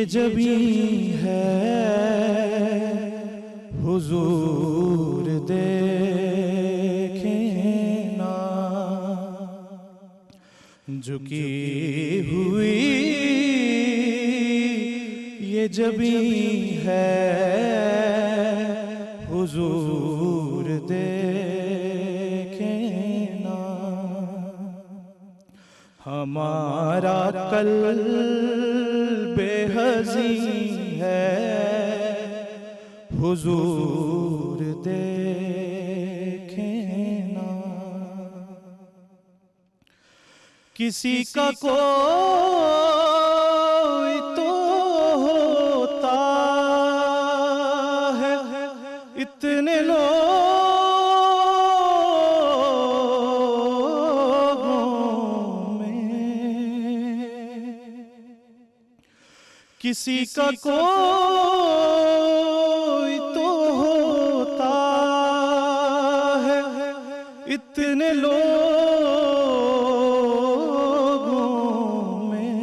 یہ جبیں ہے حضور دیکھیں نا، جھکی ہوئی یہ جبیں ہے حضور دیکھیں نا، ہمارا قلب حزین ہے حضور دیکھیں نا، کسی کا کوئی تو ہوتا ہے اتنے لوگوں میں، کسی کا کوئی تو ہوتا ہے اتنے لوگوں میں،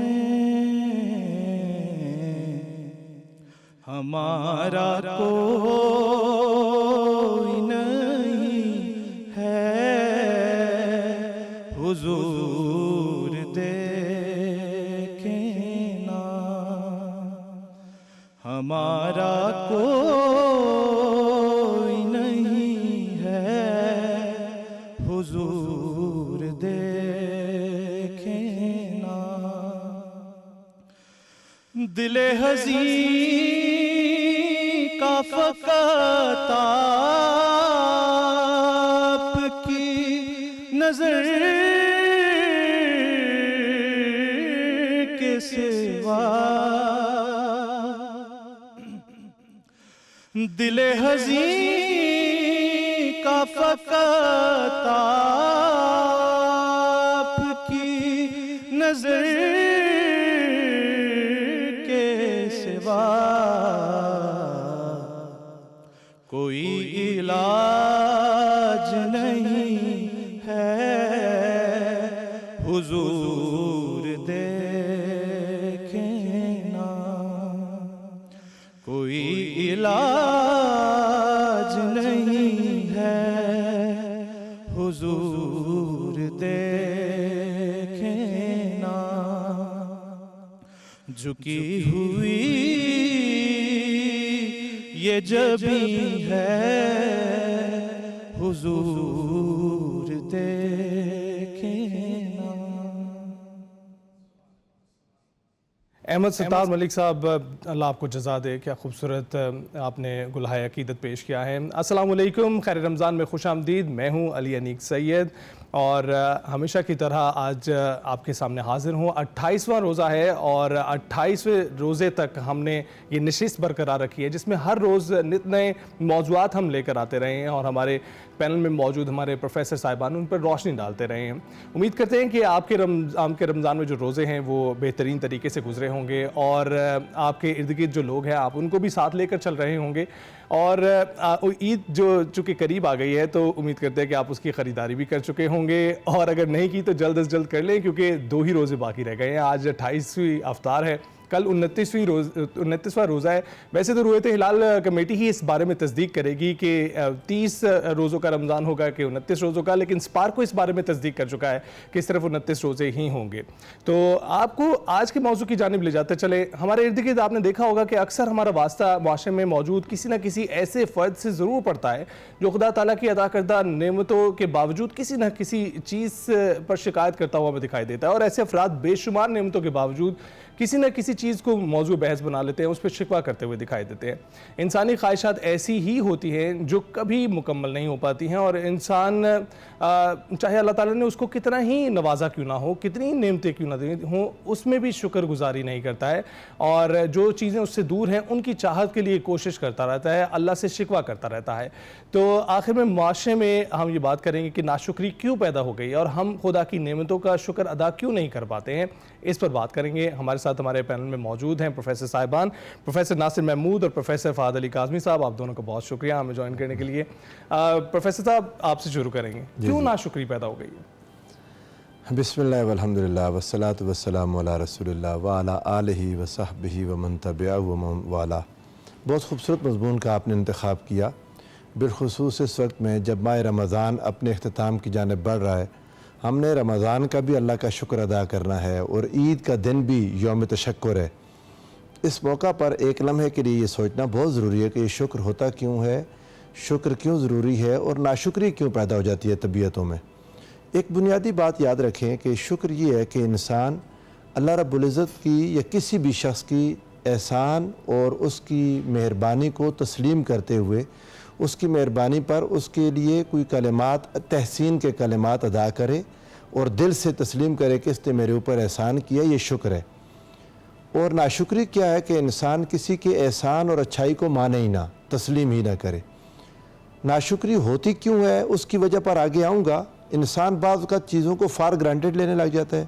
ہمارا کوئی نہیں ہے حضور دیکھیں نا، ہمارا کوئی نہیں ہے حضور دیکھیں نا، دل حزین کا فقط آپ کی نظر کے سوا، دل حزین کا فقط آپ کی نظر کے سوا کوئی علاج نہیں ہے حضور دیکھیں نا، کوئی علاج نہیں ہے حضور دیکھیں نا، جھکی ہوئی یہ جبیں ہے حضور دیکھیں نا۔ احمد ستار ملک صاحب، اللہ آپ کو جزا دے، کیا خوبصورت آپ نے گلہائے عقیدت پیش کیا ہے۔ السلام علیکم، خیر رمضان میں خوش آمدید، میں ہوں علی انیق سید، اور ہمیشہ کی طرح آج آپ کے سامنے حاضر ہوں۔ 28واں روزہ ہے اور 28ویں روزے تک ہم نے یہ نشست برقرار رکھی ہے جس میں ہر روز نت نئے موضوعات ہم لے کر آتے رہے ہیں، اور ہمارے پینل میں موجود ہمارے پروفیسر صاحبان ان پر روشنی ڈالتے رہے ہیں۔ امید کرتے ہیں کہ آپ کے رمضان میں جو روزے ہیں وہ بہترین طریقے سے گزرے ہوں گے، اور آپ کے ارد گرد جو لوگ ہیں آپ ان کو بھی ساتھ لے کر چل رہے ہوں گے، اور عید جو چونکہ قریب آ گئی ہے تو امید کرتے ہیں کہ آپ اس کی خریداری بھی کر چکے ہوں گے، اور اگر نہیں کی تو جلد از جلد کر لیں، کیونکہ 2 ہی روزے باقی رہ گئے ہیں۔ آج 28ویں افطار ہے، کل 29واں روزہ ہے۔ ویسے تو رؤیت ہلال کمیٹی ہی اس بارے میں تصدیق کرے گی کہ 30 روزوں کا رمضان ہوگا کہ 29 روزوں کا، لیکن سپارکو اس بارے میں تصدیق کر چکا ہے کہ صرف 29 روزے ہی ہوں گے۔ تو آپ کو آج کے موضوع کی جانب لے جاتے چلے۔ ہمارے ارد گرد آپ نے دیکھا ہوگا کہ اکثر ہمارا واسطہ معاشرے میں موجود کسی نہ کسی ایسے فرد سے ضرور پڑتا ہے جو خدا تعالیٰ کی عطا کردہ نعمتوں کے باوجود کسی نہ کسی چیز پر شکایت کرتا ہوا ہمیں دکھائی دیتا ہے، اور ایسے افراد بے شمار نعمتوں کے باوجود کسی نہ کسی چیز کو موضوع بحث بنا لیتے ہیں، اس پہ شکوہ کرتے ہوئے دکھائی دیتے ہیں۔ انسانی خواہشات ایسی ہی ہوتی ہیں جو کبھی مکمل نہیں ہو پاتی ہیں، اور انسان چاہے اللہ تعالیٰ نے اس کو کتنا ہی نوازا کیوں نہ ہو، کتنی نعمتیں کیوں نہ دیں ہوں، اس میں بھی شکر گزاری نہیں کرتا ہے، اور جو چیزیں اس سے دور ہیں ان کی چاہت کے لیے کوشش کرتا رہتا ہے، اللہ سے شکوہ کرتا رہتا ہے۔ تو آخر میں معاشرے میں ہم یہ بات کریں گے کہ ناشکری کیوں پیدا ہو گئی، اور ہم خدا کی نعمتوں کا شکر ادا کیوں نہیں کر پاتے ہیں، اس پر بات کریں گے۔ ہمارے ساتھ ہمارے پینل میں موجود ہیں پروفیسر صاحبان، پروفیسر ناصر محمود اور پروفیسر فہد علی کاظمی صاحب۔ آپ دونوں کا بہت شکریہ ہمیں جوائن کرنے کے لیے۔ پروفیسر صاحب آپ سے شروع کریں گے، کیوں ناشکری پیدا ہو گئی ہے؟ بسم اللہ والحمدللہ والصلاۃ والسلام علی رسول اللہ وعلی آلہ وصحبہ ومن تبعہ ومن والا۔ بہت خوبصورت مضمون کا آپ نے انتخاب کیا، بالخصوص اس وقت میں جب ماہ رمضان اپنے اختتام کی جانب بڑھ رہا ہے۔ ہم نے رمضان کا بھی اللہ کا شکر ادا کرنا ہے اور عید کا دن بھی یوم تشکر ہے۔ اس موقع پر ایک لمحے کے لیے یہ سوچنا بہت ضروری ہے کہ یہ شکر ہوتا کیوں ہے، شکر کیوں ضروری ہے اور ناشکری کیوں پیدا ہو جاتی ہے طبیعتوں میں۔ ایک بنیادی بات یاد رکھیں کہ شکر یہ ہے کہ انسان اللہ رب العزت کی یا کسی بھی شخص کی احسان اور اس کی مہربانی کو تسلیم کرتے ہوئے اس کی مہربانی پر اس کے لیے کوئی کلمات تحسین کے کلمات ادا کرے اور دل سے تسلیم کرے کہ اس نے میرے اوپر احسان کیا، یہ شکر ہے۔ اور ناشکری کیا ہے کہ انسان کسی کے احسان اور اچھائی کو مانے ہی نہ، تسلیم ہی نہ کرے۔ ناشکری ہوتی کیوں ہے اس کی وجہ پر آگے آؤں گا۔ انسان بعض اوقات چیزوں کو فار گرانٹیڈ لینے لگ جاتا ہے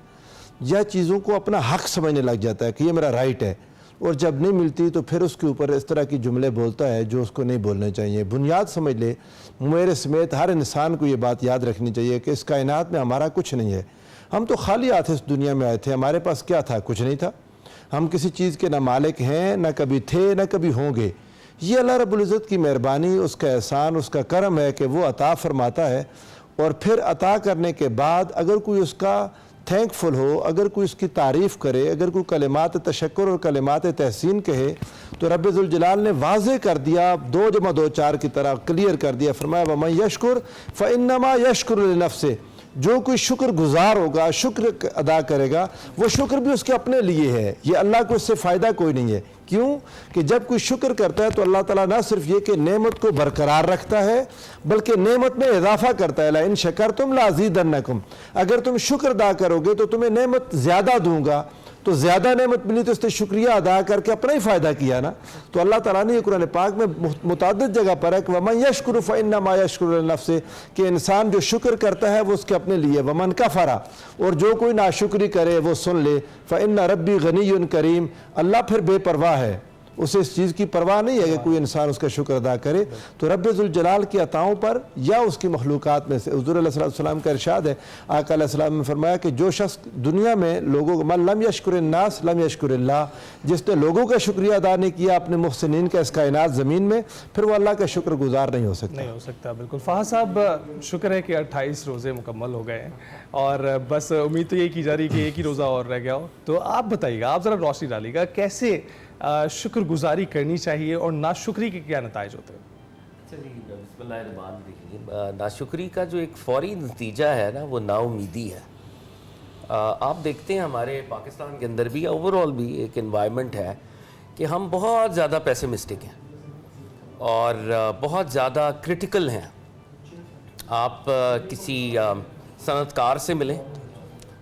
یا چیزوں کو اپنا حق سمجھنے لگ جاتا ہے کہ یہ میرا رائٹ ہے، اور جب نہیں ملتی تو پھر اس کے اوپر اس طرح کی جملے بولتا ہے جو اس کو نہیں بولنے چاہیے۔ بنیاد سمجھ لے، میرے سمیت ہر انسان کو یہ بات یاد رکھنی چاہیے کہ اس کائنات میں ہمارا کچھ نہیں ہے۔ ہم تو خالی ہاتھ اس دنیا میں آئے تھے، ہمارے پاس کیا تھا؟ کچھ نہیں تھا۔ ہم کسی چیز کے نہ مالک ہیں، نہ کبھی تھے، نہ کبھی ہوں گے۔ یہ اللہ رب العزت کی مہربانی، اس کا احسان، اس کا کرم ہے کہ وہ عطا فرماتا ہے، اور پھر عطا کرنے کے بعد اگر کوئی اس کا تھینک فل ہو، اگر کوئی اس کی تعریف کرے، اگر کوئی کلمات تشکر اور کلمات تحسین کہے، تو رب ذوالجلال نے واضح کر دیا، 2 + 2 = 4 کی طرح کلیئر کر دیا۔ فرمایا وَمَن يَشْكُرْ فَإِنَّمَا يَشْكُرُ لِنَفْسِهِ، جو کوئی شکر گزار ہوگا، شکر ادا کرے گا، وہ شکر بھی اس کے اپنے لیے ہے، یہ اللہ کو اس سے فائدہ کوئی نہیں ہے۔ کیوں کہ جب کوئی شکر کرتا ہے تو اللہ تعالیٰ نہ صرف یہ کہ نعمت کو برقرار رکھتا ہے بلکہ نعمت میں اضافہ کرتا ہے۔ لَإِن شَكَرْتُمْ لَأَزِيدَنَّكُمْ، اگر تم شکر ادا کرو گے تو تمہیں نعمت زیادہ دوں گا۔ تو زیادہ نعمت ملی تو اس نے شکریہ ادا کر کے اپنا ہی فائدہ کیا نا۔ تو اللہ تعالیٰ نے یہ قرآن پاک میں متعدد جگہ پر ہے کہ وَمَن يَشْكُرُ فَإِنَّمَا يَشْكُرُ لِنَفْسِهِ، کہ انسان جو شکر کرتا ہے وہ اس کے اپنے لیے۔ وَمَن كَفَرَ، اور جو کوئی ناشکری کرے وہ سن لے، فَإِنَّ رَبِّي غَنِيٌّ كَرِيمٌ، اللہ پھر بے پرواہ ہے، اسے اس چیز کی پرواہ نہیں ہے کہ کوئی انسان اس کا شکر ادا کرے۔ تو رب ذوالجلال کی عطاؤں پر یا اس کی مخلوقات میں سے حضور علیہ السلام کا ارشاد ہے، آقا علیہ السلام نے فرمایا کہ جو شخص دنیا میں لوگوں کو من لم یشکر الناس لم یشکر اللہ، جس نے لوگوں کا شکریہ ادا نہیں کیا اپنے محسنین کا اس کائنات زمین میں، پھر وہ اللہ کا شکر گزار نہیں ہو سکتا۔ بالکل۔ فہد صاحب، شکر ہے کہ 28 روزے مکمل ہو گئے ہیں اور بس امید تو یہ کی جا رہی کہ ایک ہی روزہ اور رہ گیا ہو، تو آپ بتائیے گا، آپ ذرا روشنی ڈالیے گا کیسے شکر گزاری کرنی چاہیے اور ناشکری کے کیا نتائج ہوتے ہیں؟ بسم اللہ الرحمن الرحیم۔ ناشکری کا جو ایک فوری نتیجہ ہے نا، وہ نا امیدی ہے۔ آپ دیکھتے ہیں ہمارے پاکستان کے اندر بھی اوور آل بھی ایک انوائرمنٹ ہے کہ ہم بہت زیادہ پیسمسٹک ہیں اور بہت زیادہ کرٹیکل ہیں۔ آپ کسی صنعت کار سے ملیں،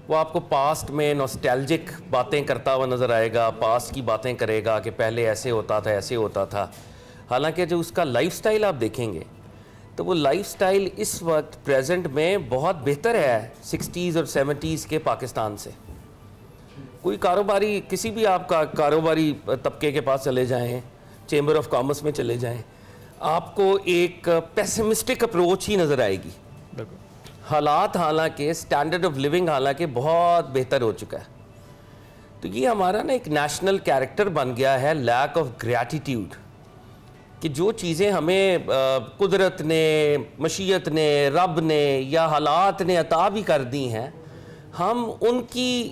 وہ آپ کو پاسٹ میں نوسٹیلجک باتیں کرتا ہوا نظر آئے گا، پاسٹ کی باتیں کرے گا کہ پہلے ایسے ہوتا تھا، ایسے ہوتا تھا۔ حالانکہ جو اس کا لائف سٹائل آپ دیکھیں گے تو وہ لائف سٹائل اس وقت پریزنٹ میں بہت بہتر ہے 60s اور 70s کے پاکستان سے۔ کوئی کاروباری، کسی بھی آپ کا کاروباری طبقے کے پاس چلے جائیں، چیمبر آف کامرس میں چلے جائیں، آپ کو ایک پیسمسٹک اپروچ ہی نظر آئے گی۔ حالات حالانکہ سٹینڈرڈ آف لیونگ حالانکہ بہت بہتر ہو چکا ہے۔ تو یہ ہمارا نا ایک نیشنل کیریکٹر بن گیا ہے، لیک آف گریٹیٹیوڈ، کہ جو چیزیں ہمیں قدرت نے، مشیت نے، رب نے یا حالات نے عطا بھی کر دی ہیں، ہم ان کی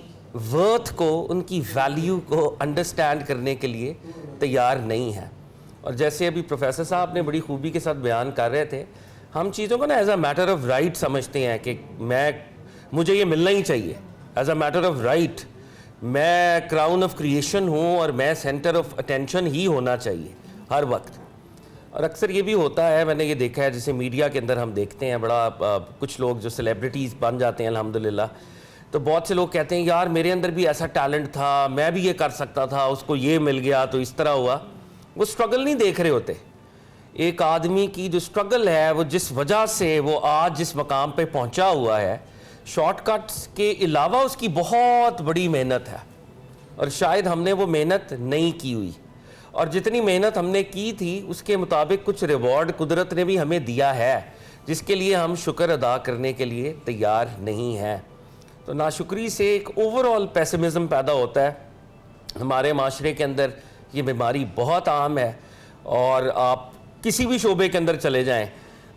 ورتھ کو، ان کی ویلیو کو انڈرسٹینڈ کرنے کے لیے تیار نہیں ہیں۔ اور جیسے ابھی پروفیسر صاحب نے بڑی خوبی کے ساتھ بیان کر رہے تھے، ہم چیزوں کو نا as a matter of right سمجھتے ہیں کہ مجھے یہ ملنا ہی چاہیے، as a matter of right, میں کراؤن آف کریشن ہوں اور میں سینٹر آف اٹینشن ہی ہونا چاہیے ہر وقت۔ اور اکثر یہ بھی ہوتا ہے، میں نے یہ دیکھا ہے، جیسے میڈیا کے اندر ہم دیکھتے ہیں بڑا کچھ لوگ جو سیلیبریٹیز بن جاتے ہیں الحمدللہ، تو بہت سے لوگ کہتے ہیں یار میرے اندر بھی ایسا ٹیلنٹ تھا، میں بھی یہ کر سکتا تھا، اس کو یہ مل گیا تو اس طرح ہوا۔ وہ سٹرگل نہیں دیکھ رہے ہوتے۔ ایک آدمی کی جو سٹرگل ہے، وہ جس وجہ سے وہ آج جس مقام پہ پہنچا ہوا ہے، شارٹ کٹس کے علاوہ اس کی بہت بڑی محنت ہے، اور شاید ہم نے وہ محنت نہیں کی ہوئی، اور جتنی محنت ہم نے کی تھی اس کے مطابق کچھ ریوارڈ قدرت نے بھی ہمیں دیا ہے، جس کے لیے ہم شکر ادا کرنے کے لیے تیار نہیں ہیں۔ تو ناشکری سے ایک اوور آل پیسمزم پیدا ہوتا ہے ہمارے معاشرے کے اندر. یہ بیماری بہت عام ہے اور آپ کسی بھی شعبے کے اندر چلے جائیں,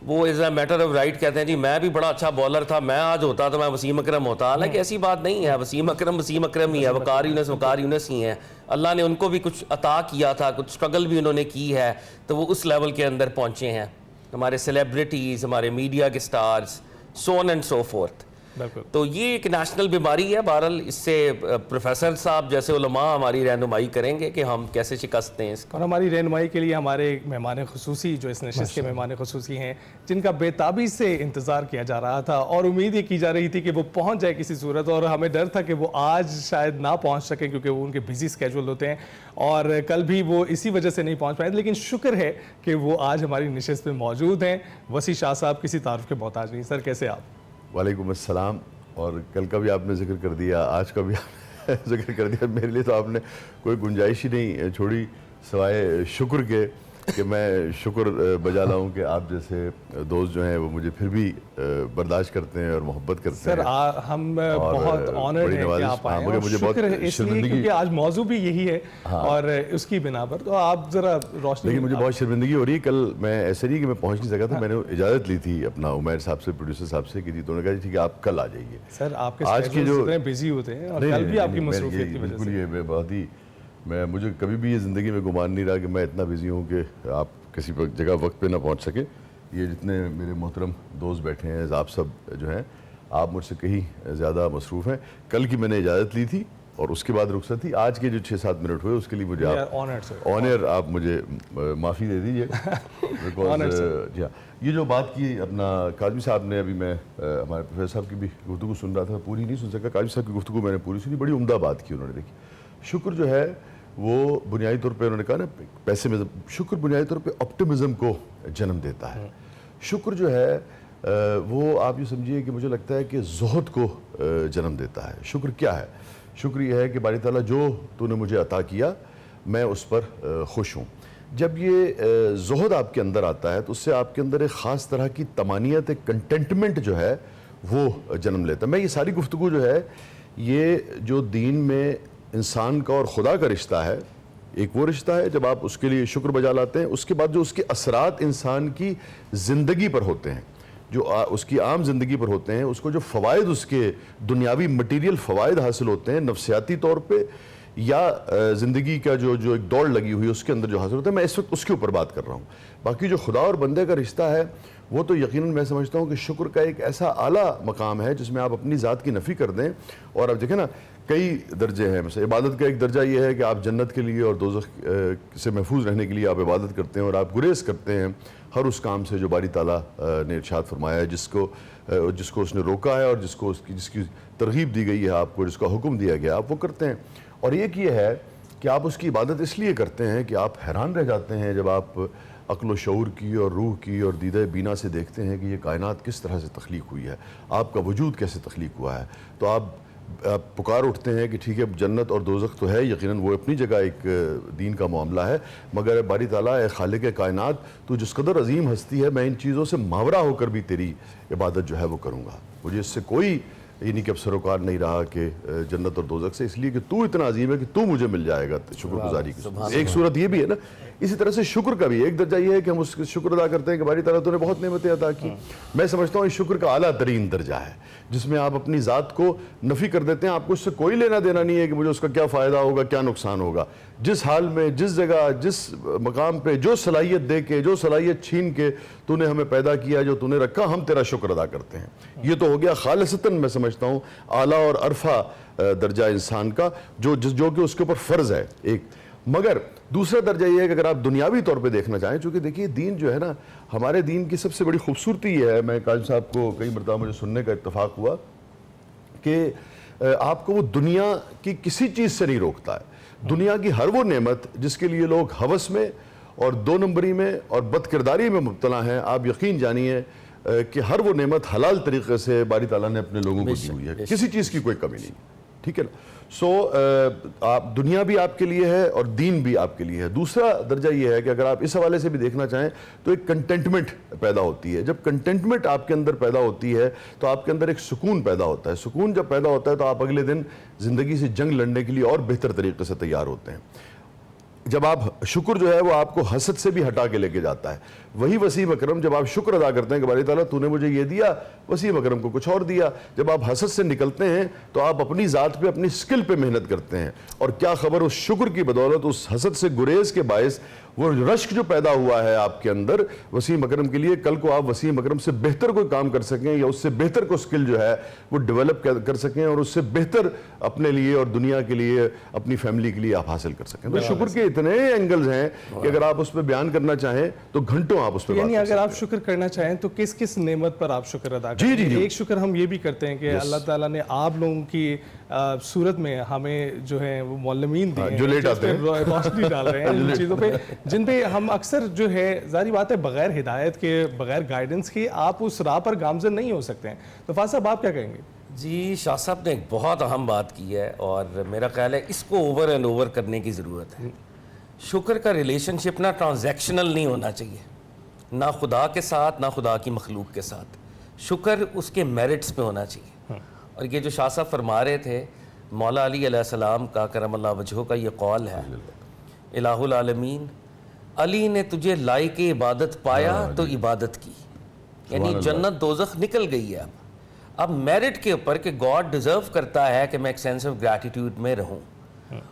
وہ از اے میٹر آف رائٹ کہتے ہیں جی میں بھی بڑا اچھا بالر تھا, میں آج ہوتا تو میں وسیم اکرم ہوتا. حالانکہ ایسی بات نہیں ہے, وسیم اکرم ہی ہے, وقار یونس ہی ہیں. اللہ نے ان کو بھی کچھ عطا کیا تھا, کچھ سٹرگل بھی انہوں نے کی ہے, تو وہ اس لیول کے اندر پہنچے ہیں. ہمارے سیلیبریٹیز, ہمارے میڈیا کے stars, so on and so forth. تو یہ ایک نیشنل بیماری ہے. بہرحال اس سے پروفیسر صاحب جیسے علماء ہماری رہنمائی کریں گے کہ ہم کیسے شکست دیں اس کو. اور ہماری رہنمائی کے لیے ہمارے مہمان خصوصی جو اس نشست کے مہمان خصوصی ہیں, جن کا بے تابی سے انتظار کیا جا رہا تھا اور امید یہ کی جا رہی تھی کہ وہ پہنچ جائے کسی صورت, اور ہمیں ڈر تھا کہ وہ آج شاید نہ پہنچ سکیں کیونکہ وہ ان کے بزی اسکیجول ہوتے ہیں, اور کل بھی وہ اسی وجہ سے نہیں پہنچ پائے. لیکن شکر ہے کہ وہ آج ہماری نشست میں موجود ہیں. وسیع شاہ صاحب کسی تعارف کے محتاج نہیں. سر کیسے آپ؟ وعلیکم السلام. اور کل کا بھی آپ نے ذکر کر دیا, آج کا بھی آپ نے ذکر کر دیا. میرے لیے تو آپ نے کوئی گنجائش ہی نہیں چھوڑی سوائے شکر کے کہ میں شکر بجا لاؤں کہ آپ جیسے دوست جو ہیں وہ مجھے پھر بھی برداشت کرتے ہیں اور محبت کرتے ہیں. سر ہم بہت آنرڈ ہیں کہ آپ آئے ہیں, شکر ہے اس لیے کیونکہ آج موضوع بھی یہی ہے اور اس کی بنا پر تو آپ ذرا روشنی. لیکن مجھے بہت شرمندگی ہو رہی ہے. کل میں ایسے نہیں کہ میں پہنچ نہیں سکا تھا, میں نے اجازت لی تھی اپنا عمیر صاحب سے, پروڈیوسر صاحب سے, کہ تو انہوں نے کہا ٹھیک ہے آپ کل آ جائیے. سر آپ کے اسکیجول اتنے بزی ہوتے ہیں اور کل بھی آپ کی مصروفیت کی وجہ سے. یہ بہت ہی, مجھے کبھی بھی یہ زندگی میں گمان نہیں رہا کہ میں اتنا بزی ہوں کہ آپ کسی جگہ وقت پہ نہ پہنچ سکے. یہ جتنے میرے محترم دوست بیٹھے ہیں آپ سب جو ہیں, آپ مجھ سے کہیں زیادہ مصروف ہیں. کل کی میں نے اجازت لی تھی اور اس کے بعد رخصت تھی. آج کے جو 6-7 منٹ ہوئے اس کے لیے مجھے آنر آپ مجھے معافی دے دیجیے. جی ہاں, یہ جو بات کی اپنا کاظمی صاحب نے, ابھی میں ہمارے پروفیسر صاحب کی بھی گفتگو سن رہا تھا, پوری نہیں سن سکا. کاظمی صاحب کی گفتگو میں نے پوری سنی, بڑی عمدہ بات کی انہوں نے. دیکھی شکر جو ہے وہ بنیادی طور پہ انہوں نے کہا نا پیسمزم, شکر بنیادی طور پہ آپٹمزم کو جنم دیتا ہے. شکر جو ہے وہ آپ یہ سمجھیے کہ مجھے لگتا ہے کہ زہد کو جنم دیتا ہے. شکر کیا ہے؟ شکر یہ ہے کہ باری تعالیٰ جو تو نے مجھے عطا کیا میں اس پر خوش ہوں. جب یہ زہد آپ کے اندر آتا ہے تو اس سے آپ کے اندر ایک خاص طرح کی طمانینت, ایک کنٹینٹمنٹ جو ہے وہ جنم لیتا ہے. میں یہ ساری گفتگو جو ہے, یہ جو دین میں انسان کا اور خدا کا رشتہ ہے, ایک وہ رشتہ ہے جب آپ اس کے لیے شکر بجا لاتے ہیں, اس کے بعد جو اس کے اثرات انسان کی زندگی پر ہوتے ہیں, جو اس کی عام زندگی پر ہوتے ہیں, اس کو جو فوائد, اس کے دنیاوی مٹیریل فوائد حاصل ہوتے ہیں نفسیاتی طور پہ یا زندگی کا جو ایک دوڑ لگی ہوئی اس کے اندر جو حاصل ہوتا ہے, میں اس وقت اس کے اوپر بات کر رہا ہوں. باقی جو خدا اور بندے کا رشتہ ہے وہ تو یقیناً میں سمجھتا ہوں کہ شکر کا ایک ایسا اعلیٰ مقام ہے جس میں آپ اپنی ذات کی نفی کر دیں. اور اب دیکھیں نا کئی درجے ہیں. مثلا عبادت کا ایک درجہ یہ ہے کہ آپ جنت کے لیے اور دوزخ سے محفوظ رہنے کے لیے آپ عبادت کرتے ہیں اور آپ گریز کرتے ہیں ہر اس کام سے جو باری تعالیٰ نے ارشاد فرمایا ہے, جس کو اس نے روکا ہے اور جس کی ترغیب دی گئی ہے آپ کو, جس کا حکم دیا گیا آپ وہ کرتے ہیں. اور ایک یہ ہے کہ آپ اس کی عبادت اس لیے کرتے ہیں کہ آپ حیران رہ جاتے ہیں جب آپ عقل و شعور کی اور روح کی اور دیدہ بینا سے دیکھتے ہیں کہ یہ کائنات کس طرح سے تخلیق ہوئی ہے, آپ کا وجود کیسے تخلیق ہوا ہے. تو آپ پکار اٹھتے ہیں کہ ٹھیک ہے جنت اور دوزخ تو ہے, یقیناً وہ اپنی جگہ ایک دین کا معاملہ ہے, مگر باری تعالیٰ اے خالق کائنات تو جس قدر عظیم ہستی ہے, میں ان چیزوں سے ماورا ہو کر بھی تیری عبادت جو ہے وہ کروں گا. مجھے اس سے کوئی یعنی کہ اب سروکار نہیں رہا کہ جنت اور دوزخ سے, اس لیے کہ تو اتنا عظیم ہے کہ تو مجھے مل جائے گا شکر گزاری کی. ایک صورت یہ بھی ہے نا. اسی طرح سے شکر کا بھی ایک درجہ یہ ہے کہ ہم اس کا شکر ادا کرتے ہیں کہ باری تعالیٰ تو نے بہت نعمتیں عطا کی. میں سمجھتا ہوں اس شکر کا اعلیٰ ترین درجہ ہے جس میں آپ اپنی ذات کو نفی کر دیتے ہیں. آپ کو اس سے کوئی لینا دینا نہیں ہے کہ مجھے اس کا کیا فائدہ ہوگا, کیا نقصان ہوگا. جس حال میں, جس جگہ, جس مقام پہ جو صلاحیت دے کے, جو صلاحیت چھین کے تو نے ہمیں پیدا کیا, جو تو نے رکھا, ہم تیرا شکر ادا کرتے ہیں. یہ تو ہو گیا خالصتاً میں سمجھتا ہوں اعلیٰ اور عرفہ درجہ انسان کا جو کہ اس کے اوپر فرض ہے ایک. مگر دوسرا درجہ یہ ہے کہ اگر آپ دنیاوی طور پہ دیکھنا چاہیں, چونکہ دیکھیے دین جو ہے نا, ہمارے دین کی سب سے بڑی خوبصورتی یہ ہے, میں قاضی صاحب کو کئی مرتبہ مجھے سننے کا اتفاق ہوا کہ آپ کو وہ دنیا کی کسی چیز سے نہیں روکتا ہے. دنیا کی ہر وہ نعمت جس کے لیے لوگ ہوس میں اور 2 نمبری میں اور بد کرداری میں مبتلا ہیں, آپ یقین جانیے کہ ہر وہ نعمت حلال طریقے سے باری تعالیٰ نے اپنے لوگوں کو دی ہوئی ہے, کسی چیز کی کوئی کمی نہیں. ٹھیک ہے نا. سو آپ دنیا بھی آپ کے لیے ہے اور دین بھی آپ کے لیے ہے. دوسرا درجہ یہ ہے کہ اگر آپ اس حوالے سے بھی دیکھنا چاہیں تو ایک کنٹینٹمنٹ پیدا ہوتی ہے. جب کنٹینٹمنٹ آپ کے اندر پیدا ہوتی ہے تو آپ کے اندر ایک سکون پیدا ہوتا ہے. سکون جب پیدا ہوتا ہے تو آپ اگلے دن زندگی سے جنگ لڑنے کے لیے اور بہتر طریقے سے تیار ہوتے ہیں. جب آپ شکر جو ہے وہ آپ کو حسد سے بھی ہٹا کے لے کے جاتا ہے. وہی وسیم اکرم جب آپ شکر ادا کرتے ہیں کہ باری تعالیٰ تو نے مجھے یہ دیا, وسیم اکرم کو کچھ اور دیا. جب آپ حسد سے نکلتے ہیں تو آپ اپنی ذات پہ اپنی سکل پہ محنت کرتے ہیں, اور کیا خبر اس شکر کی بدولت اس حسد سے گریز کے باعث وہ رشک جو پیدا ہوا ہے آپ کے اندر وسیم اکرم کے لیے, کل کو آپ وسیم اکرم سے بہتر کوئی کام کر سکیں یا اس سے بہتر کوئی سکل جو ہے وہ ڈیولپ کر سکیں اور اس سے بہتر اپنے لیے اور دنیا کے لیے اپنی فیملی کے لیے آپ حاصل کر سکیں. تو شکر کے اتنے اینگلز ہیں کہ اگر آپ اس پہ بیان کرنا چاہیں تو گھنٹوں آپ اس پہ یعنی اگر آپ شکر کرنا چاہیں تو کس کس نعمت پر آپ شکر ادا کریں؟ جی. ایک شکر ہم یہ بھی کرتے ہیں کہ اللہ تعالیٰ نے آپ لوگوں کی صورت میں ہمیں جو ہے وہ معلمین دیے ہیں جو لیٹ آتے ہیں, روشنی ڈال رہے ہیں ان چیزوں پہ جن پہ ہم اکثر جو ہے ظاہری بات ہے بغیر ہدایت کے بغیر گائیڈنس کے آپ اس راہ پر گامزن نہیں ہو سکتے ہیں. تو فاضل صاحب آپ کیا کہیں گے؟ جی شاہ صاحب نے ایک بہت اہم بات کی ہے اور میرا خیال ہے اس کو اوور اینڈ اوور کرنے کی ضرورت ہے. شکر کا ریلیشن شپ نہ ٹرانزیکشنل نہیں ہونا چاہیے, نہ خدا کے ساتھ نہ خدا کی مخلوق کے ساتھ. شکر اس کے میرٹس پہ ہونا چاہیے. اور یہ جو شاہ صاحب فرما رہے تھے, مولا علی علیہ السلام کا کرم اللہ وجہہ کا یہ قول ہے, الہ العالمین علی نے تجھے لائق عبادت پایا تو عبادت کی. یعنی جنت دوزخ نکل گئی ہے اب میرٹ کے اوپر کہ گاڈ ڈیزرو کرتا ہے کہ میں ایک سینس آف گریٹیٹیوڈ میں رہوں.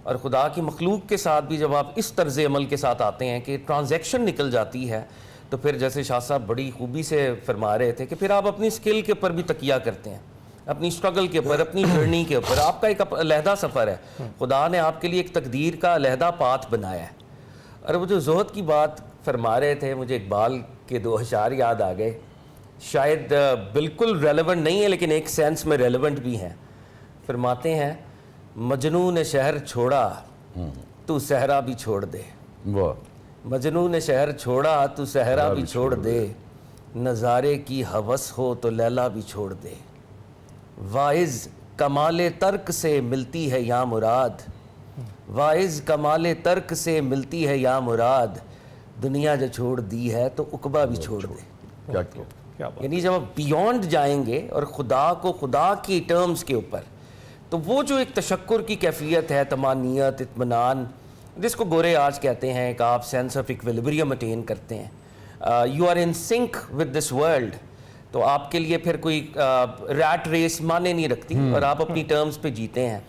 اور خدا کی مخلوق کے ساتھ بھی جب آپ اس طرز عمل کے ساتھ آتے ہیں کہ ٹرانزیکشن نکل جاتی ہے تو پھر جیسے شاہ صاحب بڑی خوبی سے فرما رہے تھے کہ پھر آپ اپنی سکل کے اوپر بھی تکیہ کرتے ہیں, اپنی سٹرگل کے اوپر, اپنی جرنی کے اوپر. آپ کا ایک علیحدہ سفر ہے, خدا نے آپ کے لیے ایک تقدیر کا علیحدہ پاتھ بنایا ہے. اور وہ جو زہد کی بات فرما رہے تھے, مجھے اقبال کے 2 اشعار یاد آ گئے, شاید بالکل ریلیونٹ نہیں ہے لیکن ایک سینس میں ریلیونٹ بھی ہیں. فرماتے ہیں مجنون نے شہر چھوڑا تو صحرا بھی چھوڑ دے, مجنون نے شہر چھوڑا تو صحرا بھی چھوڑ دے, نظارے کی ہوس ہو تو لیلا بھی چھوڑ دے. واعظ کمال ترک سے ملتی ہے یا مراد, واعظ کمال ترک سے ملتی ہے یا مراد, دنیا جو چھوڑ دی ہے تو عقبہ بھی چھوڑ دے. یعنی جب آپ بیونڈ جائیں گے اور خدا کو خدا کی ٹرمز کے اوپر, تو وہ جو ایک تشکر کی کیفیت ہے, طمانینت, اطمینان, جس کو گورے آج کہتے ہیں کہ آپ سینس آف ایکویلبریم اٹین کرتے ہیں, you are in sync with this world, تو آپ کے لیے پھر کوئی ریٹ ریس مانے نہیں رکھتی اور آپ اپنی ٹرمز پہ جیتے ہیں.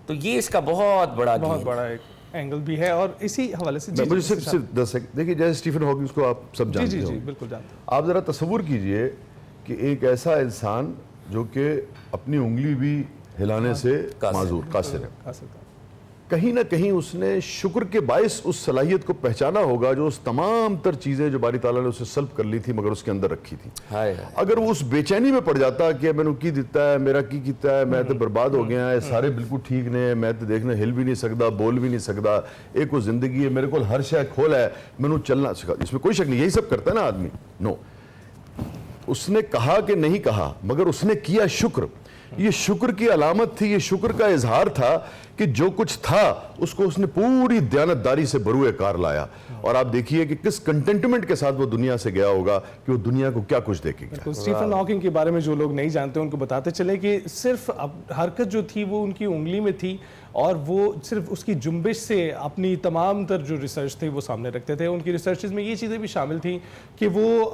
تو یہ اس کا بہت بڑا ایک اینگل بھی ہے. اور اسی حوالے سے مجھے صرف 10 سیکنڈ دیکھیے, جیسے اسٹیفن ہاکنگ کو آپ سب جانتے ہیں, بالکل جانتے ہیں. آپ ذرا تصور کیجئے کہ ایک ایسا انسان جو کہ اپنی انگلی بھی ہلانے سے معذور قاصر ہے, کہیں نہ کہیں اس نے شکر کے باعث اس صلاحیت کو پہچانا ہوگا جو اس تمام تر چیزیں جو باری تعالیٰ نے اسے سلب کر لی تھی مگر اس کے اندر رکھی تھی. اگر وہ اس بے چینی میں پڑ جاتا کہ میں نے کی دیتا ہے, میرا کی کیتا ہے, میں تو برباد ہو گیا ہے, سارے بالکل ٹھیک نے, میں تو دیکھنا ہل بھی نہیں سکتا, بول بھی نہیں سکتا, ایک وہ زندگی ہے, میرے کو ہر شے کھول ہے, میں نے چلنا سکھا, اس میں کوئی شک نہیں, یہی سب کرتا ہے نا آدمی. نو, اس نے کہا کہ نہیں کہا مگر اس نے کیا شکر. یہ شکر کی علامت تھی, یہ شکر کا اظہار تھا کہ جو کچھ تھا اس کو اس نے پوری دیانتداری سے بروئے کار لایا. اور آپ دیکھیے کہ کس کنٹینٹمنٹ کے ساتھ وہ دنیا سے گیا ہوگا کہ وہ دنیا کو کیا کچھ دیکھے گا. اسٹیفن ہاکنگ کے بارے میں جو لوگ نہیں جانتے ان کو بتاتے چلے کہ صرف حرکت جو تھی وہ ان کی انگلی میں تھی, اور وہ صرف اس کی جنبش سے اپنی تمام تر جو ریسرچ تھی وہ سامنے رکھتے تھے. ان کی ریسرچز میں یہ چیزیں بھی شامل تھیں کہ وہ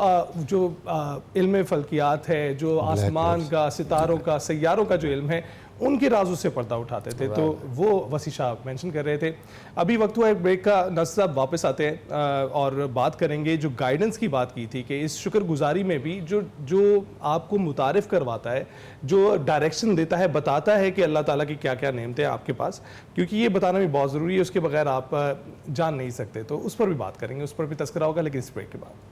جو علم فلکیات ہے, جو آسمان کا, ستاروں کا, سیاروں کا جو علم ہے, ان کے رازوں سے پردہ اٹھاتے تھے. تو وہ وسیع شاہ مینشن کر رہے تھے. ابھی وقت ہوا ایک بریک کا, ناصر صاحب واپس آتے ہیں اور بات کریں گے جو گائیڈنس کی بات کی تھی کہ اس شکر گزاری میں بھی جو آپ کو متعارف کرواتا ہے, جو ڈائریکشن دیتا ہے, بتاتا ہے کہ اللہ تعالیٰ کی کیا کیا نعمتیں ہیں آپ کے پاس, کیونکہ یہ بتانا بھی بہت ضروری ہے, اس کے بغیر آپ جان نہیں سکتے. تو اس پر بھی بات کریں گے, اس پر بھی تذکرہ ہوگا, لیکن اس بریک کے بعد.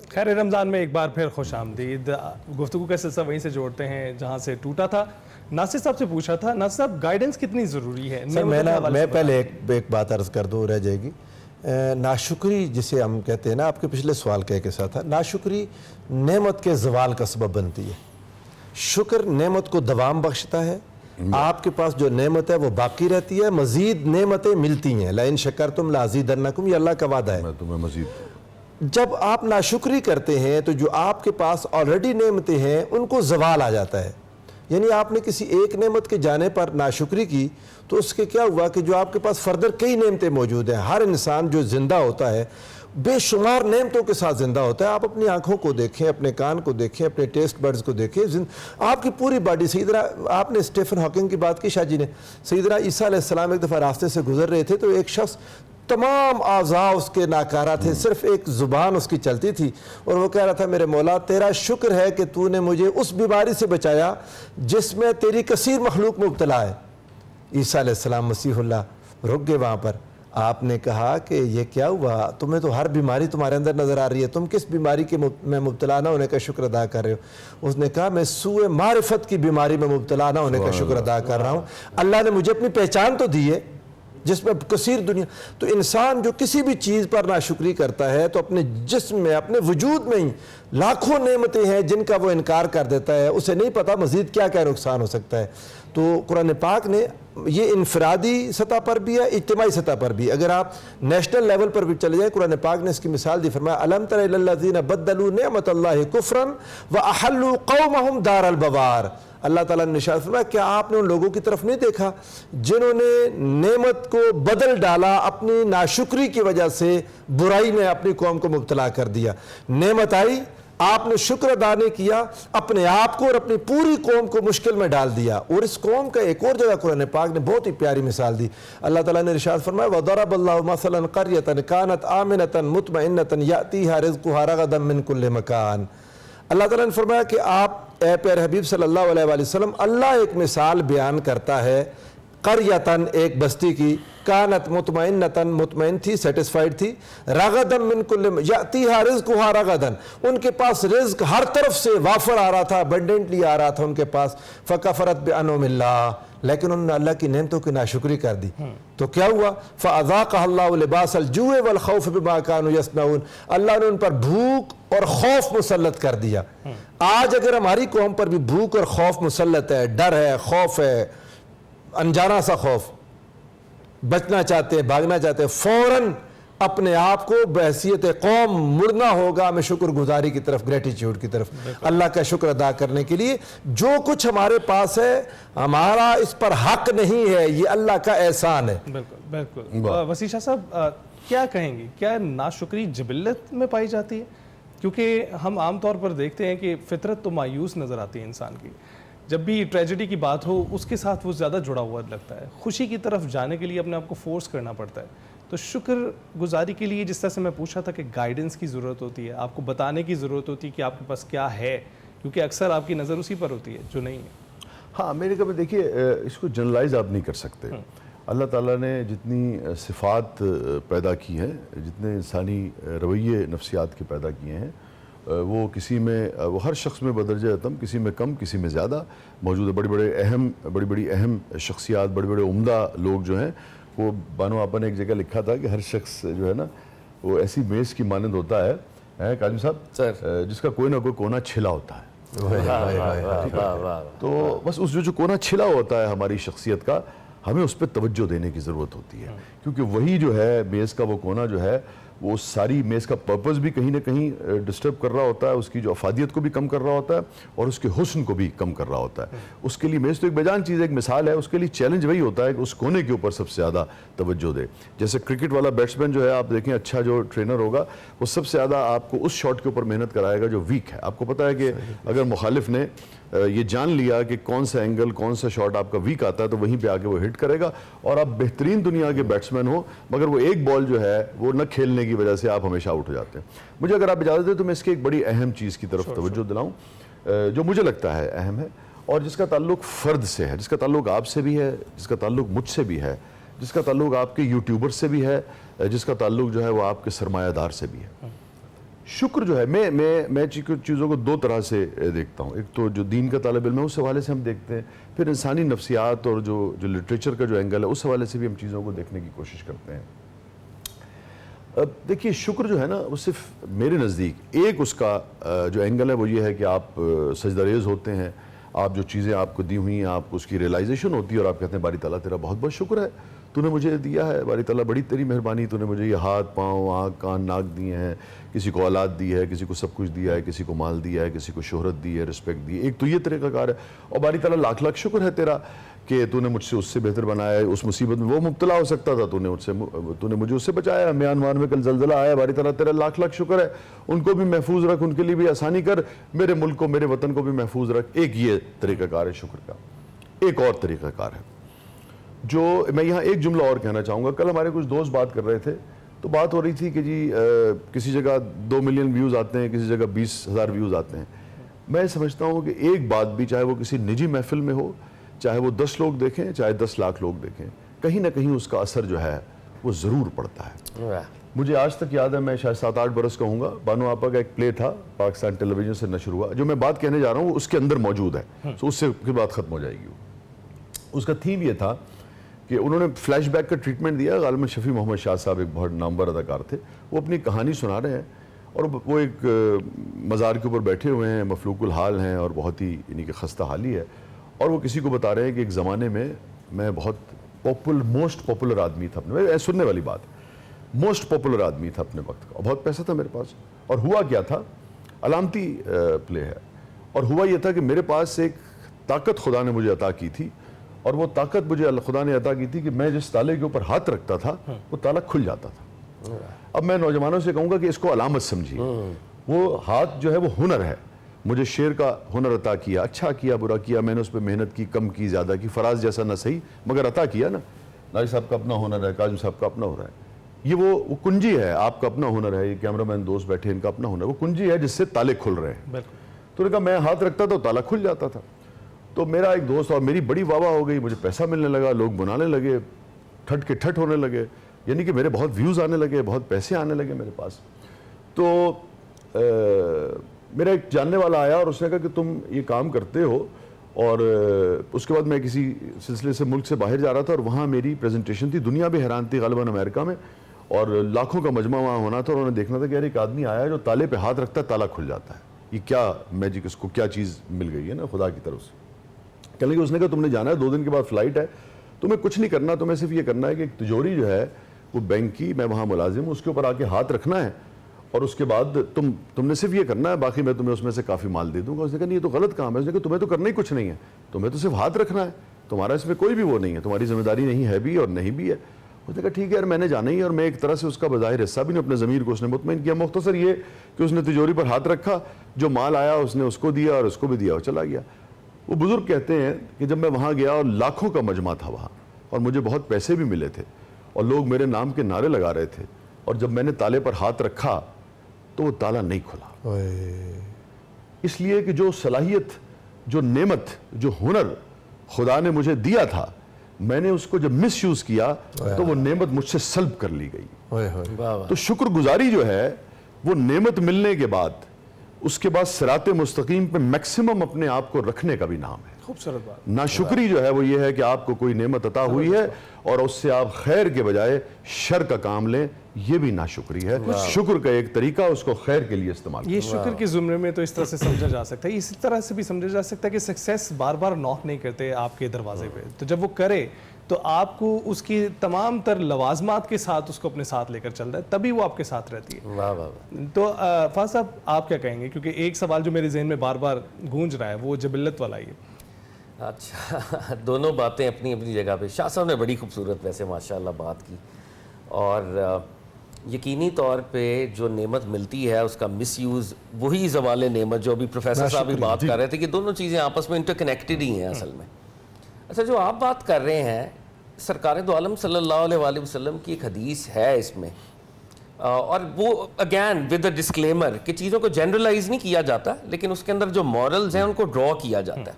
خیر خیر رمضان میں ایک بار پھر خوش آمدید. گفتگو کا سلسلہ وہیں سے جوڑتے ہیں جہاں سے ٹوٹا تھا. ناصر صاحب سے پوچھا تھا, ناصر صاحب گائیڈنس کتنی ضروری ہے؟ سر میں پہلے ایک بات عرض کر دوں, رہ جائے گی. ناشکری جسے ہم کہتے ہیں نا, آپ کے پچھلے سوال کا ایک حصہ تھا, ناشکری نعمت کے زوال کا سبب بنتی ہے. شکر نعمت کو دوام بخشتا ہے. آپ کے پاس جو نعمت ہے وہ باقی رہتی ہے, مزید نعمتیں ملتی ہیں. لئن شکرتم لازیدنکم, یہ اللہ کا وعدہ ہے. میں تمہیں مزید جب آپ ناشکری کرتے ہیں تو جو آپ کے پاس آلریڈی نعمتیں ہیں ان کو زوال آ جاتا ہے. یعنی آپ نے کسی ایک نعمت کے جانے پر ناشکری کی تو اس کے کیا ہوا کہ جو آپ کے پاس فردر کئی نعمتیں موجود ہیں. ہر انسان جو زندہ ہوتا ہے بے شمار نعمتوں کے ساتھ زندہ ہوتا ہے. آپ اپنی آنکھوں کو دیکھیں, اپنے کان کو دیکھیں, اپنے ٹیسٹ برڈز کو دیکھیں, آپ کی پوری باڈی. سیدنا آپ نے اسٹیفن ہاکنگ کی بات کی شاہ جی نے. سیدنا عیسیٰ علیہ السلام ایک دفعہ راستے سے گزر رہے تھے تو ایک شخص تمام اعضاء اس کے ناکارہ تھے, صرف ایک زبان اس کی چلتی تھی اور وہ کہہ رہا تھا میرے مولا تیرا شکر ہے کہ تو نے مجھے اس بیماری سے بچایا جس میں تیری کثیر مخلوق مبتلا ہے. عیسیٰ علیہ السلام مسیح اللہ رک گئے وہاں پر. آپ نے کہا کہ یہ کیا ہوا, تمہیں تو ہر بیماری تمہارے اندر نظر آ رہی ہے, تم کس بیماری کے میں مبتلا نہ ہونے کا شکر ادا کر رہے ہو؟ اس نے کہا میں سوء معرفت کی بیماری میں مبتلا نہ ہونے کا شکر ادا کر رہا ہوں. اللہ نے مجھے اپنی پہچان تو دی ہے جس میں کثیر دنیا. تو انسان جو کسی بھی چیز پر ناشکری کرتا ہے تو اپنے جسم میں, اپنے وجود میں ہی لاکھوں نعمتیں ہیں جن کا وہ انکار کر دیتا ہے. اسے نہیں پتا مزید کیا کیا نقصان ہو سکتا ہے. تو قرآن پاک نے یہ انفرادی سطح پر بھی ہے, اجتماعی سطح پر بھی. اگر آپ نیشنل لیول پر بھی چلے جائیں, قرآن پاک نے اس کی مثال دی, فرمایا الم تر الی الذین بدلوا نعمت اللہ کفرا واحلوا قومهم دار البوار. اللہ تعالیٰ نے ارشاد فرمایا کیا آپ نے ان لوگوں کی طرف نہیں دیکھا جنہوں نے نعمت کو بدل ڈالا, اپنی ناشکری کی وجہ سے برائی میں اپنی قوم کو مبتلا کر دیا. نعمت آئی, آپ نے شکر ادا نہیں کیا, اپنے آپ کو اور اپنی پوری قوم کو مشکل میں ڈال دیا. اور اس قوم کا ایک اور جگہ قرآن پاک نے بہت ہی پیاری مثال دی. اللہ تعالیٰ نے ارشاد فرمایا وَضَرَبَ اللَّهُ مَثَلًا قَرْيَةً كَانَتْ آمِنَةً مُطْمَئِنَّةً يَأْتِيهَا رِزْقُهَا رَغَدًا مِّن كُلِّ مَكَانٍ. اللہ تعالیٰ نے فرمایا کہ آپ اے پیارے حبیب صلی اللہ علیہ وآلہ وسلم, اللہ ایک مثال بیان کرتا ہے قریتن, ایک بستی کی, کانت مطمئنتن, مطمئن تھی, سیٹسفائیڈ تھی, رغدن من کل یاتیہا رزقہا رغدن, ان کے پاس رزق ہر طرف سے وافر آ رہا تھا, ابنڈنٹلی آ رہا تھا ان کے پاس. فکفرت بانعم اللہ, لیکن انہوں نے اللہ کی نعمتوں کی ناشکری کر دی. تو کیا ہوا؟ فاذاقها اللہ لباس الجوع والخوف بما كانوا يصنعون. اللہ نے ان پر بھوک اور خوف مسلط کر دیا. آج اگر ہماری قوم پر بھی بھوک اور خوف مسلط ہے, ڈر ہے, خوف ہے, انجانا سا خوف, بچنا چاہتے ہیں, بھاگنا چاہتے ہیں, فوراً اپنے آپ کو بحیثیت قوم مڑنا ہوگا ہمیں شکر گزاری کی طرف, گریٹیچیوڈ کی طرف, اللہ کا شکر ادا کرنے کے لیے. جو کچھ ہمارے پاس ہے ہمارا اس پر حق نہیں ہے, یہ اللہ کا احسان ہے. بالکل بالکل. وسیع شاہ صاحب کیا کہیں گے, کیا ناشکری جبلت میں پائی جاتی ہے؟ کیونکہ ہم عام طور پر دیکھتے ہیں کہ فطرت تو مایوس نظر آتی ہے انسان کی. جب بھی ٹریجڈی کی بات ہو اس کے ساتھ وہ زیادہ جڑا ہوا لگتا ہے. خوشی کی طرف جانے کے لیے اپنے آپ کو فورس کرنا پڑتا ہے. تو شکر گزاری کے لیے جس طرح سے میں پوچھا تھا کہ گائیڈنس کی ضرورت ہوتی ہے, آپ کو بتانے کی ضرورت ہوتی ہے کہ آپ کے پاس کیا ہے, کیونکہ اکثر آپ کی نظر اسی پر ہوتی ہے جو نہیں ہے. ہاں میرے کبھی دیکھیے اس کو جنرلائز آپ نہیں کر سکتے. اللہ تعالیٰ نے جتنی صفات پیدا کی ہیں, جتنے انسانی رویے نفسیات کے پیدا کیے ہیں, وہ کسی میں, وہ ہر شخص میں بدرجہ اتم, کسی میں کم کسی میں زیادہ موجود ہے. بڑی بڑی اہم شخصیات, بڑے بڑے عمدہ لوگ جو ہیں, وہ بانو آپا نے ایک جگہ لکھا تھا کہ ہر شخص جو ہے نا وہ ایسی میز کی مانند ہوتا ہے کاظم صاحب جس کا کوئی نہ کوئی کونا چھلا ہوتا ہے. تو بس اس جو کونا چھلا ہوتا ہے ہماری شخصیت کا, ہمیں اس پہ توجہ دینے کی ضرورت ہوتی ہے, کیونکہ وہی جو ہے میز کا وہ کونا جو ہے وہ ساری میز کا پرپس بھی کہیں نہ کہیں ڈسٹرب کر رہا ہوتا ہے, اس کی جو افادیت کو بھی کم کر رہا ہوتا ہے اور اس کے حسن کو بھی کم کر رہا ہوتا ہے. اس کے لیے میز تو ایک بیجان چیز ہے, ایک مثال ہے. اس کے لیے چیلنج وہی ہوتا ہے کہ اس کونے کے اوپر سب سے زیادہ توجہ دے. جیسے کرکٹ والا بیٹسمین جو ہے, آپ دیکھیں اچھا جو ٹرینر ہوگا وہ سب سے زیادہ آپ کو اس شاٹ کے اوپر محنت کرائے گا جو ویک ہے. آپ کو پتا ہے کہ اگر مخالف نے یہ جان لیا کہ کون سا اینگل, کون سا شاٹ آپ کا ویک آتا ہے تو وہیں پہ آ کے وہ ہٹ کرے گا, اور آپ بہترین دنیا کے بیٹسمین ہو مگر وہ ایک بال جو ہے وہ نہ کھیلنے کی وجہ سے آپ ہمیشہ آؤٹ ہو جاتے ہیں. مجھے اگر آپ اجازت دیں تو میں اس کی ایک بڑی اہم چیز کی طرف توجہ دلاؤں جو مجھے لگتا ہے اہم ہے, اور جس کا تعلق فرد سے ہے, جس کا تعلق آپ سے بھی ہے, جس کا تعلق مجھ سے بھی ہے, جس کا تعلق آپ کے یوٹیوبر سے بھی ہے, جس کا تعلق جو ہے وہ آپ کے سرمایہ دار سے بھی ہے. شکر جو ہے میں چیزوں کو دو طرح سے دیکھتا ہوں. ایک تو جو دین کا طالب علم ہے اس حوالے سے ہم دیکھتے ہیں, پھر انسانی نفسیات اور جو لٹریچر کا جو اینگل ہے اس حوالے سے بھی ہم چیزوں کو دیکھنے کی کوشش کرتے ہیں. دیکھیے شکر جو ہے نا وہ صرف میرے نزدیک ایک اس کا جو اینگل ہے وہ یہ ہے کہ آپ سجدہ ریز ہوتے ہیں, آپ جو چیزیں آپ کو دی ہوئی ہیں آپ کو اس کی ریئلائزیشن ہوتی ہے اور آپ کہتے ہیں باری تعالیٰ تیرا بہت بہت شکر ہے, تو نے مجھے دیا ہے, باری تعالیٰ بڑی تیری مہربانی, تو نے مجھے یہ ہاتھ پاؤں آنکھ کان ناک دیے ہیں, کسی کو اولاد دی ہے, کسی کو سب کچھ دیا ہے, کسی کو مال دیا ہے, کسی کو شہرت دی ہے, رسپیکٹ دی ہے. ایک تو یہ طریقہ کار ہے, اور باری تعالیٰ لاکھ لاکھ شکر ہے تیرا کہ تو نے مجھ سے اس سے بہتر بنایا ہے. اس مصیبت میں وہ مبتلا ہو سکتا تھا, تو نے مجھے اس سے بچایا. میانمار میں کل زلزلہ آیا, باری تعالیٰ تیرا لاکھ لاکھ شکر ہے, ان کو بھی محفوظ رکھ, ان کے لیے بھی آسانی کر, میرے ملک کو میرے وطن کو بھی محفوظ رکھ. ایک یہ طریقہ کار ہے شکر کا. ایک اور طریقہ کار ہے جو میں یہاں ایک جملہ اور کہنا چاہوں گا. کل ہمارے کچھ دوست بات کر رہے تھے تو بات ہو رہی تھی کہ جی کسی جگہ 2 ملین ویوز آتے ہیں, کسی جگہ 20,000 ویوز آتے ہیں. میں سمجھتا ہوں کہ ایک بات بھی, چاہے وہ کسی نجی محفل میں ہو, چاہے وہ 10 لوگ دیکھیں, چاہے 10 لاکھ لوگ دیکھیں, کہیں نہ کہیں اس کا اثر جو ہے وہ ضرور پڑتا ہے. مجھے آج تک یاد ہے, میں شاید 7-8 برس کا ہوں گا, بانو آپا کا ایک پلے تھا پاکستان ٹیلی ویژن سے نشر ہوا, جو میں بات کہنے جا رہا ہوں وہ اس کے اندر موجود ہے, تو اس سے پھر بات ختم ہو جائے گی. اس کا تھیم یہ تھا کہ انہوں نے فلیش بیک کا ٹریٹمنٹ دیا. غالباً شفیع محمد شاہ صاحب ایک بہت نامور اداکار تھے, وہ اپنی کہانی سنا رہے ہیں اور وہ ایک مزار کے اوپر بیٹھے ہوئے ہیں, مفلوق الحال ہیں اور بہت ہی یعنی کہ خستہ حالی ہے, اور وہ کسی کو بتا رہے ہیں کہ ایک زمانے میں میں بہت موسٹ پاپولر آدمی تھا اپنے, سننے والی بات, موسٹ پاپولر آدمی تھا اپنے وقت کا, اور بہت پیسہ تھا میرے پاس. اور ہوا کیا تھا, علامتی پلے ہے, اور ہوا یہ تھا کہ میرے پاس ایک طاقت خدا نے مجھے عطا کی تھی, اور وہ طاقت مجھے خدا نے عطا کی تھی کہ میں جس تالے کے اوپر ہاتھ رکھتا تھا وہ تالا کھل جاتا تھا. اب میں نوجوانوں سے کہوں گا کہ اس کو علامت سمجھیے. وہ ہاتھ جو ہے وہ ہنر ہے, مجھے شعر کا ہنر عطا کیا, اچھا کیا برا کیا, میں نے اس پہ محنت کی, کم کی زیادہ کی, فراز جیسا نہ صحیح مگر عطا کیا نا. ناجی صاحب کا اپنا ہنر ہے, کاظم صاحب کا اپنا ہنر ہے, یہ وہ کنجی ہے. آپ کا اپنا ہنر ہے, یہ کیمرہ مین دوست بیٹھے ان کا اپنا ہنر ہے, وہ کنجی ہے جس سے تالے کھل رہے ہیں. تو نے کہا میں ہاتھ رکھتا تھا تو تالا کھل جاتا تھا. تو میرا ایک دوست, اور میری بڑی واہ واہ ہو گئی, مجھے پیسہ ملنے لگا, لوگ بنانے لگے, ٹھٹ کے ٹھٹ ہونے لگے, یعنی کہ میرے بہت ویوز آنے لگے, بہت پیسے آنے لگے میرے پاس. تو میرا ایک جاننے والا آیا اور اس نے کہا کہ تم یہ کام کرتے ہو, اور اس کے بعد میں کسی سلسلے سے ملک سے باہر جا رہا تھا, اور وہاں میری پریزنٹیشن تھی, دنیا بھی حیران تھی, غالباً امریکہ میں, اور لاکھوں کا مجمع وہاں ہونا تھا, اور انہوں نے دیکھنا تھا کہ یار ایک آدمی آیا ہے جو تالے پہ ہاتھ رکھتا ہے تالا کھل جاتا ہے, یہ کیا میجک, اس کو کیا چیز مل گئی ہے نا خدا کی طرف سے. کہنے کہ اس نے کہا تم نے جانا ہے, 2 دن کے بعد فلائٹ ہے, تمہیں کچھ نہیں کرنا, تمہیں صرف یہ کرنا ہے کہ ایک تجوری جو ہے وہ بینک کی, میں وہاں ملازم ہوں, اس کے اوپر آ کے ہاتھ رکھنا ہے, اور اس کے بعد تم نے صرف یہ کرنا ہے, باقی میں تمہیں اس میں سے کافی مال دے دوں گا. اس نے کہا نہیں یہ تو غلط کام ہے. اس نے کہا تمہیں تو کرنا ہی کچھ نہیں ہے, تمہیں تو صرف ہاتھ رکھنا ہے, تمہارا اس میں کوئی بھی وہ نہیں ہے, تمہاری ذمہ داری نہیں ہے بھی اور نہیں بھی ہے. اس نے کہا ٹھیک ہے یار میں نے جانا ہی ہے, اور میں ایک طرح سے اس کا بظاہر حصہ بھی نہیں, اپنے ضمیر کو اس نے مطمئن کیا. مختصر یہ کہ اس نے تجوری پر ہاتھ رکھا, جو مال آیا اس نے اس کو دیا اور اس کو بھی دیا اور چلا گیا. وہ بزرگ کہتے ہیں کہ جب میں وہاں گیا اور لاکھوں کا مجمع تھا وہاں, اور مجھے بہت پیسے بھی ملے تھے, اور لوگ میرے نام کے نعرے لگا رہے تھے, اور جب میں نے تالے پر ہاتھ رکھا تو وہ تالا نہیں کھلا. اس لیے کہ جو صلاحیت, جو نعمت, جو ہنر خدا نے مجھے دیا تھا, میں نے اس کو جب مس یوز کیا تو وہ نعمت مجھ سے سلب کر لی گئی. تو شکر گزاری جو ہے وہ نعمت ملنے کے بعد اس کے بعد صراط مستقیم پہ میکسیمم اپنے آپ کو رکھنے کا بھی نام ہے. خوبصورت بات. ناشکری جو ہے وہ یہ ہے کہ آپ کو کوئی نعمت عطا ہوئی ہے اور اس سے آپ خیر کے بجائے شر کا کام لیں, یہ بھی ناشکری ہے. شکر کا ایک طریقہ اس کو خیر کے لیے استعمال یہ شکر کے زمرے میں تو اس طرح سے سمجھا جا سکتا ہے. اسی طرح سے بھی سمجھا جا سکتا ہے کہ سکسیس بار بار نوک نہیں کرتے آپ کے دروازے پہ, تو جب وہ کرے تو آپ کو اس کی تمام تر لوازمات کے ساتھ اس کو اپنے ساتھ لے کر چلتا ہے, تبھی وہ آپ کے ساتھ رہتی ہے. تو فاضل صاحب آپ کیا کہیں گے, کیونکہ ایک سوال جو میرے ذہن میں بار بار گونج رہا ہے وہ جبلت والا ہی ہے. اچھا, دونوں باتیں اپنی اپنی جگہ پہ. شاہ صاحب نے بڑی خوبصورت ویسے ماشاءاللہ بات کی, اور یقینی طور پہ جو نعمت ملتی ہے اس کا مس یوز, وہی زوال نعمت جو ابھی پروفیسر صاحب بھی بات کر رہے تھے کہ دونوں چیزیں آپس میں انٹر کنیکٹڈ ہی ہیں اصل میں. اچھا, جو آپ بات کر رہے ہیں, سرکار دو عالم صلی اللہ علیہ وآلہ وسلم کی ایک حدیث ہے اس میں, اور وہ اگین ود اے ڈسکلیمر کہ چیزوں کو جنرلائز نہیں کیا جاتا, لیکن اس کے اندر جو مورلز ہیں ان کو ڈرا کیا جاتا ہے.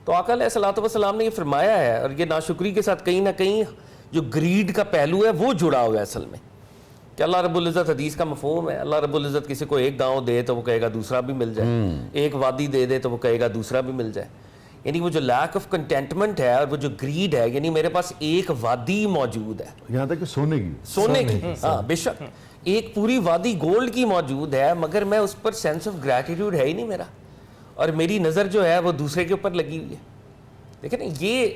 تو آقا علیہ الصلوۃ والسلام نے یہ فرمایا ہے, اور یہ ناشکری کے ساتھ کہیں نہ کہیں جو گریڈ کا پہلو ہے وہ جڑا ہوا ہے اصل میں, کہ اللہ رب العزت حدیث کا مفہوم ہے, اللہ رب العزت کسی کو ایک گاؤں دے تو وہ کہے گا دوسرا بھی مل جائے, ایک وادی دے دے تو وہ کہے گا دوسرا بھی مل جائے. یعنی وہ جو لیک آف کنٹینٹمنٹ ہے اور وہ جو گریڈ ہے, یعنی میرے پاس ایک وادی موجود ہے, یہاں تک کہ سونے کی, ہاں بے شک ایک پوری وادی گولڈ کی موجود ہے, مگر میں اس پر سینس آف گریٹیٹیوڈ ہے ہی نہیں میرا, اور میری نظر جو ہے وہ دوسرے کے اوپر لگی ہوئی ہے. دیکھیں نا, یہ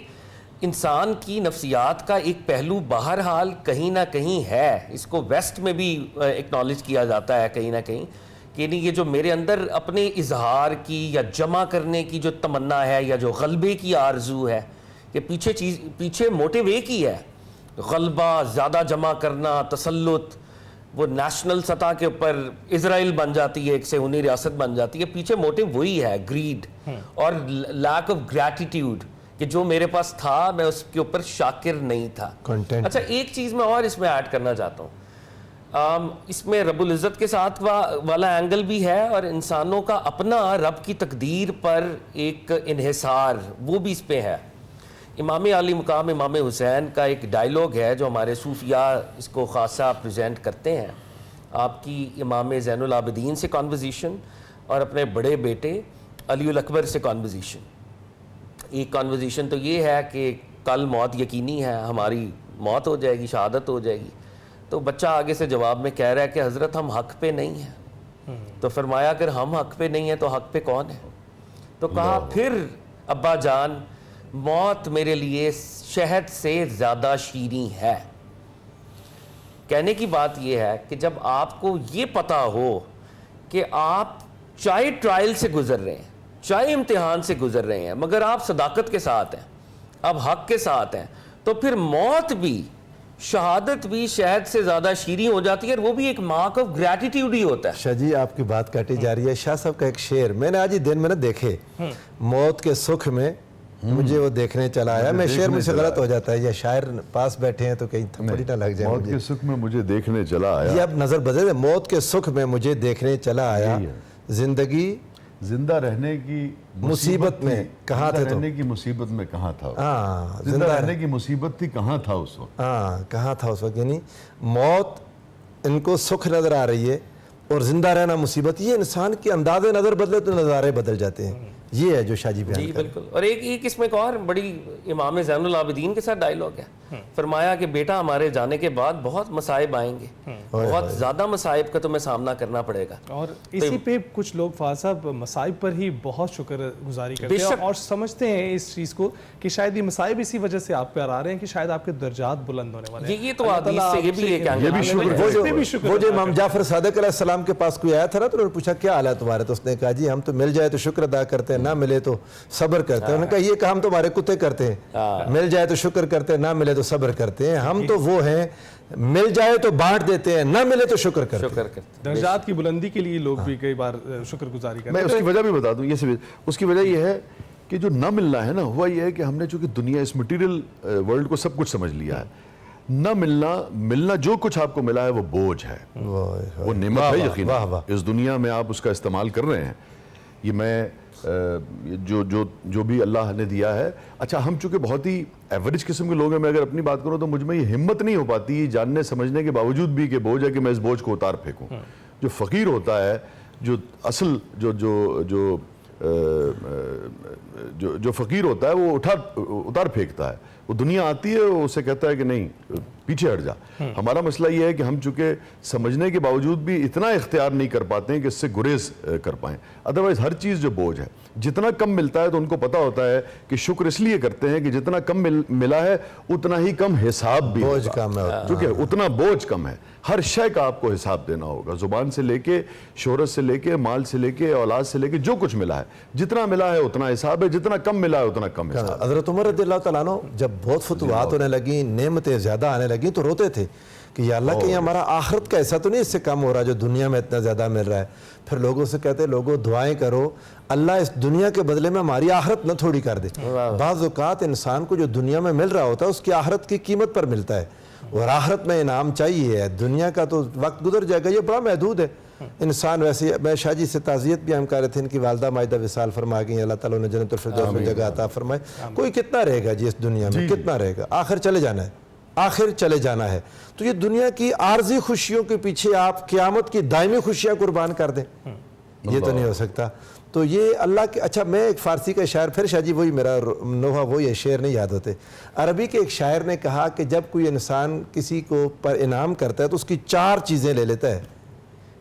انسان کی نفسیات کا ایک پہلو بہرحال کہیں نہ کہیں ہے. اس کو ویسٹ میں بھی اکنالج کیا جاتا ہے کہیں نہ کہیں, کہ نہیں یہ جو میرے اندر اپنے اظہار کی یا جمع کرنے کی جو تمنا ہے یا جو غلبے کی آرزو ہے, کہ پیچھے موٹیو ایک ہی ہے, غلبہ, زیادہ جمع کرنا, تسلط, وہ نیشنل سطح کے اوپر اسرائیل بن جاتی ہے, ایک سہونی ریاست بن جاتی ہے, پیچھے موٹیو وہی ہے, گریڈ اور لیک آف گریٹیٹیوڈ, کہ جو میرے پاس تھا میں اس کے اوپر شاکر نہیں تھا. اچھا ایک چیز میں اور اس میں ایڈ کرنا چاہتا ہوں, اس میں رب العزت کے ساتھ والا اینگل بھی ہے, اور انسانوں کا اپنا رب کی تقدیر پر ایک انحصار وہ بھی اس پہ ہے. امام عالی مقام امام حسین کا ایک ڈائیلاگ ہے جو ہمارے صوفیاء اس کو خاصا پریزنٹ کرتے ہیں, آپ کی امام زین العابدین سے کانورزیشن اور اپنے بڑے بیٹے علی الاکبر سے کانورزیشن. ایک کانورزیشن تو یہ ہے کہ کل موت یقینی ہے, ہماری موت ہو جائے گی, شہادت ہو جائے گی. تو بچہ آگے سے جواب میں کہہ رہا ہے کہ حضرت ہم حق پہ نہیں ہیں. تو فرمایا اگر ہم حق پہ نہیں ہیں تو حق پہ کون ہے؟ تو کہا پھر ابا جان موت میرے لیے شہد سے زیادہ شیریں ہے. کہنے کی بات یہ ہے کہ جب آپ کو یہ پتا ہو کہ آپ چاہے ٹرائل سے گزر رہے ہیں, چاہے امتحان سے گزر رہے ہیں, مگر آپ صداقت کے ساتھ ہیں, آپ حق کے ساتھ ہیں, تو پھر موت بھی, شہادت بھی شہد سے زیادہ شیریں ہو جاتی ہے, اور وہ بھی ایک مارک آف گریٹیٹیوڈ ہی ہوتا ہے. شاہ جی آپ کی بات کاٹی جا رہی ہے. شاہ صاحب کا ایک شعر میں نے آج ہی دن میں نے دیکھے, موت کے سکھ میں مجھے وہ دیکھنے چلا آیا. میں شعر مجھ سے غلط ہو جاتا ہے, یا شاعر پاس بیٹھے ہیں تو کہیں تھپڑی نہ لگ جائے. موت کے سکھ میں مجھے دیکھنے چلا آیا, یہ اب نظر بدلے, موت کے سکھ میں مجھے دیکھنے چلا آیا, زندگی زندہ رہنے کی مصیبت میں کہاں تھے, زندہ رہنے کی مصیبت میں کہاں تھا, ہاں زندہ رہنے کی مصیبت تھی کہاں تھا اس وقت, ہاں کہاں تھا اس وقت. یعنی موت ان کو سکھ نظر آ رہی ہے اور زندہ رہنا مصیبت. یہ انسان کی انداز نظر بدلے تو نظارے بدل جاتے ہیں. یہ ہے جو شاہ جی بیان جی بالکل. اور ایک اس میں ایک اور بڑی امام زین العابدین کے ساتھ ڈائیلاگ ہے, فرمایا کہ بیٹا ہمارے جانے کے بعد بہت مصائب آئیں گے, بہت زیادہ مصائب کا تمہیں سامنا کرنا پڑے گا. اور اسی پہ کچھ لوگ فاضل صاحب مصائب پر ہی بہت شکر گزاری کرتے ہیں اور سمجھتے ہیں اس چیز کو کہ شاید یہ مصائب اسی وجہ سے آپ پہ آ رہے ہیں کہ شاید آپ کے درجات بلند ہونے والے ہیں. یہ تو حدیث سے یہ بھی ایک وہ جو امام جعفر صادق علیہ السلام کے پاس کوئی آیا تھا نا, تو انہوں نے پوچھا کیا حال ہے تمہارے, تو اس نے کہا جی ہم تو مل جائے تو شکر ادا کرتے ہیں, نہ ملے تو صبر کرتے ہیں. انہوں نے کہا یہ کام تمہارے کتے کرتے ہیں, مل جائے تو شکر کرتے ہیں, نہ ملے تو صبر کرتے ہیں. ہم تو وہ ہیں مل جائے تو بانٹ دیتے ہیں, نہ ملے تو شکر کرتے ہیں. درجات کی بلندی کے لیے لوگ بھی کئی بار شکر گزاری کرتے ہیں. میں اس کی وجہ بھی بتا دوں. یہ اس کی وجہ یہ ہے کہ جو نہ ملنا ہے نا, ہوا یہ ہے کہ ہم نے چونکہ دنیا اس مٹیریل ورلڈ کو سب کچھ سمجھ لیا ہے. نہ ملنا جو کچھ آپ کو ملا ہے وہ بوجھ ہے, وہ نعمت ہے یقیناً. اس دنیا میں آپ اس کا استعمال کر رہے ہیں. یہ میں جو بھی اللہ نے دیا ہے. اچھا ہم چونکہ بہت ہی ایوریج قسم کے لوگ ہیں, میں اگر اپنی بات کروں تو مجھ میں یہ ہمت نہیں ہو پاتی جاننے سمجھنے کے باوجود بھی کہ بوجھ ہے کہ میں اس بوجھ کو اتار پھینکوں. جو فقیر ہوتا ہے, جو اصل جو فقیر ہوتا ہے وہ اتار پھینکتا ہے. وہ دنیا آتی ہے, وہ اسے کہتا ہے کہ نہیں پیچھے ہٹ جا. ہمارا مسئلہ یہ ہے کہ ہم چونکہ سمجھنے کے باوجود بھی اتنا اختیار نہیں کر پاتے ہیں کہ اس سے گریز کر پائیں. ادروائز ہر چیز جو بوجھ ہے, جتنا کم ملتا ہے تو ان کو پتا ہوتا ہے کہ شکر اس لیے کرتے ہیں کہ جتنا کم ملا ہے اتنا ہی کم حساب بھی بوجھ کم ہے, کیونکہ اتنا بوجھ کم ہے. ہر شے کا آپ کو حساب دینا ہوگا, زبان سے لے کے, شہرت سے لے کے, مال سے لے کے, اولاد سے لے کے, جو کچھ ملا ہے جتنا ملا ہے اتنا حساب ہے, جتنا کم ملا ہے اتنا کم حساب ہے. حضرت عمر رضی اللہ تعالیٰ عنہ جب بہت فتوحات ہونے لگیں, نعمتیں زیادہ آنے لگیں, تو روتے تھے کہ یا اللہ کہیں ہمارا آخرت کا ایسا تو نہیں اس سے کم ہو رہا جو دنیا میں اتنا زیادہ مل رہا ہے. پھر لوگوں سے کہتے لوگوں دعائیں کرو اللہ اس دنیا کے بدلے میں ہماری آخرت نہ تھوڑی کر دے. بعض اوقات انسان کو جو دنیا میں مل رہا ہوتا ہے اس کی آخرت کی قیمت پر ملتا ہے, اور آخرت میں انعام چاہیے. دنیا کا تو وقت گزر جائے گا, یہ بڑا محدود ہے. انسان ویسے, میں شاہ جی سے تعزیت بھی ہم کر رہے تھے, ان کی والدہ ماجدہ وصال فرما گئی, اللہ تعالیٰ نے جنت الفردوس میں جگہ عطا فرمائے. کوئی کتنا رہے گا جی اس دنیا میں, کتنا رہے گا, آخر چلے جانا ہے, آخر چلے جانا ہے. تو یہ دنیا کی عارضی خوشیوں کے پیچھے آپ قیامت کی دائمی خوشیاں قربان کر دیں, یہ تو نہیں ہو سکتا. تو یہ اللہ کے, اچھا میں ایک فارسی کا شاعر, پھر شاہ جی وہی میرا نوحہ وہی ہے, شعر نہیں یاد ہوتے. عربی کے ایک شاعر نے کہا کہ جب کوئی انسان کسی کو پر انعام کرتا ہے تو اس کی 4 چیزیں لے لیتا ہے.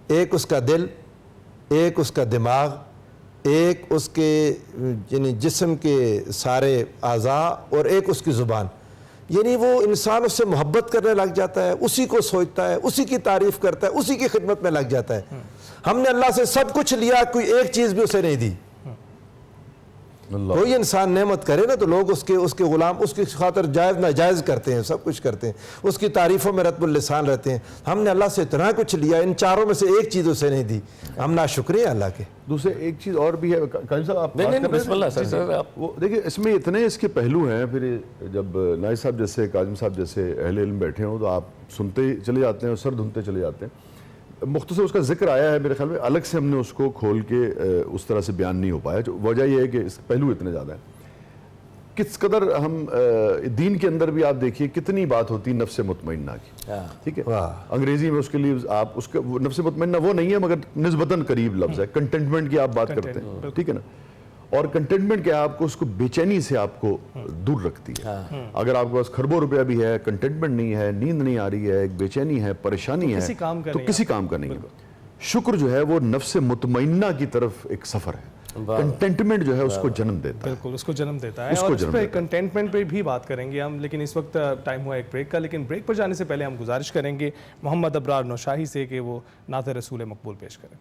ایک اس کا دل, ایک اس کا دماغ, ایک اس کے یعنی جسم کے سارے اعضاء, اور ایک اس کی زبان. یعنی وہ انسان اس سے محبت کرنے لگ جاتا ہے, اسی کو سوچتا ہے, اسی کی تعریف کرتا ہے, اسی کی خدمت میں لگ جاتا ہے. ہم نے اللہ سے سب کچھ لیا, کوئی ایک چیز بھی اسے نہیں دی. کوئی انسان نعمت کرے نا تو لوگ اس کے غلام, اس کی خاطر جائز ناجائز کرتے ہیں, سب کچھ کرتے ہیں, اس کی تعریفوں میں رطب اللسان رہتے ہیں. ہم نے اللہ سے اتنا کچھ لیا, ان 4 میں سے ایک چیز اسے نہیں دی. ہم ناشکری ہیں اللہ کے. دوسرے ایک چیز اور بھی ہے قاضی صاحب, آپ بسم اللہ سر, آپ وہ دیکھیں اس میں اتنے اس کے پہلو ہیں. پھر جب نائب صاحب جیسے, کاظم صاحب جیسے اہل علم بیٹھے ہوں تو آپ سنتے چلے جاتے ہیں اور سر دھنتے چلے جاتے ہیں. مختصر اس کا ذکر آیا ہے میرے خیال میں, الگ سے ہم نے اس کو کھول کے اس طرح سے بیان نہیں ہو پایا. وجہ یہ ہے کہ اس پہلو اتنے زیادہ ہیں. کس قدر ہم دین کے اندر بھی آپ دیکھیے کتنی بات ہوتی ہے نفس مطمئنہ کی, ٹھیک ہے. انگریزی میں اس کے لیے آپ اس کا نفس مطمئنہ وہ نہیں ہے مگر نسبتاً قریب لفظ ہے. کنٹینٹمنٹ کی آپ بات کرتے ہیں, ٹھیک ہے نا. اور کنٹینٹمنٹ کیا آپ کو اس کو بے چینی سے آپ کو دور رکھتی ہے. اگر آپ کے پاس کھربوں روپیہ بھی ہے, کنٹینٹمنٹ نہیں ہے, نیند نہیں آ رہی ہے, ایک بے چینی ہے, پریشانی ہے, تو کسی کام کا نہیں ہے. شکر جو ہے وہ نفس مطمئنہ کی طرف ایک سفر ہے. کنٹینٹمنٹ جو ہے اس کو جنم دیتا ہے, بالکل اس کو جنم دیتا ہے. اور اس پہ کنٹینٹمنٹ پہ بھی بات کریں گے ہم, لیکن اس وقت ٹائم ہوا ایک بریک کا. لیکن بریک پر جانے سے پہلے ہم گزارش کریں گے محمد ابرار نوشاہی سے کہ وہ نعت رسول مقبول پیش کریں.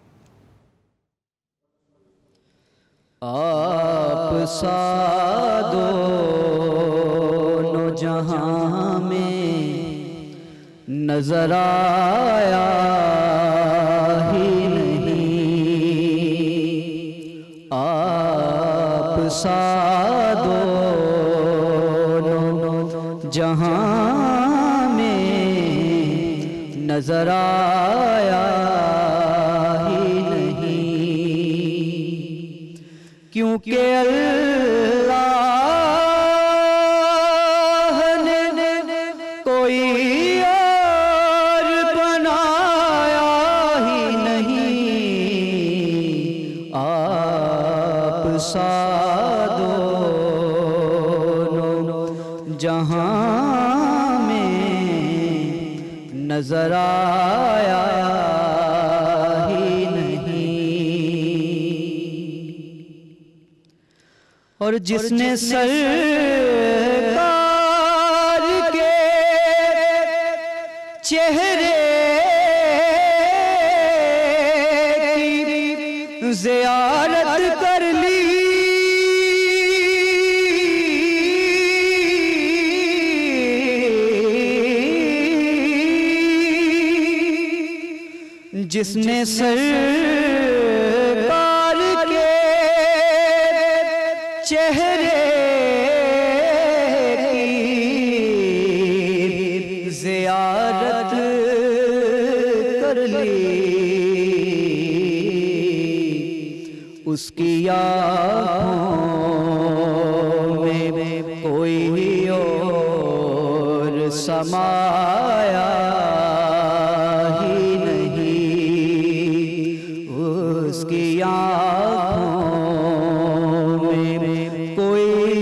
آپ سا دونوں جہاں میں نظر آیا ہی نہیں, آپ سا دونوں جہاں میں نظر آیا کیونکہ اللہ نے کوئی اور بنایا ہی نہیں, آپ سا دونوں جہاں میں نظر آیا ہی نہیں. اور جس نے سرکار کے چہرے کی زیارت کر لی, جس نے سرکار کے چہرے کی زیارت کر لی, اس کی آنکھوں میں کوئی اور سمایا ہی نہیں, اس کی آنکھوں میں کوئی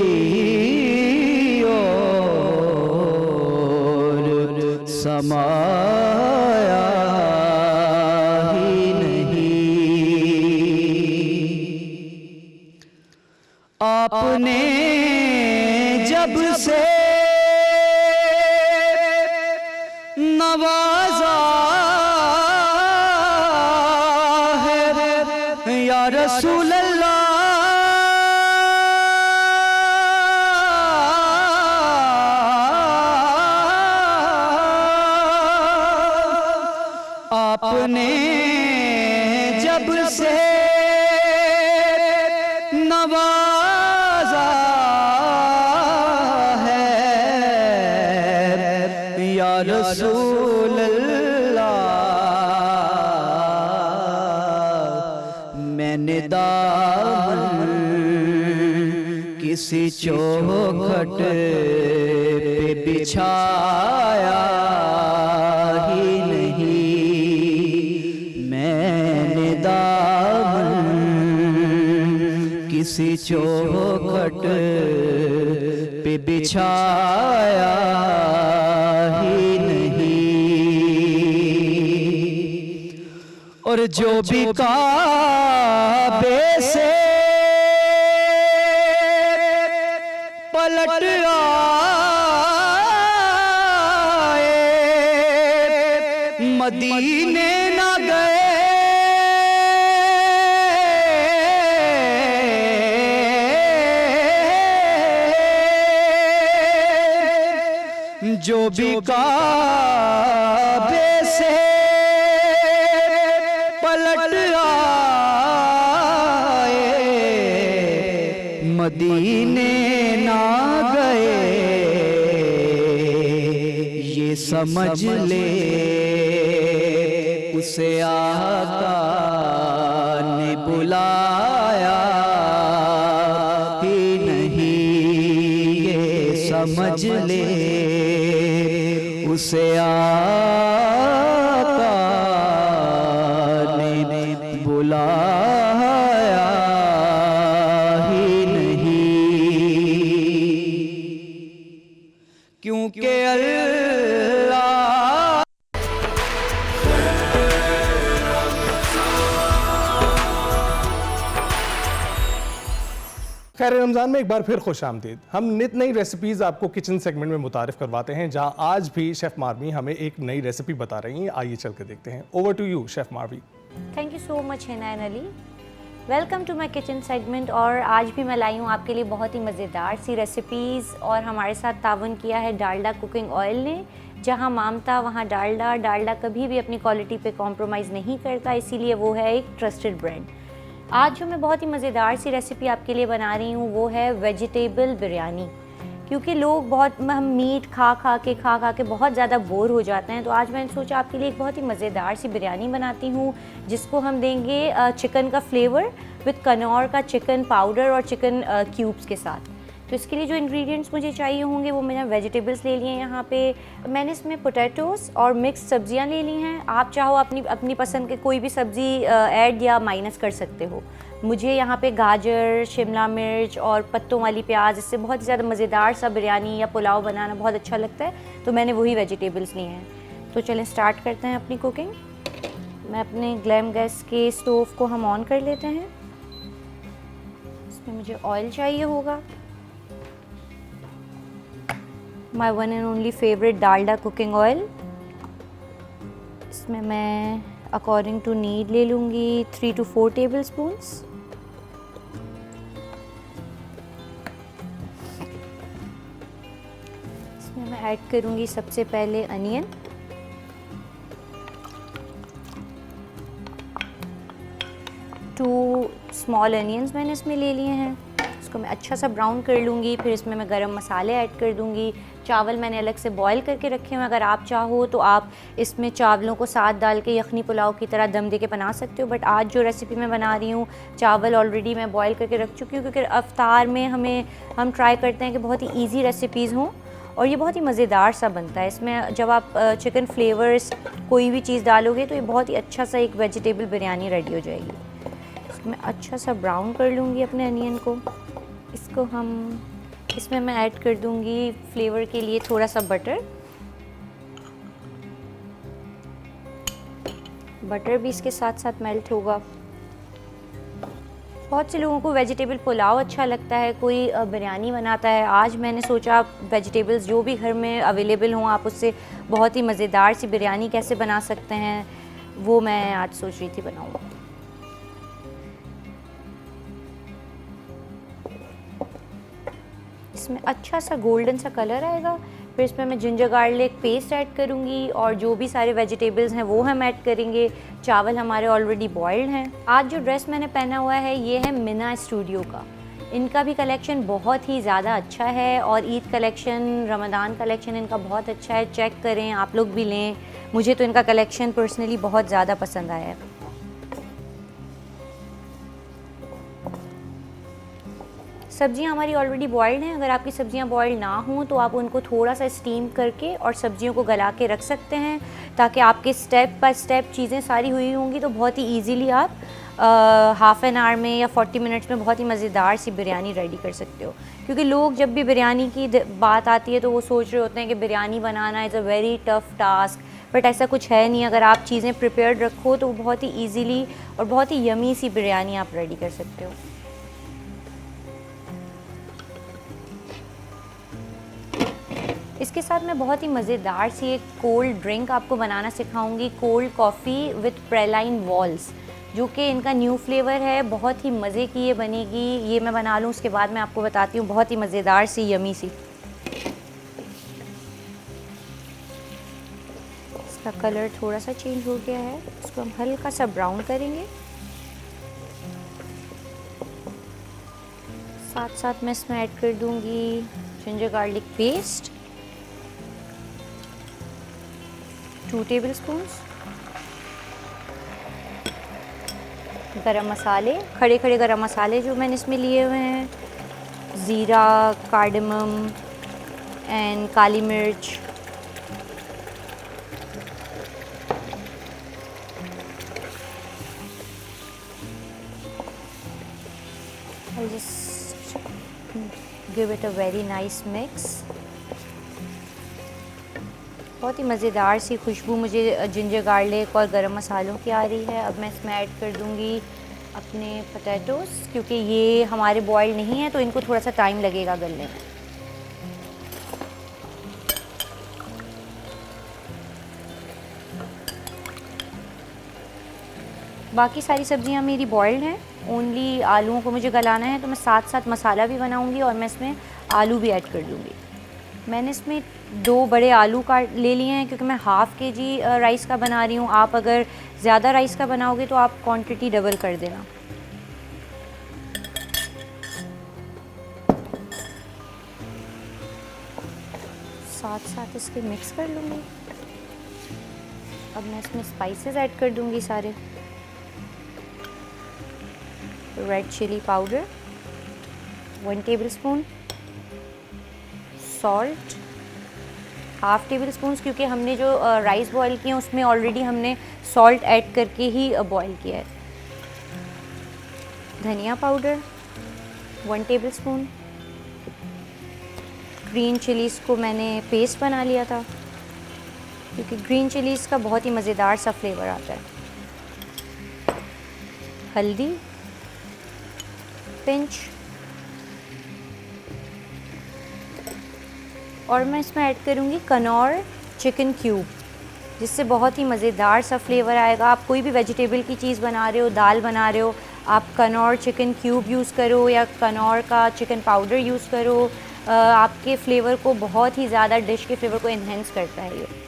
اور سمایا ہی نہیں. آپ نے جب سے نوازا ہے یا رسول اللہ, آپ نے جب سے نوازا ہے یا رسول اللہ, میں نے دامن کسی چوکھٹ پہ بچھایا ہی نہیں، میں نے دامن کسی چوکھٹ پہ بچھایا ہی نہیں، اور جو بھی کعبے سے پلٹ آئے مدینے نہ گئے، جو بھی کعبے سے پلٹ آئے مدینے نہ گئے، یہ سمجھ لے اسے آقا نے بلایا ہی نہیں، یہ سمجھ لے اسے آقا نے بلایا ہی نہیں، کیونکہ اللہ خیر رمضان میں ایک بار پھر خوش آمدید۔ ہم نت نئی ریسیپیز آپ کو کچن سیگمنٹ میں متعارف کرواتے ہیں، جہاں آج بھی شیف ماروی ہمیں ایک نئی ریسیپی بتا رہی ہیں۔ آئیے چل کے دیکھتے ہیں۔ Over to you chef Marvi. Thank you so much Hanan Ali, welcome to my kitchen segment. اور آج بھی میں لائی ہوں آپ کے لیے بہت ہی مزیدار سی ریسیپیز، اور ہمارے ساتھ تعاون کیا ہے ڈالڈا کوکنگ آئل نے۔ جہاں مامتا وہاں ڈالڈا، ڈالڈا کبھی بھی اپنی کوالٹی پہ کمپرومائز نہیں کرتا، اسی لیے وہ ہے ایک ٹرسٹڈ برانڈ۔ آج جو میں بہت ہی مزیدار سی ریسیپی آپ کے لیے بنا رہی ہوں وہ ہے ویجیٹیبل بریانی، کیونکہ لوگ ہم میٹ کھا کے بہت زیادہ بور ہو جاتے ہیں، تو آج میں نے سوچا آپ کے لیے ایک بہت ہی مزیدار سی بریانی بناتی ہوں، جس کو ہم دیں گے چکن کا فلیور وتھ کنور کا چکن پاؤڈر اور چکن کیوبس کے ساتھ۔ تو اس کے لیے جو انگریڈینٹس مجھے چاہیے ہوں گے وہ میں نے ویجیٹیبلس لے لیے ہیں۔ یہاں پہ میں نے اس میں پوٹیٹوز اور مکس سبزیاں لے لی ہیں، آپ چاہو اپنی پسند کے کوئی بھی سبزی ایڈ یا مائنس کر سکتے ہو۔ مجھے یہاں پہ گاجر، شملہ مرچ اور پتوں والی پیاز، اس سے بہت ہی زیادہ مزیدار سا بریانی یا پلاؤ بنانا بہت اچھا لگتا ہے، تو میں نے وہی ویجیٹیبلس لیے ہیں۔ تو چلیں سٹارٹ کرتے ہیں اپنی کوکنگ۔ میں اپنے گلیم گیس کے اسٹوو کو ہم آن کر لیتے ہیں۔ اس میں مجھے آئل چاہیے ہوگا، my one and only favourite Dalda cooking oil. اس میں میں اکارڈنگ ٹو نیڈ لے لوں گی 3 to 4 ٹیبل اسپونس۔ اس میں میں ایڈ کروں گی سب سے پہلے انین، 2 اسمال انینز میں نے اس میں لے لیے ہیں، اس کو میں اچھا سا براؤن کر لوں گی۔ پھر اس میں میں گرم مسالے ایڈ کر دوں گی۔ چاول میں نے الگ سے بوائل کر کے رکھے ہیں، اگر آپ چاہو تو آپ اس میں چاولوں کو ساتھ ڈال کے یخنی پلاؤ کی طرح دم دے کے بنا سکتے ہو، بٹ آج جو ریسیپی میں بنا رہی ہوں چاول آلریڈی میں بوائل کر کے رکھ چکی ہوں، کیونکہ افطار میں ہم ٹرائی کرتے ہیں کہ بہت ہی ایزی ریسیپیز ہوں اور یہ بہت ہی مزیدار سا بنتا ہے۔ اس میں جب آپ چکن فلیورز کوئی بھی چیز ڈالو گے تو یہ بہت ہی اچھا سا ایک ویجیٹیبل بریانی ریڈی ہو جائے گی۔ اس میں اچھا سا براؤن کر لوں گی اپنے انین کو۔ اس میں میں ایڈ کر دوں گی فلیور کے لیے تھوڑا سا بٹر بھی اس کے ساتھ ساتھ میلٹ ہوگا۔ بہت سے لوگوں کو ویجیٹیبل پلاؤ اچھا لگتا ہے، کوئی بریانی بناتا ہے۔ آج میں نے سوچا ویجیٹیبلز جو بھی گھر میں اویلیبل ہوں آپ اس سے بہت ہی مزیدار سی بریانی کیسے بنا سکتے ہیں، وہ میں آج سوچ رہی تھی بناؤں۔ اس میں اچھا سا گولڈن سا کلر آئے گا، پھر اس میں میں جنجر گارلک پیسٹ ایڈ کروں گی اور جو بھی سارے ویجیٹیبلز ہیں وہ ہم ایڈ کریں گے۔ چاول ہمارے آلریڈی بوائلڈ ہیں۔ آج جو ڈریس میں نے پہنا ہوا ہے یہ ہے منا اسٹوڈیو کا، ان کا بھی کلیکشن بہت ہی زیادہ اچھا ہے اور عید کلیکشن، رمضان کلیکشن ان کا بہت اچھا ہے، چیک کریں، آپ لوگ بھی لیں۔ مجھے تو ان کا کلیکشن پرسنلی بہت زیادہ پسند آیا ہے۔ سبزیاں ہماری آلریڈی بوائلڈ ہیں. اگر آپ کی سبزیاں بوائلڈ نہ ہوں تو آپ ان کو تھوڑا سا اسٹیم کر کے اور سبزیوں کو گلا کے رکھ سکتے ہیں, تاکہ آپ کے اسٹیپ بائی اسٹیپ چیزیں ساری ہوئی ہوں گی, تو بہت ہی ایزیلی آپ ہاف این آور میں یا 40 منٹس میں بہت ہی مزیدار سی بریانی ریڈی کر سکتے ہو. کیونکہ لوگ جب بھی بریانی کی بات آتی ہے تو وہ سوچ رہے ہوتے ہیں کہ بریانی بنانا is a very tough task, but ایسا کچھ ہے نہیں. اگر آپ چیزیں پریپیئرڈ رکھو تو وہ بہت ہی ایزیلی اور بہت ہی یمی سی بریانی آپ ریڈی کر سکتے ہو. اس کے ساتھ میں بہت ہی مزیدار سی ایک کولڈ ڈرنک آپ کو بنانا سکھاؤں گی, کولڈ کافی وتھ پرائلائن والز, جو کہ ان کا نیو فلیور ہے. بہت ہی مزے کی یہ بنے گی. یہ میں بنا لوں, اس کے بعد میں آپ کو بتاتی ہوں. بہت ہی مزیدار سی یمی سی. اس کا کلر تھوڑا سا چینج ہو گیا ہے, اس کو ہم ہلکا سا براؤن کریں گے. ساتھ ساتھ میں اس میں ایڈ کر دوں گی ginger garlic paste 2 table spoons, گرم مسالے, کھڑے کھڑے گرم مسالے جو میں نے اس میں لیے ہوئے ہیں, زیرہ, کارڈمم اینڈ کالی مرچ, I'll just give it a very nice mix. بہت ہی مزیدار سی خوشبو مجھے جنجر گارلک اور گرم مسالوں کی آ رہی ہے. اب میں اس میں ایڈ کر دوں گی اپنے پوٹیٹوز, کیونکہ یہ ہمارے بوائل نہیں ہیں تو ان کو تھوڑا سا ٹائم لگے گا گلنے میں. باقی ساری سبزیاں میری بوائلڈ ہیں, اونلی آلوؤں کو مجھے گلانا ہے, تو میں ساتھ ساتھ مسالہ بھی بناؤں گی اور میں اس میں آلو بھی ایڈ کر دوں گی. میں نے اس میں 2 بڑے آلو لے لیے ہیں, کیونکہ میں ½ kg رائس کا بنا رہی ہوں. آپ اگر زیادہ رائس کا بناؤ گے تو آپ کوانٹٹی ڈبل کر دینا. ساتھ ساتھ اس کے مکس کر لوں گی. اب میں اس میں اسپائسز ایڈ کر دوں گی سارے. Red chilli powder 1 tablespoon, salt ½ tablespoons, کیونکہ ہم نے جو رائس بوائل کیے ہیں اس میں آلریڈی ہم نے سالٹ ایڈ کر کے ہی بوائل کیا ہے. دھنیا powder 1 table spoon. Green chillies کو میں نے پیسٹ بنا لیا تھا, کیونکہ گرین چلیز کا بہت ہی مزیدار سا فلیور آتا ہے. ہلدی پنچ, اور میں اس میں ایڈ کروں گی کنور چکن کیوب, جس سے بہت ہی مزیدار سا فلیور آئے گا. آپ کوئی بھی ویجیٹیبل کی چیز بنا رہے ہو, دال بنا رہے ہو, آپ کنور چکن کیوب یوز کرو یا کنور کا چکن پاؤڈر یوز کرو, آپ کے فلیور کو بہت ہی زیادہ, ڈش کے فلیور کو انہینس کرتا ہے یہ.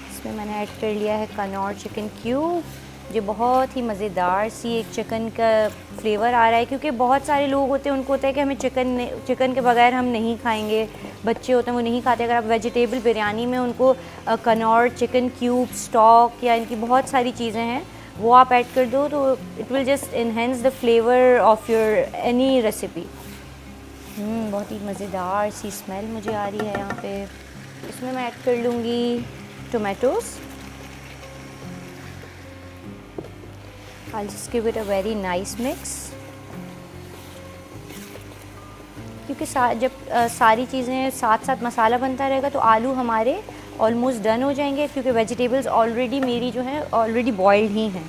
اس میں نے ایڈ کر لیا ہے کنور چکن کیوب, جو بہت ہی مزیدار سی ایک چکن کا فلیور آ رہا ہے. کیونکہ بہت سارے لوگ ہوتے ہیں, ان کو ہوتا ہے کہ ہمیں چکن کے بغیر ہم نہیں کھائیں گے. بچے ہوتے ہیں وہ نہیں کھاتے. اگر آپ ویجیٹیبل بریانی میں ان کو کنور چکن کیوب, اسٹاک یا ان کی بہت ساری چیزیں ہیں وہ آپ ایڈ کر دو, تو it will just enhance the flavour of your any recipe. بہت ہی مزیدار سی اسمیل مجھے آ رہی ہے یہاں پہ. اس میں ایڈ کر لوں گی ٹومیٹوز. I'll just give it a very nice mix. کیونکہ جب ساری چیزیں ساتھ ساتھ مسالہ بنتا رہے گا تو آلو ہمارے آلموسٹ ڈن ہو جائیں گے, کیونکہ ویجیٹیبلز آلریڈی میری جو ہیں آلریڈی بوائلڈ ہی ہیں.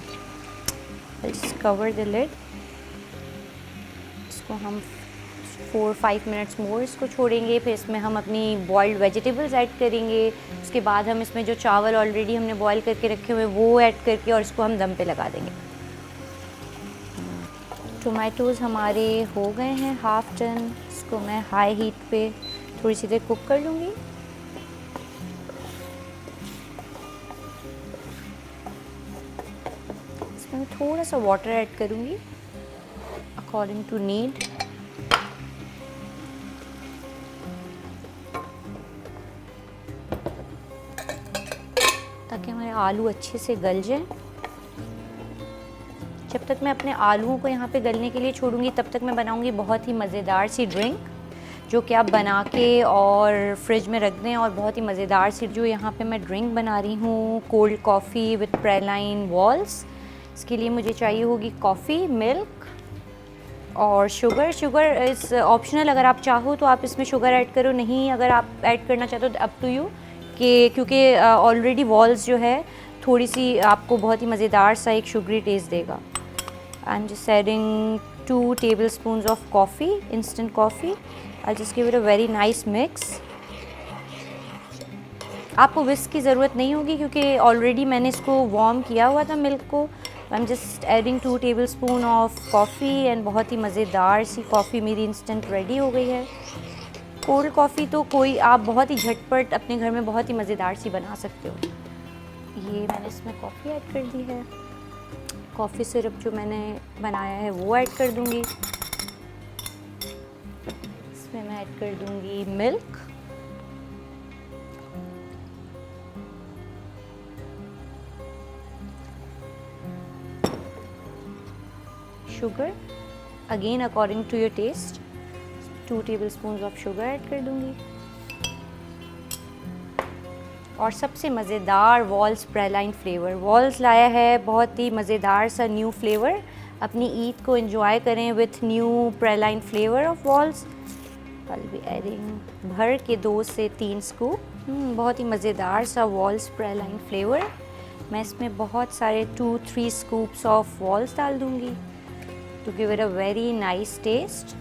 I'll just cover the lid. اس کو ہم 4-5 منٹس مور اس کو چھوڑیں گے. پھر اس میں ہم اپنی بوائلڈ ویجیٹیبلز ایڈ کریں گے. اس کے بعد ہم اس میں جو چاول آلریڈی ہم نے بوائل کر کے رکھے ہوئے وہ ایڈ کر کے اور اس کو ہم دم پہ لگا دیں گے. ٹومیٹوز ہمارے ہو گئے ہیں ½ ڈن. اس کو میں ہائی ہیٹ پہ تھوڑی سی دیر کوک کر لوں گی. اس میں تھوڑا سا واٹر ایڈ کروں گی اکارڈنگ ٹو نیڈ. تاکہ ہمارے آلو اچھے سے گل جائیں. جب تک میں اپنے آلوؤں کو یہاں پہ گلنے کے لیے چھوڑوں گی تب تک میں بناؤں گی بہت ہی مزیدار سی ڈرنک جو کہ آپ بنا کے اور فریج میں رکھ دیں. اور بہت ہی مزیدار سی جو یہاں پہ میں ڈرنک بنا رہی ہوں cold coffee with praline walls. اس کے لیے مجھے چاہیے ہوگی کافی, ملک اور شوگر. شوگر از آپشنل, اگر آپ چاہو تو آپ اس میں شوگر ایڈ کرو, نہیں اگر آپ ایڈ کرنا چاہتے ہو تو اپ ٹو یو, کہ کیونکہ آلریڈی والس جو ہے تھوڑی سی آپ کو بہت ہی مزیدار سا ایک شوگری ٹیسٹ دے گا. I am just adding 2 tablespoons of coffee, instant coffee. I'll just give it a very nice mix. آپ کو وسک کی ضرورت نہیں ہوگی کیونکہ آلریڈی میں نے اس کو وارم کیا ہوا تھا ملک کو. I'm just adding 2 tablespoons of coffee and بہت ہی مزیدار سی کافی میری انسٹنٹ ریڈی ہو گئی ہے. کولڈ کافی تو کوئی آپ بہت ہی جھٹ پٹ اپنے گھر میں بہت ہی مزیدار سی بنا سکتے ہو. یہ میں نے اس میں کافی ایڈ کر دی ہے. کافی سرپ جو میں نے بنایا ہے وہ ایڈ کر دوں گی. اس میں ایڈ کر دوں گی milk, sugar again according to your taste, 2 tablespoons of sugar add کر دوں گی. اور سب سے مزیدار والس پرالائن فلیور. والس لایا ہے بہت ہی مزیدار سا نیو فلیور. اپنی عید کو انجوائے کریں with new praline flavour of Wall's. I'll be adding بھر کے 2 سے 3 سکوپ. بہت ہی مزیدار سا والس پرالائن فلیور. میں اس میں بہت سارے 2-3 scoops آف والس ڈال دوں گی to give it a very nice taste.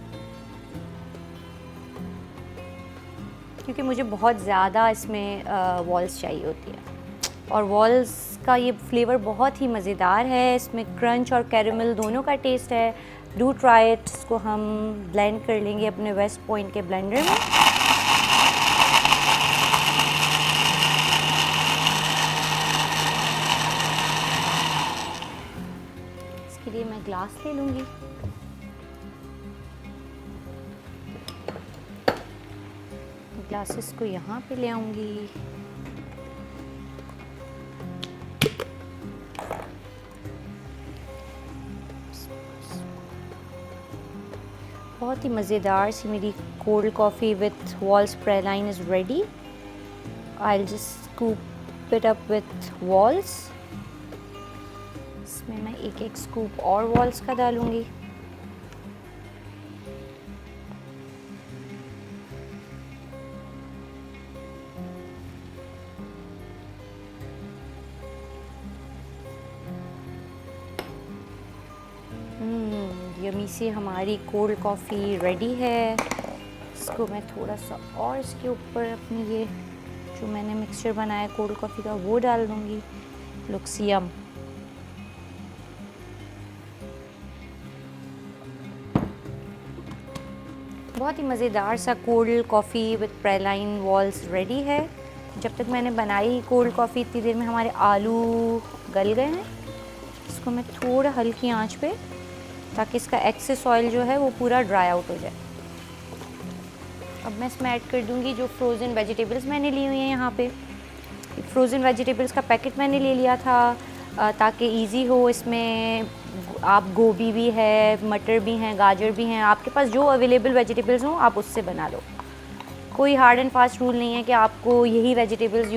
کیونکہ مجھے بہت زیادہ اس میں والس چاہیے ہوتی ہے اور والس کا یہ فلیور بہت ہی مزیدار ہے. اس میں کرنچ اور کیرمل دونوں کا ٹیسٹ ہے. Do try it. اس کو ہم بلینڈ کر لیں گے اپنے ویسٹ پوائنٹ کے بلینڈر میں. اس کے لیے میں گلاس لے لوں گی. گلاسز کو یہاں پہ لے آؤں گی. بہت ہی مزیدار سی میری cold coffee with Wall's praline is ready. I just scoop it up with Wall's. اس میں میں ایک سکوپ اور والس کا ڈالوں گی. یمی سی ہماری کولڈ کافی ریڈی ہے. اس کو میں تھوڑا سا اور اس کے اوپر اپنی یہ جو میں نے مکسچر بنایا ہے کولڈ کافی کا وہ ڈال دوں گی. Looks yum. بہت ہی مزیدار سا cold coffee with praline Wall's ready ہے. جب تک میں نے بنائی کولڈ کافی اتنی دیر میں ہمارے آلو گل گئے ہیں. اس کو میں تھوڑا ہلکی آنچ پہ تاکہ اس کا ایکسس آئل جو ہے وہ پورا ڈرائی آؤٹ ہو جائے. اب میں اس میں ایڈ کر دوں گی جو فروزن ویجیٹیبلس میں نے لی ہوئی ہیں. یہاں پہ فروزن ویجیٹیبلس کا پیکٹ میں نے لے لیا تھا تاکہ ایزی ہو. اس میں آپ گوبھی بھی ہے, مٹر بھی ہیں, گاجر بھی ہیں, آپ کے پاس جو اویلیبل ویجیٹیبلس ہوں آپ اس سے بنا لو. کوئی ہارڈ اینڈ فاسٹ رول نہیں ہے کہ آپ کو یہی ویجیٹیبلس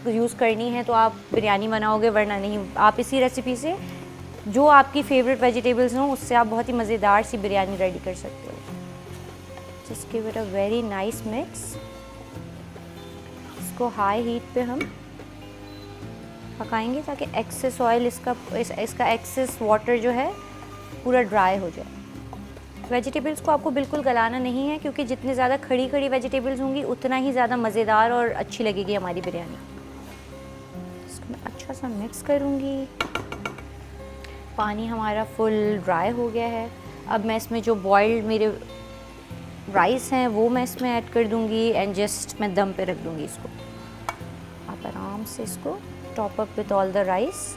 یوز کرنی ہے تو آپ بریانی بناؤ گے, ورنہ نہیں. آپ اسی ریسیپی سے جو آپ کی فیوریٹ ویجیٹیبلس ہوں اس سے آپ بہت ہی مزیدار سی بریانی ریڈی کر سکتے ہو. Just give it a very nice mix. اس کو ہائی ہیٹ پہ ہم پکائیں گے تاکہ ایکسس آئل اس کا ایکسس واٹر جو ہے پورا ڈرائی ہو جائے. ویجیٹیبلس کو آپ کو بالکل گلانا نہیں ہے کیونکہ جتنے زیادہ کھڑی ویجیٹیبلس ہوں گی اتنا ہی زیادہ مزیدار اور اچھی لگے گی ہماری بریانی. اس کو میں اچھا سا مکس کروں گی. پانی ہمارا فل ڈرائی ہو گیا ہے. اب میں اس میں جو بوائلڈ میرے رائس ہیں وہ میں اس میں ایڈ کر دوں گی اینڈ جسٹ میں دم پہ رکھ دوں گی اس کو. آپ آرام سے اس کو top up with all the rice.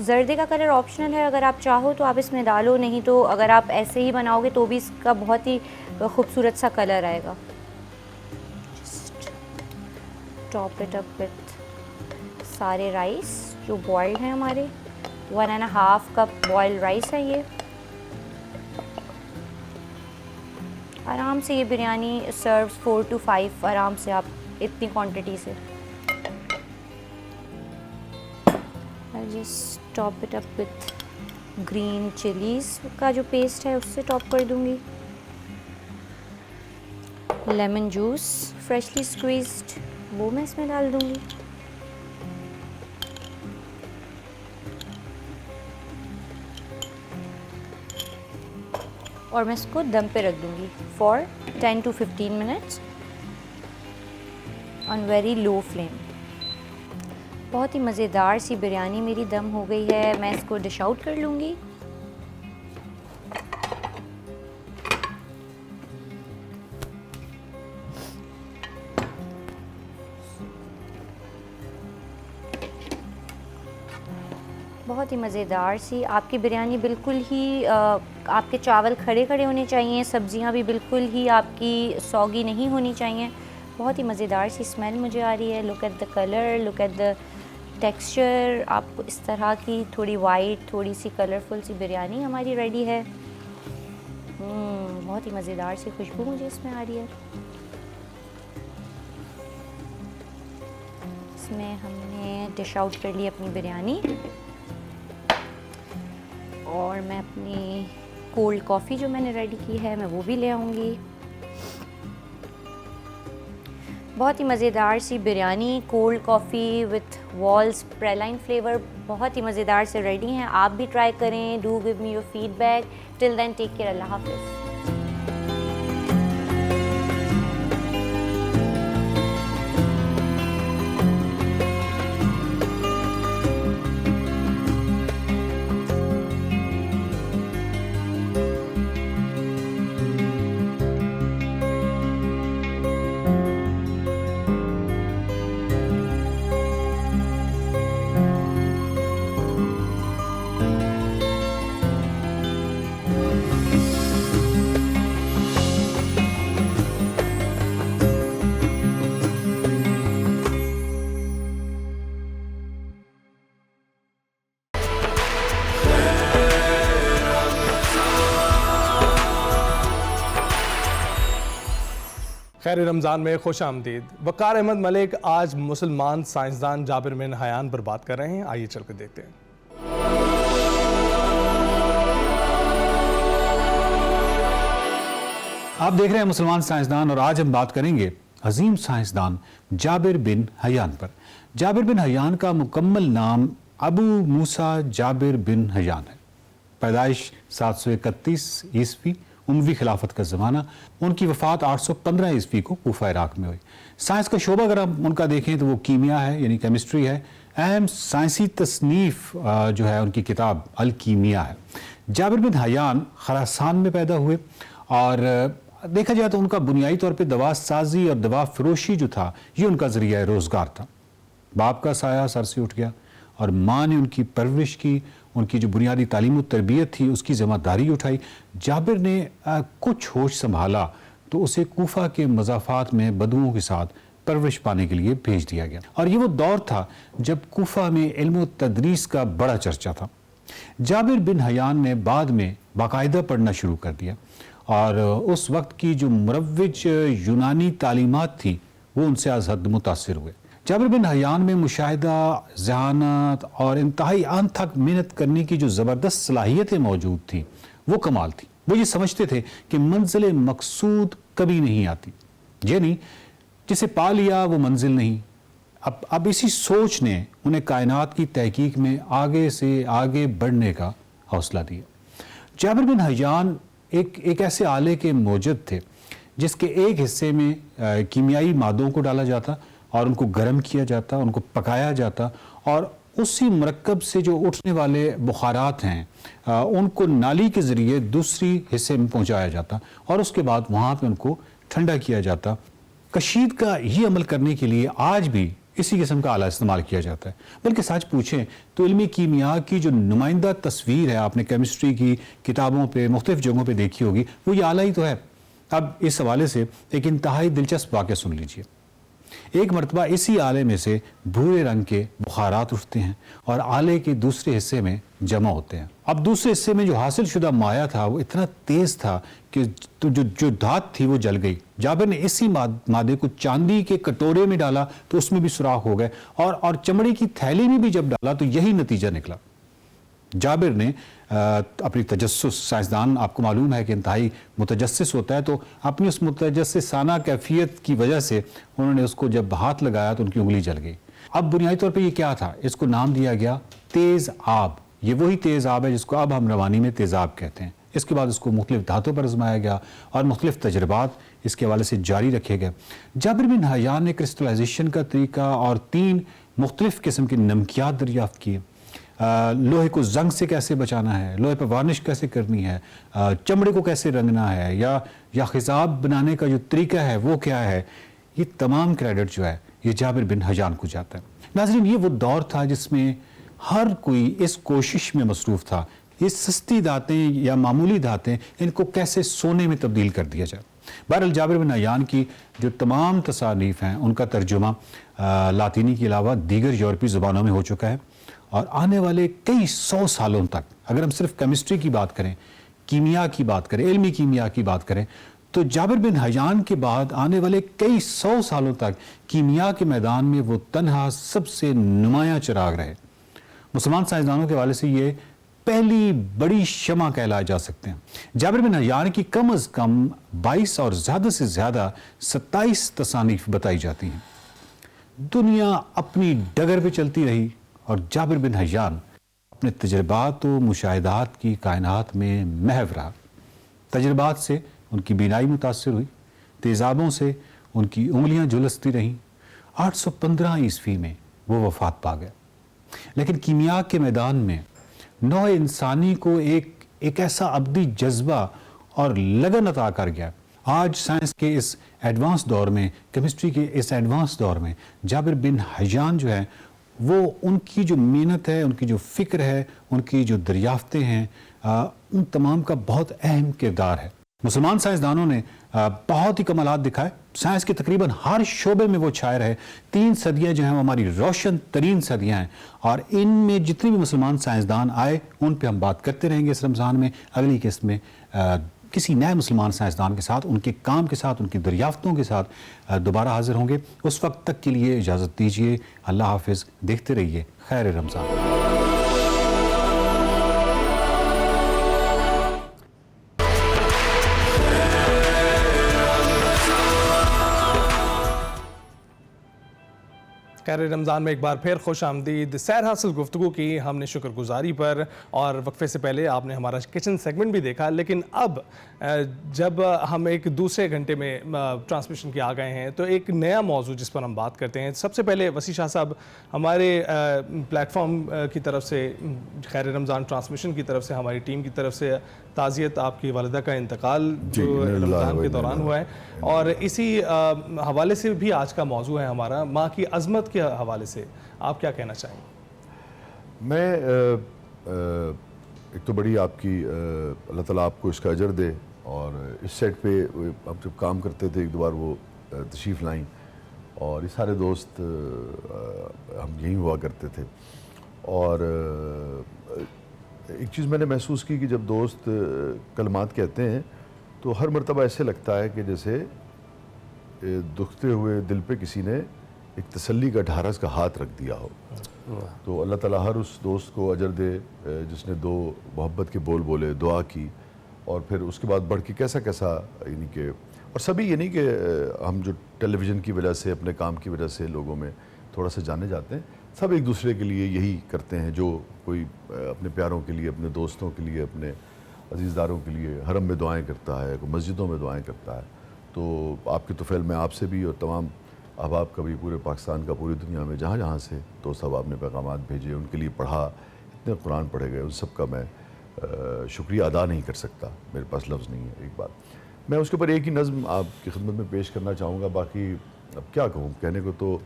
زردے کا کلر آپشنل ہے, اگر آپ چاہو تو آپ اس میں ڈالو, نہیں تو اگر آپ ایسے ہی بناؤ گے تو بھی اس کا بہت ہی خوبصورت سا کلر آئے گا. Just top it up with سارے رائس. جو بوائلڈ ہیں ہمارے. 1.5 کپ بوائلڈ رائس ہے یہ. آرام سے یہ بریانی سروس 4 to 5 آرام سے آپ اتنی کوانٹٹی سے. I'll just top it up with green chillies کا جو پیسٹ ہے اس سے ٹاپ کر دوں گی. لیمن جوس فریشلی سکویزڈ وہ میں اس میں ڈال دوں گی. اور میں اس کو دم پہ رکھ دوں گی for 10 to 15 minutes on very low flame. بہت ہی مزیدار سی بریانی میری دم ہو گئی ہے. میں اس کو ڈش آؤٹ کر لوں گی. بہت ہی مزیدار سی آپ کی بریانی بالکل ہی آپ کے چاول کھڑے کھڑے ہونے چاہیے. سبزیاں بھی بالکل ہی آپ کی سوگی نہیں ہونی چاہیے. بہت ہی مزیدار سی اسمیل مجھے آ رہی ہے. Look at the colour, look at the texture. آپ کو اس طرح کی تھوڑی وائٹ تھوڑی سی کلرفل سی بریانی ہماری ریڈی ہے. بہت ہی مزیدار سی خوشبو مجھے اس میں آ رہی ہے. اس میں ہم نے ڈش آؤٹ کر لی اپنی بریانی. اور میں اپنی کولڈ کافی جو میں نے ریڈی کی ہے میں وہ بھی لے آؤں گی. بہت ہی مزیدار سی biryani cold coffee with Wall's praline flavour بہت ہی مزیدار سے ریڈی ہیں. آپ بھی ٹرائی کریں. Do give me your feedback. Till then take care. اللہ حافظ. خیر رمضان میں خوش آمدید. وقار احمد ملک آج مسلمان سائنسدان جابر بن حیان پر بات کر رہے ہیں. آئیے چل کر دیکھتے ہیں. آپ دیکھ رہے ہیں مسلمان سائنسدان اور آج ہم بات کریں گے عظیم سائنسدان جابر بن حیان پر. جابر بن حیان کا مکمل نام ابو موسیٰ جابر بن حیان ہے. پیدائش 731 عیسوی اموی خلافت کا زمانہ. ان کی وفات 815 عیسوی کو کوفہ عراق میں ہوئی. سائنس کا شعبہ اگر ہم ان کا دیکھیں تو وہ کیمیا ہے یعنی کیمسٹری ہے. اہم سائنسی تصنیف جو ہے ان کی کتاب الکیمیا ہے. جابر بن حیان خراسان میں پیدا ہوئے اور دیکھا جائے تو ان کا بنیادی طور پہ دوا سازی اور دوا فروشی جو تھا یہ ان کا ذریعہ روزگار تھا. باپ کا سایہ سر سے اٹھ گیا اور ماں نے ان کی پرورش کی. ان کی جو بنیادی تعلیم و تربیت تھی اس کی ذمہ داری اٹھائی. جابر نے کچھ ہوش سنبھالا تو اسے کوفہ کے مضافات میں بدوؤں کے ساتھ پرورش پانے کے لیے بھیج دیا گیا. اور یہ وہ دور تھا جب کوفہ میں علم و تدریس کا بڑا چرچا تھا. جابر بن حیان نے بعد میں باقاعدہ پڑھنا شروع کر دیا اور اس وقت کی جو مروج یونانی تعلیمات تھی وہ ان سے از حد متاثر ہوئے. جابر بن حیان میں مشاہدہ، ذہانت اور انتہائی انتھک محنت کرنے کی جو زبردست صلاحیتیں موجود تھیں وہ کمال تھی. وہ یہ سمجھتے تھے کہ منزل مقصود کبھی نہیں آتی، یعنی جسے پا لیا وہ منزل نہیں. اب اسی سوچ نے انہیں کائنات کی تحقیق میں آگے سے آگے بڑھنے کا حوصلہ دیا. جابر بن حیان ایک ایسے آلے کے موجد تھے جس کے ایک حصے میں کیمیائی مادوں کو ڈالا جاتا اور ان کو گرم کیا جاتا، ان کو پکایا جاتا اور اسی مرکب سے جو اٹھنے والے بخارات ہیں ان کو نالی کے ذریعے دوسری حصے میں پہنچایا جاتا اور اس کے بعد وہاں پہ ان کو ٹھنڈا کیا جاتا. کشید کا یہ عمل کرنے کے لیے آج بھی اسی قسم کا آلہ استعمال کیا جاتا ہے. بلکہ سچ پوچھیں تو علمی کیمیا کی جو نمائندہ تصویر ہے آپ نے کیمسٹری کی کتابوں پہ مختلف جگہوں پہ دیکھی ہوگی وہ یہ آلہ ہی تو ہے. اب اس حوالے سے ایک انتہائی دلچسپ واقعہ سن لیجئے. ایک مرتبہ اسی آلے میں سے بھورے رنگ کے بخارات اٹھتے ہیں اور آلے کے دوسرے حصے میں جمع ہوتے ہیں. اب دوسرے حصے میں جو حاصل شدہ مایہ تھا وہ اتنا تیز تھا کہ جو دھات تھی وہ جل گئی. جابر نے اسی مادے کو چاندی کے کٹورے میں ڈالا تو اس میں بھی سوراخ ہو گئے, اور چمڑے کی تھیلی میں بھی جب ڈالا تو یہی نتیجہ نکلا. جابر نے اپنی تجسس, سائنسدان آپ کو معلوم ہے کہ انتہائی متجسس ہوتا ہے, تو اپنی اس متجسسانہ کیفیت کی وجہ سے انہوں نے اس کو جب ہاتھ لگایا تو ان کی انگلی جل گئی. اب بنیادی طور پہ یہ کیا تھا؟ اس کو نام دیا گیا تیز آب. یہ وہی تیز آب ہے جس کو اب ہم روانی میں تیزاب کہتے ہیں. اس کے بعد اس کو مختلف دھاتوں پر آزمایا گیا اور مختلف تجربات اس کے حوالے سے جاری رکھے گئے. جابر بن حیان نے کرسٹلائزیشن کا طریقہ اور 3 مختلف قسم کی نمکیات دریافت کیے. لوہے کو زنگ سے کیسے بچانا ہے, لوہے پر وارنش کیسے کرنی ہے, چمڑے کو کیسے رنگنا ہے, یا خضاب بنانے کا جو طریقہ ہے وہ کیا ہے, یہ تمام کریڈٹ جو ہے یہ جابر بن حیان کو جاتا ہے. ناظرین, یہ وہ دور تھا جس میں ہر کوئی اس کوشش میں مصروف تھا یہ سستی دھاتیں یا معمولی دھاتیں ان کو کیسے سونے میں تبدیل کر دیا جائے. بہرحال جابر بن حیان کی جو تمام تصانیف ہیں ان کا ترجمہ لاطینی کے علاوہ دیگر یورپی زبانوں میں ہو چکا ہے, اور آنے والے کئی 100 سالوں تک اگر ہم صرف کیمسٹری کی بات کریں, کیمیا کی بات کریں, علمی کیمیا کی بات کریں, تو جابر بن حیان کے بعد آنے والے کئی 100 سالوں تک کیمیا کے میدان میں وہ تنہا سب سے نمایاں چراغ رہے. مسلمان سائنسدانوں کے حوالے سے یہ پہلی بڑی شمع کہلائے جا سکتے ہیں. جابر بن حیان کی کم از کم 22 اور زیادہ سے زیادہ 27 تصانیف بتائی جاتی ہیں. دنیا اپنی ڈگر پہ چلتی رہی اور جابر بن حیان اپنے تجربات و مشاہدات کی کائنات میں محو رہا. تجربات سے ان کی بینائی متاثر ہوئی, تیزابوں سے ان کی انگلیاں جھلستی رہیں. 815 عیسوی میں وہ وفات پا گئے. لیکن کیمیا کے میدان میں نوع انسانی کو ایک ایسا ابدی جذبہ اور لگن عطا کر گیا. آج سائنس کے اس ایڈوانس دور میں, کیمسٹری کے اس ایڈوانس دور میں جابر بن حیان جو ہے وہ ان کی جو محنت ہے, ان کی جو فکر ہے, ان کی جو دریافتیں ہیں, ان تمام کا بہت اہم کردار ہے. مسلمان سائنسدانوں نے بہت ہی کمالات دکھائے. سائنس کے تقریباً ہر شعبے میں وہ چھائے رہے. 3 صدیاں جو ہیں وہ ہماری روشن ترین صدیاں ہیں, اور ان میں جتنے بھی مسلمان سائنسدان آئے ان پہ ہم بات کرتے رہیں گے اس رمضان میں. اگلی قسط میں کسی نئے مسلمان سائنسدان کے ساتھ, ان کے کام کے ساتھ, ان کی دریافتوں کے ساتھ دوبارہ حاضر ہوں گے. اس وقت تک کے لیے اجازت دیجیے. اللہ حافظ. دیکھتے رہیے خیر رمضان. خیر رمضان میں ایک بار پھر خوش آمدید. سیر حاصل گفتگو کی ہم نے شکر گزاری پر, اور وقفے سے پہلے آپ نے ہمارا کچن سیگمنٹ بھی دیکھا. لیکن اب جب ہم ایک دوسرے گھنٹے میں ٹرانسمیشن کے آ گئے ہیں تو ایک نیا موضوع جس پر ہم بات کرتے ہیں. سب سے پہلے وسیع شاہ صاحب, ہمارے پلیٹ فارم کی طرف سے, خیر رمضان ٹرانسمیشن کی طرف سے, ہماری ٹیم کی طرف سے تعزیت آپ کی والدہ کا انتقال جو رمضان کے دوران ہوا ہے, اور اسی حوالے سے بھی آج کا موضوع ہے ہمارا ماں کی عظمت کے حوالے سے. آپ کیا کہنا چاہیں گے؟ میں ایک تو بڑی آپ کی اللہ تعالیٰ آپ کو اس کا اجر دے, اور اس سیٹ پہ اب جب کام کرتے تھے ایک دو بار وہ تشریف لائیں, اور یہ سارے دوست ہم یہیں ہوا کرتے تھے. اور ایک چیز میں نے محسوس کی کہ جب دوست کلمات کہتے ہیں تو ہر مرتبہ ایسے لگتا ہے کہ جیسے دکھتے ہوئے دل پہ کسی نے ایک تسلی کا ڈھارس کا ہاتھ رکھ دیا ہو. تو اللہ تعالیٰ ہر اس دوست کو اجر دے جس نے 2 محبت کے بول بولے, دعا کی, اور پھر اس کے بعد بڑھ کے کیسا یعنی کہ, اور سبھی یہ نہیں کہ ہم جو ٹیلی ویژن کی وجہ سے, اپنے کام کی وجہ سے لوگوں میں تھوڑا سا جانے جاتے ہیں, سب ایک دوسرے کے لیے یہی کرتے ہیں. جو کوئی اپنے پیاروں کے لیے, اپنے دوستوں کے لیے, اپنے عزیزداروں کے لیے حرم میں دعائیں کرتا ہے, کوئی مسجدوں میں دعائیں کرتا ہے. تو آپ کے توفیل میں آپ سے بھی اور تمام احباب کا بھی, پورے پاکستان کا, پوری دنیا میں جہاں جہاں سے دوست احباب نے پیغامات بھیجے, ان کے لیے پڑھا, اتنے قرآن پڑھے گئے, ان سب کا میں شکریہ ادا نہیں کر سکتا, میرے پاس لفظ نہیں ہے. ایک بات میں اس کے اوپر ایک ہی نظم آپ کی خدمت میں پیش کرنا چاہوں گا. باقی اب کیا کہوں, کہنے کو تو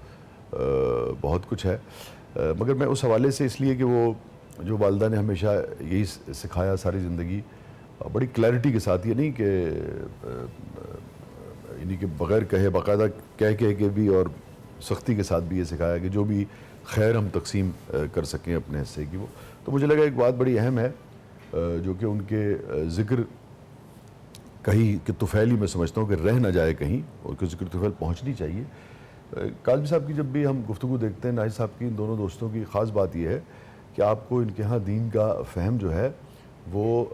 بہت کچھ ہے, مگر میں اس حوالے سے, اس لیے کہ وہ جو والدہ نے ہمیشہ یہی سکھایا ساری زندگی, بڑی کلیئرٹی کے ساتھ, یہ نہیں کہ یعنی کہ بغیر کہے, باقاعدہ کہہ کے بھی اور سختی کے ساتھ بھی یہ سکھایا کہ جو بھی خیر ہم تقسیم کر سکیں اپنے حصے کی وہ. تو مجھے لگا ایک بات بڑی اہم ہے جو کہ ان کے ذکر کہیں کہ طفیل ہی میں سمجھتا ہوں کہ رہ نہ جائے کہیں, اور کہ ذکر طفیل پہنچنی چاہیے. کاظمی صاحب کی جب بھی ہم گفتگو دیکھتے ہیں, ناجد صاحب کی, ان دونوں دوستوں کی خاص بات یہ ہے کہ آپ کو ان کے ہاں دین کا فہم جو ہے وہ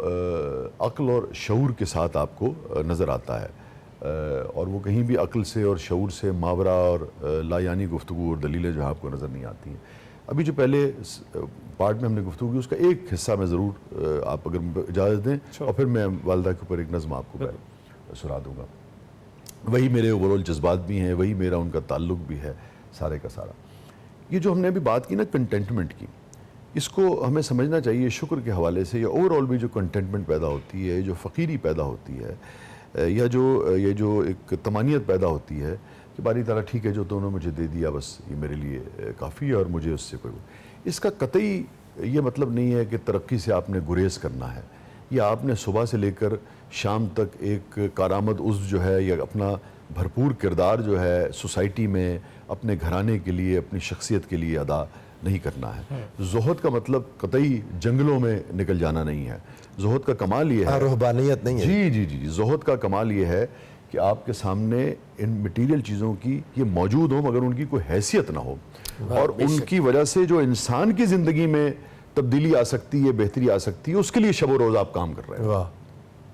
عقل اور شعور کے ساتھ آپ کو نظر آتا ہے, اور وہ کہیں بھی عقل سے اور شعور سے ماورا اور لایانی گفتگو اور دلیلیں جو آپ کو نظر نہیں آتی ہیں. ابھی جو پہلے پارٹ میں ہم نے گفتگو کی اس کا ایک حصہ میں ضرور آپ اگر اجازت دیں, اور پھر میں والدہ کے اوپر ایک نظم آپ کو سنا دوں گا. وہی میرے اوورال جذبات بھی ہیں, وہی میرا ان کا تعلق بھی ہے سارے کا سارا. یہ جو ہم نے ابھی بات کی نا کنٹینٹمنٹ کی, اس کو ہمیں سمجھنا چاہیے شکر کے حوالے سے, یا اوورال بھی جو کنٹینٹمنٹ پیدا ہوتی ہے, جو فقیری پیدا ہوتی ہے, یا جو یہ جو ایک طمانیت پیدا ہوتی ہے کہ باری تعالیٰ ٹھیک ہے جو تو انہوں نے مجھے دے دیا بس یہ میرے لیے کافی ہے اور مجھے اس سے کوئی, اس کا قطعی یہ مطلب نہیں ہے کہ ترقی سے آپ نے گریز کرنا ہے, یا آپ نے صبح سے لے کر شام تک ایک کارآمد عضو جو ہے یا اپنا بھرپور کردار جو ہے سوسائٹی میں اپنے گھرانے کے لیے, اپنی شخصیت کے لیے ادا نہیں کرنا ہے. زہد کا مطلب قطعی جنگلوں میں نکل جانا نہیں ہے. زہد کا کمال یہ ہے, رہبانیت نہیں ہے. جی جی جی زہد کا کمال یہ ہے کہ آپ کے سامنے ان مٹیریل چیزوں کی یہ موجود ہوں مگر ان کی کوئی حیثیت نہ ہو, اور ان کی وجہ سے جو انسان کی زندگی میں تبدیلی آ سکتی ہے, بہتری آ سکتی ہے, اس کے لیے شب و روز آپ کام کر رہے ہیں.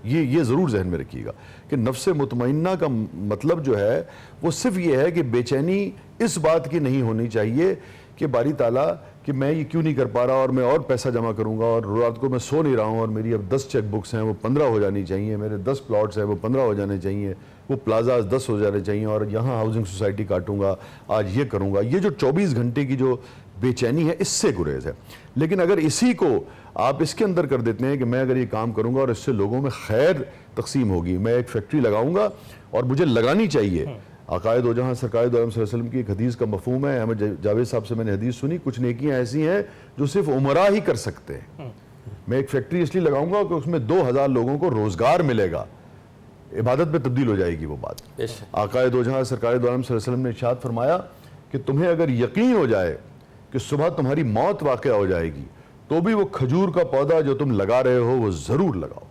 یہ ضرور ذہن میں رکھیے گا کہ نفس مطمئنہ کا مطلب جو ہے وہ صرف یہ ہے کہ بے چینی اس بات کی نہیں ہونی چاہیے کہ باری تعالیٰ کہ میں یہ کیوں نہیں کر پا رہا اور میں اور پیسہ جمع کروں گا, اور رات کو میں سو نہیں رہا ہوں اور میری اب 10 چیک بکس ہیں وہ 15 ہو جانی چاہیے, میرے 10 پلاٹس ہیں وہ 15 ہو جانے چاہیے, وہ پلازاز 10 ہو جانے چاہیے, اور یہاں ہاؤسنگ سوسائٹی کاٹوں گا, آج یہ کروں گا. یہ جو 24 گھنٹے کی جو بے چینی ہے اس سے گریز ہے. لیکن اگر اسی کو آپ اس کے اندر کر دیتے ہیں کہ میں اگر یہ کام کروں گا اور اس سے لوگوں میں خیر تقسیم ہوگی, میں ایک فیکٹری لگاؤں گا اور مجھے لگانی چاہیے. عقائد دو جہاں سرکار دو عالم صلی اللہ علیہ وسلم کی ایک حدیث کا مفہوم ہے, احمد جاوید صاحب سے میں نے حدیث سنی, کچھ نیکیاں ایسی ہیں جو صرف عمرہ ہی کر سکتے ہیں. میں ایک فیکٹری اس لیے لگاؤں گا کہ اس میں 2000 لوگوں کو روزگار ملے گا, عبادت میں تبدیل ہو جائے گی وہ بات. عقائد دو جہاں سرکار دو عالم صلی اللہ علیہ وسلم نے ارشاد فرمایا کہ تمہیں اگر یقین ہو جائے کہ صبح تمہاری موت واقع ہو جائے گی تو بھی وہ کھجور کا پودا جو تم لگا رہے ہو وہ ضرور لگاؤ.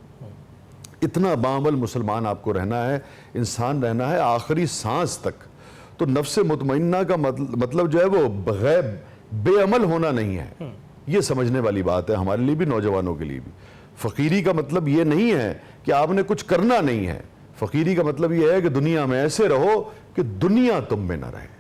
اتنا باعمل مسلمان آپ کو رہنا ہے, انسان رہنا ہے آخری سانس تک. تو نفس مطمئنہ کا مطلب جو ہے وہ بغیر بے عمل ہونا نہیں ہے. یہ سمجھنے والی بات ہے ہمارے لیے بھی, نوجوانوں کے لیے بھی. فقیری کا مطلب یہ نہیں ہے کہ آپ نے کچھ کرنا نہیں ہے. فقیری کا مطلب یہ ہے کہ دنیا میں ایسے رہو کہ دنیا تم میں نہ رہے.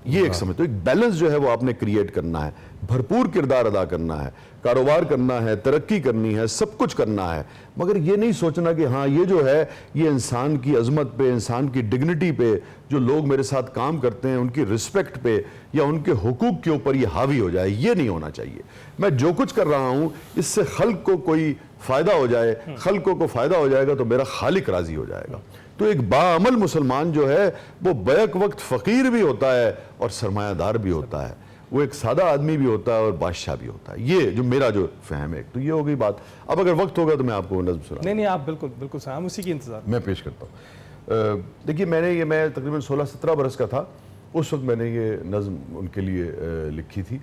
یہ ایک سمجھ, تو ایک بیلنس جو ہے وہ آپ نے کریٹ کرنا ہے, بھرپور کردار ادا کرنا ہے, کاروبار کرنا ہے, ترقی کرنی ہے, سب کچھ کرنا ہے, مگر یہ نہیں سوچنا کہ ہاں یہ جو ہے یہ انسان کی عظمت پہ, انسان کی ڈگنیٹی پہ, جو لوگ میرے ساتھ کام کرتے ہیں ان کی رسپیکٹ پہ یا ان کے حقوق کے اوپر یہ حاوی ہو جائے. یہ نہیں ہونا چاہیے. میں جو کچھ کر رہا ہوں اس سے خلق کو کوئی فائدہ ہو جائے, خلقوں کو فائدہ ہو جائے گا تو میرا خالق راضی ہو جائے گا. تو ایک باعمل مسلمان جو ہے وہ بیک وقت فقیر بھی ہوتا ہے اور سرمایہ دار بھی ہوتا ہے, وہ ایک سادہ آدمی بھی ہوتا ہے اور بادشاہ بھی ہوتا ہے. یہ جو میرا جو فہم ہے, تو یہ ہو گئی بات. اب اگر وقت ہوگا تو میں آپ کو نظم سنا. نہیں آپ بالکل صحیح, ہم اسی کی انتظار میں پیش کرتا ہوں. دیکھیے میں تقریباً 16-17 برس کا تھا اس وقت میں نے یہ نظم ان کے لیے لکھی تھی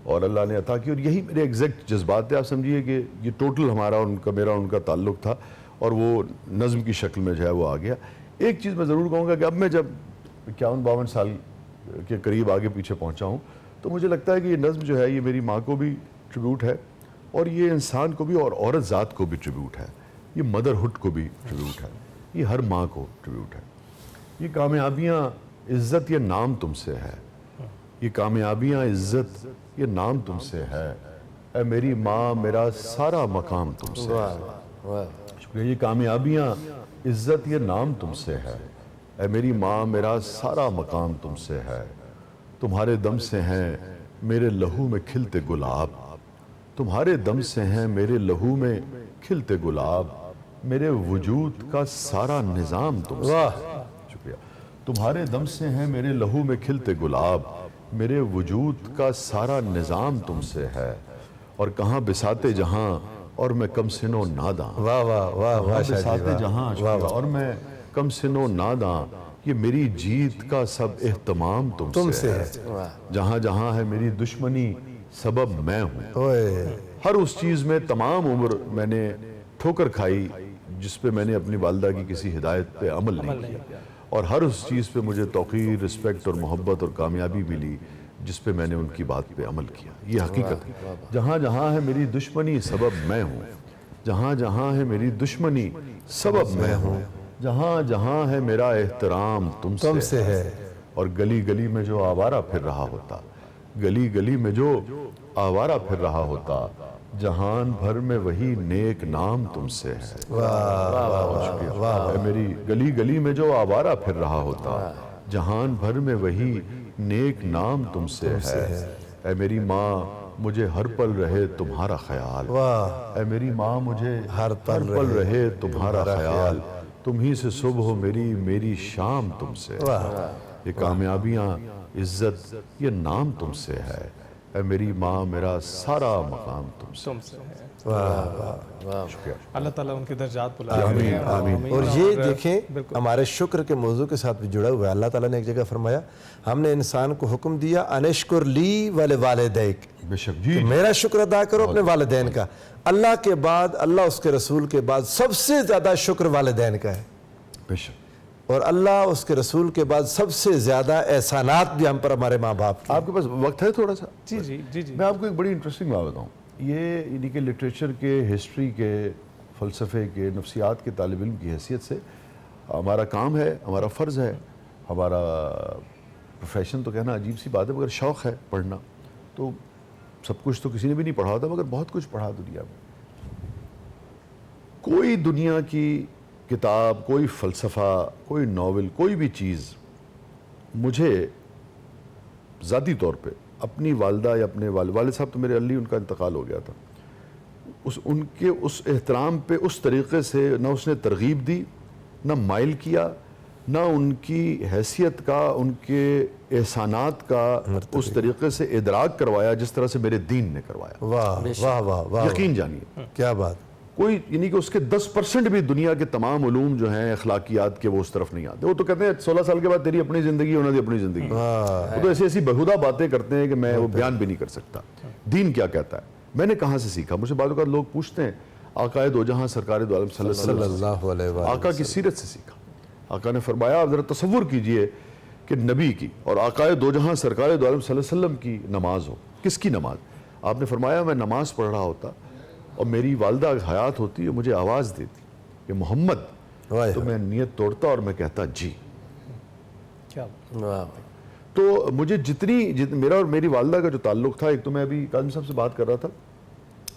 اور اللہ نے عطا کی, اور یہی میرے ایگزیکٹ جذبات تھے. آپ سمجھیے کہ یہ ٹوٹل ہمارا میرا ان کا تعلق تھا اور وہ نظم کی شکل میں جو ہے وہ آ گیا. ایک چیز میں ضرور کہوں گا کہ اب میں جب 51-52 سال کے قریب آگے پیچھے پہنچا ہوں تو مجھے لگتا ہے کہ یہ نظم جو ہے یہ میری ماں کو بھی ٹریبیوٹ ہے اور یہ انسان کو بھی اور عورت ذات کو بھی ٹریبیوٹ ہے, یہ مدر ہڈ کو بھی ٹریبیوٹ ہے, یہ ہر ماں کو ٹریبیوٹ ہے. یہ کامیابیاں عزت یہ نام تم سے ہے, یہ کامیابیاں عزت یہ نام تم سے ہے, اے میری ماں میرا سارا مقام تم سے ہے. شکریہ. یہ کامیابیاں عزت یہ نام تم سے ہے, اے میری ماں میرا سارا مقام تم سے ہے. تمہارے دم سے ہیں میرے لہو میں کھلتے گلاب, تمہارے دم سے ہیں میرے لہو میں کھلتے گلاب, میرے وجود کا سارا نظام تم سے ہے. شکریہ. تمہارے دم سے ہیں میرے لہو میں کھلتے گلاب, میرے وجود کا سارا نظام تم سے ہے. اور کہاں بساتے جہاں اور میں کم سن و ناداں, واہ واہ واہ بساتے جہاں اور میں کم سن و ناداں, یہ میری جیت کا سب اہتمام تم سے ہے، جہاں جہاں ہے میری دشمنی سبب میں ہوں، ہر اس چیز میں تمام عمر میں نے ٹھوکر کھائی جس پہ میں نے اپنی والدہ کی کسی ہدایت پہ عمل نہیں کیا، اور ہر اس چیز پہ مجھے توقیر، رسپیکٹ اور محبت اور کامیابی ملی جس پہ میں نے ان کی بات پہ عمل کیا۔ یہ حقیقت ہے۔ جہاں جہاں ہے میری دشمنی سبب میں ہوں، جہاں جہاں ہے میری دشمنی سبب میں ہوں، جہاں جہاں ہے میرا احترام تم سے ہے، اور گلی گلی میں جو آوارہ پھر رہا ہوتا، گلی گلی میں جو آوارہ پھر رہا ہوتا، جہان بھر میں وہی نیک نام تم سے ہے۔ اے میری گلی گلی میں جو آوارہ پھر رہا ہوتا، جہان بھر میں وہی نیک نام تم سے ہے۔ اے میری ماں مجھے ہر پل رہے تمہارا خیال، اے میری ماں مجھے ہر پل رہے تمہارا خیال، تم ہی سے صبح میری شام تم سے ہے۔ یہ کامیابیاں، عزت، یہ نام تم سے ہے۔ اے میری ماں میرا سارا مقام تم سے ہے۔ شکریہ۔ اللہ تعالیٰ ان کے درجات بلائے۔ آمین۔ اور یہ دیکھیں ہمارے شکر کے موضوع کے ساتھ بھی جڑا ہوا ہے۔ اللہ تعالیٰ نے ایک جگہ فرمایا ہم نے انسان کو حکم دیا انشکر لی ولوالدیک، بے شک جی، میرا شکر ادا کرو اپنے والدین کا۔ اللہ کے بعد، اللہ اس کے رسول کے بعد سب سے زیادہ شکر والدین کا ہے، بے شک۔ اور اللہ اس کے رسول کے بعد سب سے زیادہ احسانات بھی ہم پر ہمارے ماں باپ کے۔ آپ کے پاس وقت ہے تھوڑا سا؟ جی جی جی جی۔ میں آپ کو ایک بڑی انٹرسٹنگ بات بتاؤں، یہ یعنی کہ لٹریچر کے، ہسٹری کے، فلسفے کے، نفسیات کے طالب علم کی حیثیت سے ہمارا کام ہے، ہمارا فرض ہے، ہمارا پروفیشن تو کہنا عجیب سی بات ہے، مگر شوق ہے پڑھنا۔ تو سب کچھ تو کسی نے بھی نہیں پڑھا ہوتا، مگر بہت کچھ پڑھا دنیا میں۔ کوئی دنیا کی کتاب، کوئی فلسفہ، کوئی ناول، کوئی بھی چیز مجھے ذاتی طور پہ اپنی والدہ یا اپنے والد صاحب تو میرے علی ان کا انتقال ہو گیا تھا، ان کے اس احترام پہ اس طریقے سے نہ اس نے ترغیب دی، نہ مائل کیا، نہ ان کی حیثیت کا، ان کے احسانات کا اس طریقے سے ادراک کروایا جس طرح سے میرے دین نے کروایا۔ واہ واہ واہ واہ، یقین جانیے، کیا بات۔ کوئی یعنی کہ اس کے 10% بھی دنیا کے تمام علوم جو ہیں اخلاقیات کے وہ اس طرف نہیں آتے۔ وہ تو کہتے ہیں 16 سال کے بعد تیری اپنی زندگی، انہوں نے اپنی زندگی، وہ تو ایسی ایسی بہودہ باتیں کرتے ہیں کہ میں وہ بیان بھی نہیں کر سکتا۔ دین کیا کہتا ہے، میں نے کہاں سے سیکھا؟ مجھے بعض اوقات لوگ پوچھتے ہیں، آقائے دو جہاں سرکار دو عالم صلی اللہ علیہ وسلم، آقا کی سیرت سے سیکھا۔ آقا نے فرمایا، آپ ذرا تصور کیجئے کہ نبی کی اور آقائے دو جہاں سرکار دو عالم صلی اللہ علیہ وسلم کی نماز ہو۔ کس کی نماز؟ آپ نے فرمایا میں نماز پڑھ رہا ہوتا اور میری والدہ حیات ہوتی اور مجھے آواز دیتی کہ محمد، تو میں نیت توڑتا اور میں کہتا جی۔ کیا تو مجھے میرا اور میری والدہ کا جو تعلق تھا، ایک تو میں ابھی کاظم صاحب سے بات کر رہا تھا،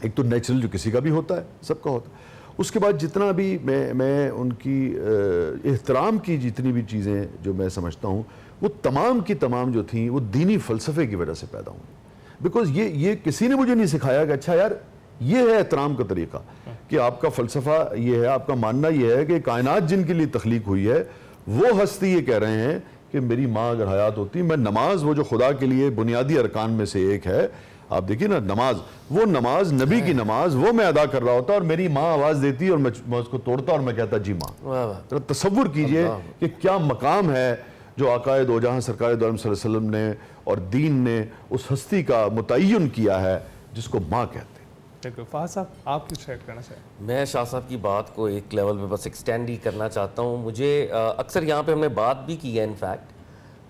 ایک تو نیچرل جو کسی کا بھی ہوتا ہے، سب کا ہوتا ہے، اس کے بعد جتنا بھی میں ان کی احترام کی جتنی بھی چیزیں جو میں سمجھتا ہوں، وہ تمام کی تمام جو تھیں وہ دینی فلسفے کی وجہ سے پیدا ہوں۔ بیکاز یہ کسی نے مجھے نہیں سکھایا کہ اچھا یار یہ ہے احترام کا طریقہ، کہ آپ کا فلسفہ یہ ہے، آپ کا ماننا یہ ہے کہ کائنات جن کے لیے تخلیق ہوئی ہے وہ ہستی یہ کہہ رہے ہیں کہ میری ماں اگر حیات ہوتی، میں نماز، وہ جو خدا کے لیے بنیادی ارکان میں سے ایک ہے، آپ دیکھیے نا نماز، وہ نماز نبی کی نماز وہ میں ادا کر رہا ہوتا اور میری ماں آواز دیتی اور میں اس کو توڑتا اور میں کہتا جی ماں۔ تصور کیجئے کہ کیا مقام ہے جو آقائے دو جہاں سرکار دو عالم صلی اللہ علیہ وسلم نے اور دین نے اس ہستی کا متعین کیا ہے جس کو ماں کہتے ہیں۔ فہد صاحب آپ کچھ شیئر کرنا چاہیں؟ میں شاہ صاحب کی بات کو ایک لیول پہ بس ایکسٹینڈ ہی کرنا چاہتا ہوں۔ مجھے اکثر یہاں پہ ہم نے بات بھی کی ہے، انفیکٹ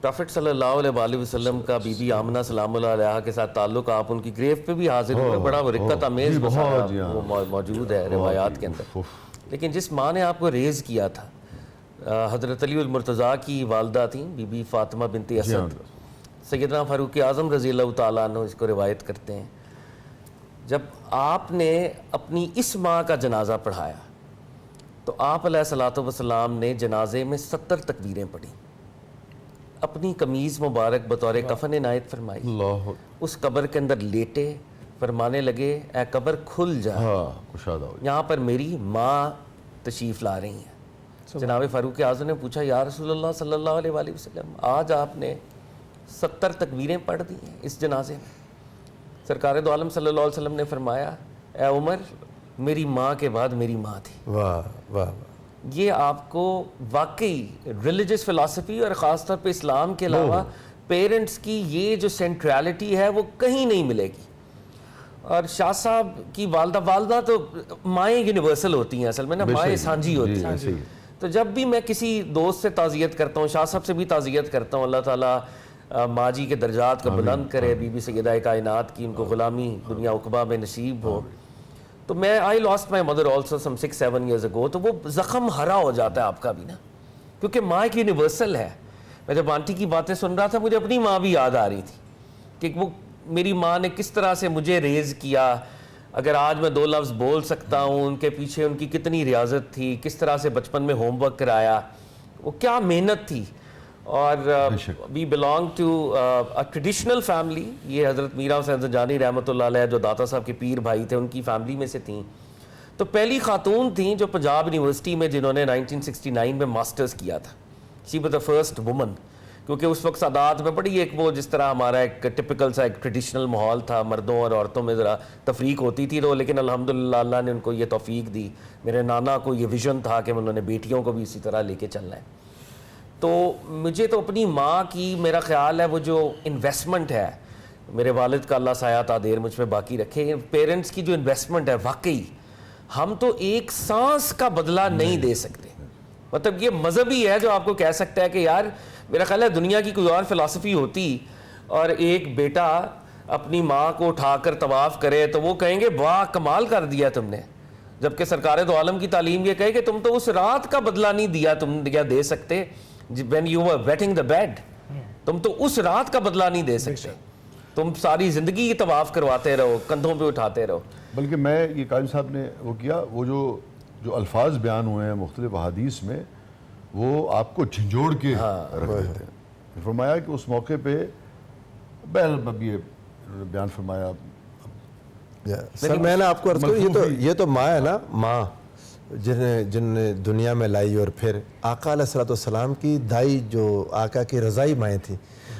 پروفٹ صلی اللہ علیہ وآلہ وسلم کا بی بی آمنہ سلام اللہ علیہ کے ساتھ تعلق، آپ ان کی گریو پہ بھی حاضر ہوئے، بڑا رقت آمیز وہ موجود ہے روایات کے اندر۔ لیکن جس ماں نے آپ کو ریز کیا تھا، حضرت علی المرتضیٰ کی والدہ تھیں بی بی فاطمہ بنت اسد، سیدنا فاروق اعظم رضی اللہ تعالیٰ عنہ اس کو روایت کرتے ہیں، جب آپ نے اپنی اس ماں کا جنازہ پڑھایا تو آپ علیہ الصلوۃ والسلام نے جنازے میں 70 تکبیریں پڑھی، اپنی قمیض مبارک بطور کفن عنایت فرمائی، اس قبر کے اندر لیٹے، فرمانے لگے اے قبر کھل جا، یہاں پر میری ماں تشریف لا رہی ہیں۔ جناب فاروق اعظم نے پوچھا یا رسول اللہ صلی اللہ علیہ وآلہ وسلم، آج آپ نے 70 تکبیریں پڑھ دی ہیں اس جنازے میں؟ سرکار دو عالم صلی اللہ علیہ وسلم نے فرمایا اے عمر، میری ماں کے بعد میری ماں تھی۔ واہ واہ، یہ آپ کو واقعی ریلیجس فلسفی اور خاص طور پہ اسلام کے علاوہ پیرنٹس کی یہ جو سینٹریلٹی ہے وہ کہیں نہیں ملے گی. اور شاہ صاحب کی والدہ تو مائیں یونیورسل ہوتی ہیں اصل میں نا, مائیں سانجھی ہوتی ہیں. تو جب بھی میں کسی دوست سے تعزیت کرتا ہوں, شاہ صاحب سے بھی تعزیت کرتا ہوں, اللہ تعالیٰ ماں جی کے درجات کو بلند کرے, بی بی سیدہ کائنات کی ان کو غلامی دنیا عقبہ میں نصیب ہو. تو میں I lost my mother also some 6-7 years ago, تو وہ زخم ہرا ہو جاتا ہے آپ کا بھی نا, کیونکہ ماں ایک یونیورسل ہے. میں جب آنٹی کی باتیں سن رہا تھا مجھے اپنی ماں بھی یاد آ رہی تھی کہ وہ میری ماں نے کس طرح سے مجھے ریز کیا. اگر آج میں 2 لفظ بول سکتا ہوں, ان کے پیچھے ان کی کتنی ریاضت تھی, کس طرح سے بچپن میں ہوم ورک کرایا, وہ کیا محنت تھی. اور we belong to a traditional family. یہ حضرت میرا حسین زنجانی رحمۃ اللہ علیہ جو داتا صاحب کے پیر بھائی تھے ان کی فیملی میں سے تھیں. تو پہلی خاتون تھیں جو پنجاب یونیورسٹی میں جنہوں نے 1969 میں ماسٹرز کیا تھا. She was the first woman, کیونکہ اس وقت سادات میں بڑی ایک وہ جس طرح ہمارا ایک ٹپیکل سا ایک ٹریڈیشنل ماحول تھا, مردوں اور عورتوں میں ذرا تفریق ہوتی تھی. تو لیکن الحمدللہ اللہ نے ان کو یہ توفیق دی. میرے نانا کو یہ ویژن تھا کہ انہوں نے بیٹیوں کو بھی اسی طرح لے کے چلنا ہے. تو مجھے تو اپنی ماں کی میرا خیال ہے وہ جو انویسٹمنٹ ہے, میرے والد کا اللہ سایہ تا دیر مجھ پہ باقی رکھے, پیرنٹس کی جو انویسٹمنٹ ہے واقعی ہم تو ایک سانس کا بدلہ نہیں دے سکتے. مطلب یہ مذہبی ہے جو آپ کو کہہ سکتا ہے کہ یار میرا خیال ہے دنیا کی کوئی اور فلسفی ہوتی اور ایک بیٹا اپنی ماں کو اٹھا کر طواف کرے تو وہ کہیں گے واہ کمال کر دیا تم نے, جبکہ سرکار دو عالم کی تعلیم یہ کہے کہ تم تو اس رات کا بدلہ نہیں دیا, تم کیا دے سکتے when you were wetting the bed, تم تو اس رات کا بدلہ نہیں دے سکتے, تم ساری زندگی طواف کرواتے رہو, کندھوں پہ اٹھاتے رہو. بلکہ میں یہ قائم صاحب نے وہ کیا, وہ جو الفاظ بیان ہوئے ہیں مختلف احادیث میں وہ آپ کو جھنجھوڑ کے رکھ دیتے ہیں. فرمایا کہ اس موقع پہ اب یہ بیان فرمایا. سر میں نے آپ کو عرض کروں, یہ تو ماں ہے نا, ماں جن نے دنیا میں لائی, اور پھر آقا علیہ الصلوۃ والسلام کی دائی جو آقا کی رضائی مائیں تھیں,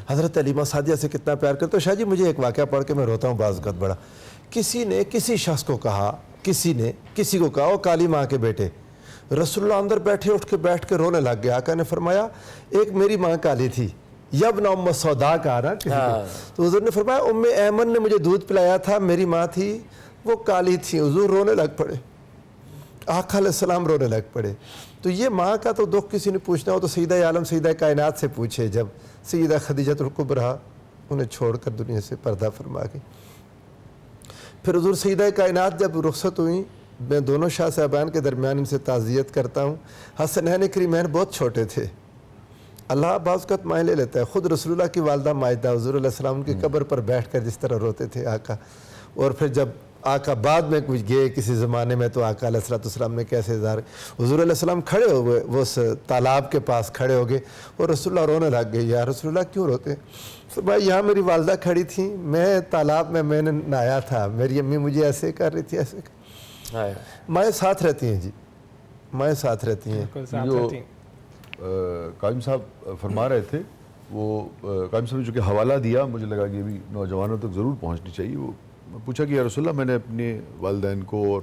حضرت علیمہ سعدیہ سے کتنا پیار کرتے. تو شاہ جی مجھے ایک واقعہ پڑھ کے میں روتا ہوں بعض اوقات بڑا. کسی نے کسی شخص کو کہا, کسی کو کہا وہ کالی ماں کے بیٹے, رسول اللہ اندر بیٹھ کے رونے لگ گیا. آقا نے فرمایا ایک میری ماں کالی تھی, یبن ام سودا کہا نا کسی کو, تو حضور نے فرمایا ام ایمن نے مجھے دودھ پلایا تھا, میری ماں تھی وہ کالی تھی. حضور رونے لگ پڑے, آقا علیہ السلام رونے لگ پڑے. تو یہ ماں کا تو دکھ کسی نے پوچھنا ہو تو سیدہ عالم سیدہ کائنات سے پوچھے, جب سیدہ خدیجۃ الکبریٰ انہیں چھوڑ کر دنیا سے پردہ فرما گئی. پھر حضور سیدہ کائنات جب رخصت ہوئیں, میں دونوں شاہ صاحبان کے درمیان ان سے تعزیت کرتا ہوں. حسنین کریمین بہت چھوٹے تھے, اللہ بعض اوقات مائیں لے لیتا ہے. خود رسول اللہ کی والدہ ماجدہ حضور علیہ السلام کی قبر پر بیٹھ کر جس طرح روتے تھے آقا, اور پھر جب آقا بعد میں کچھ گئے کسی زمانے میں تو آقا علیہ السلام نے کیسے اظہار, حضور علیہ السلام کھڑے ہو گئے, وہ اس تالاب کے پاس کھڑے ہو گئے اور رسول اللہ رونے لگ گئے. یا رسول اللہ کیوں روتے؟ بھائی یہاں میری والدہ کھڑی تھیں, میں تالاب میں نے نہایا تھا, میری امی مجھے ایسے کر رہی تھی, ایسے مائیں ساتھ رہتی ہیں. جی مائیں ساتھ رہتی ہیں. جو قائم صاحب فرما رہے تھے, وہ قائم صاحب نے جو کہ حوالہ دیا, مجھے لگا کہ یہ بھی نوجوانوں تک ضرور پہنچنی چاہیے. وہ پوچھا کہ یا رسول اللہ میں نے اپنے والدین کو, اور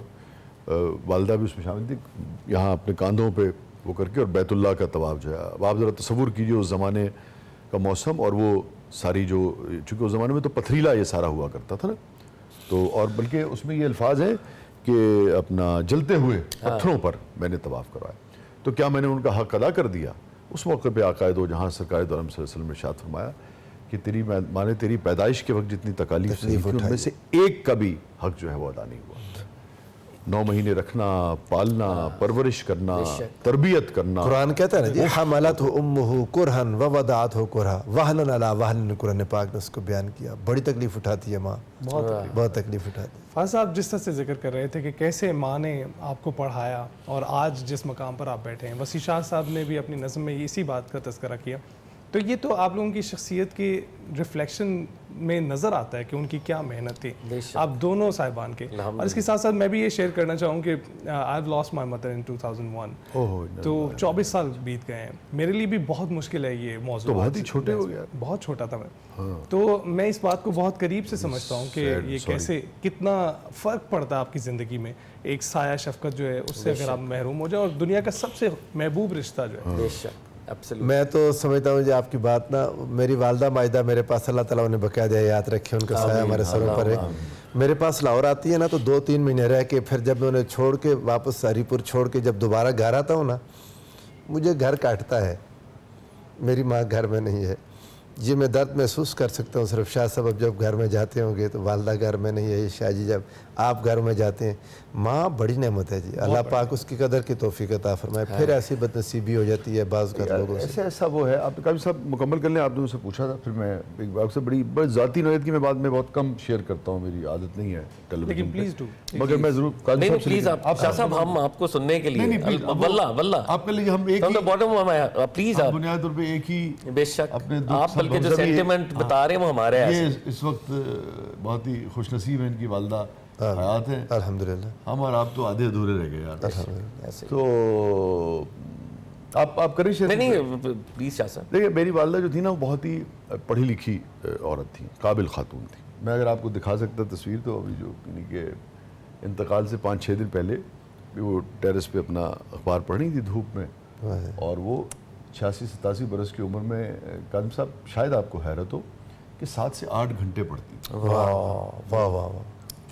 والدہ بھی اس میں شامل تھی, یہاں اپنے کاندھوں پہ وہ کر کے اور بیت اللہ کا طواف جو ہے, اب آپ ذرا تصور کیجیے اس زمانے کا موسم, اور وہ ساری جو چونکہ اس زمانے میں تو پتھریلا یہ سارا ہوا کرتا تھا نا, تو اور بلکہ اس میں یہ الفاظ ہیں کہ اپنا جلتے ہوئے پتھروں پر میں نے طواف کروایا. تو کیا میں نے ان کا حق ادا کر دیا؟ اس موقع پہ آقا دو جہاں سرکار دو عالم صلی اللہ علیہ وسلم نے ارشاد فرمایا کہ تیری ماں نے تیری پیدائش کے وقت جتنی تکالیف سہی تھی ان میں سے ایک کا بھی حق جو ہے وہ ادا نہیں ہوا. 9 مہینے رکھنا, پالنا, پرورش کرنا, تربیت کرنا. قرآن کہتا ہے نا جی, حملتہ امہ کرہن ووضعتہ کرہا وہنا علی وہن, قرآن پاک نے اس کو بیان کیا. بڑی تکلیف اٹھاتی ہے ماں, بہت تکلیف اٹھاتی ہے. فاضل صاحب جس طرح سے ذکر کر رہے تھے کہ کیسے ماں نے آپ کو پڑھایا اور آج جس مقام پر آپ بیٹھے ہیں, وسیع شاہ صاحب نے بھی اپنی نظم میں اسی بات کا تذکرہ کیا. تو یہ تو آپ لوگوں کی شخصیت کی ریفلیکشن میں نظر آتا ہے کہ ان کی کیا محنت تھی بے شک۔ آپ دونوں صاحبان کے. اور اس کے ساتھ ساتھ میں بھی یہ شیئر کرنا چاہوں کہ I have lost my mother in 2001. تو 24 سال بیت گئے ہیں. میرے لیے بھی بہت مشکل ہے یہ موضوع. تو بہت ہی چھوٹے ہو گیا. بہت چھوٹا تھا میں. تو میں اس بات کو بہت قریب سے سمجھتا ہوں کہ یہ کیسے کتنا فرق پڑتا ہے آپ کی زندگی میں. ایک سایہ شفقت جو ہے اس سے اگر آپ محروم ہو جائیں, اور دنیا کا سب سے محبوب رشتہ جو ہے. بے شک. میں تو سمجھتا ہوں جی آپ کی بات نا, میری والدہ ماجدہ میرے پاس اللہ تعالیٰ انہیں باقاعدہ یاد رکھے, ان کا سایہ ہمارے سروں پر ہے. میرے پاس لاہور آتی ہے نا تو 2-3 مہینے رہ کے پھر جب میں انہیں چھوڑ کے واپس ہری پور چھوڑ کے جب دوبارہ گھر آتا ہوں نا, مجھے گھر کاٹتا ہے. میری ماں گھر میں نہیں ہے. یہ میں درد محسوس کر سکتا ہوں صرف شاہ صاحب اب جب گھر میں جاتے ہوں گے تو والدہ گھر میں نہیں ہے. شاہ جی جب آپ گھر میں جاتے ہیں, ماں بڑی نعمت ہے جی. اللہ پاک اس کی قدر کی توفیق عطا فرمائے. پھر ایسی بد نصیبی ہو جاتی ہے بعض لوگوں سے. ایسا وہ ہے. آپ قاضی صاحب مکمل کر لیں, آپ نے سے پوچھا تھا. پھر میں ایک بات سے بڑی ذاتی نوعیت کی میں بات میں بہت کم شیئر کرتا ہوں, میری عادت نہیں ہے لیکن پلیز ڈو, مگر میں ضرور نہیں پلیز آپ شاہ صاحب ہم آپ کو سننے کے لیے واللہ آپ کے لیے ہم ایک پلیز آپ بنیاد طور پہ ایک ہی بے شک آپ بلکہ جو سینٹیمنٹ بتا رہے ہیں وہ ہمارے ہیں. یہ اس وقت بہت ہی خوش نصیب ہیں, ان کی والدہ حیات ہیں الحمدللہ. ہم اور آپ تو آدھے ادھورے رہ گئے یار. تو آپ کریں شیئر. نہیں پلیز شاہ صاحب. دیکھیں میری والدہ جو تھی نا وہ بہت ہی پڑھی لکھی عورت تھی, قابل خاتون تھی. میں اگر آپ کو دکھا سکتا تصویر تو ابھی جو یعنی کہ انتقال سے 5-6 دن پہلے وہ ٹیرس پہ اپنا اخبار پڑھ رہی تھی دھوپ میں, اور وہ 86-87 برس کی عمر میں قادم صاحب شاید آپ کو حیرت ہو کہ 7 سے 8 گھنٹے پڑھتی تھی. واہ واہ واہ,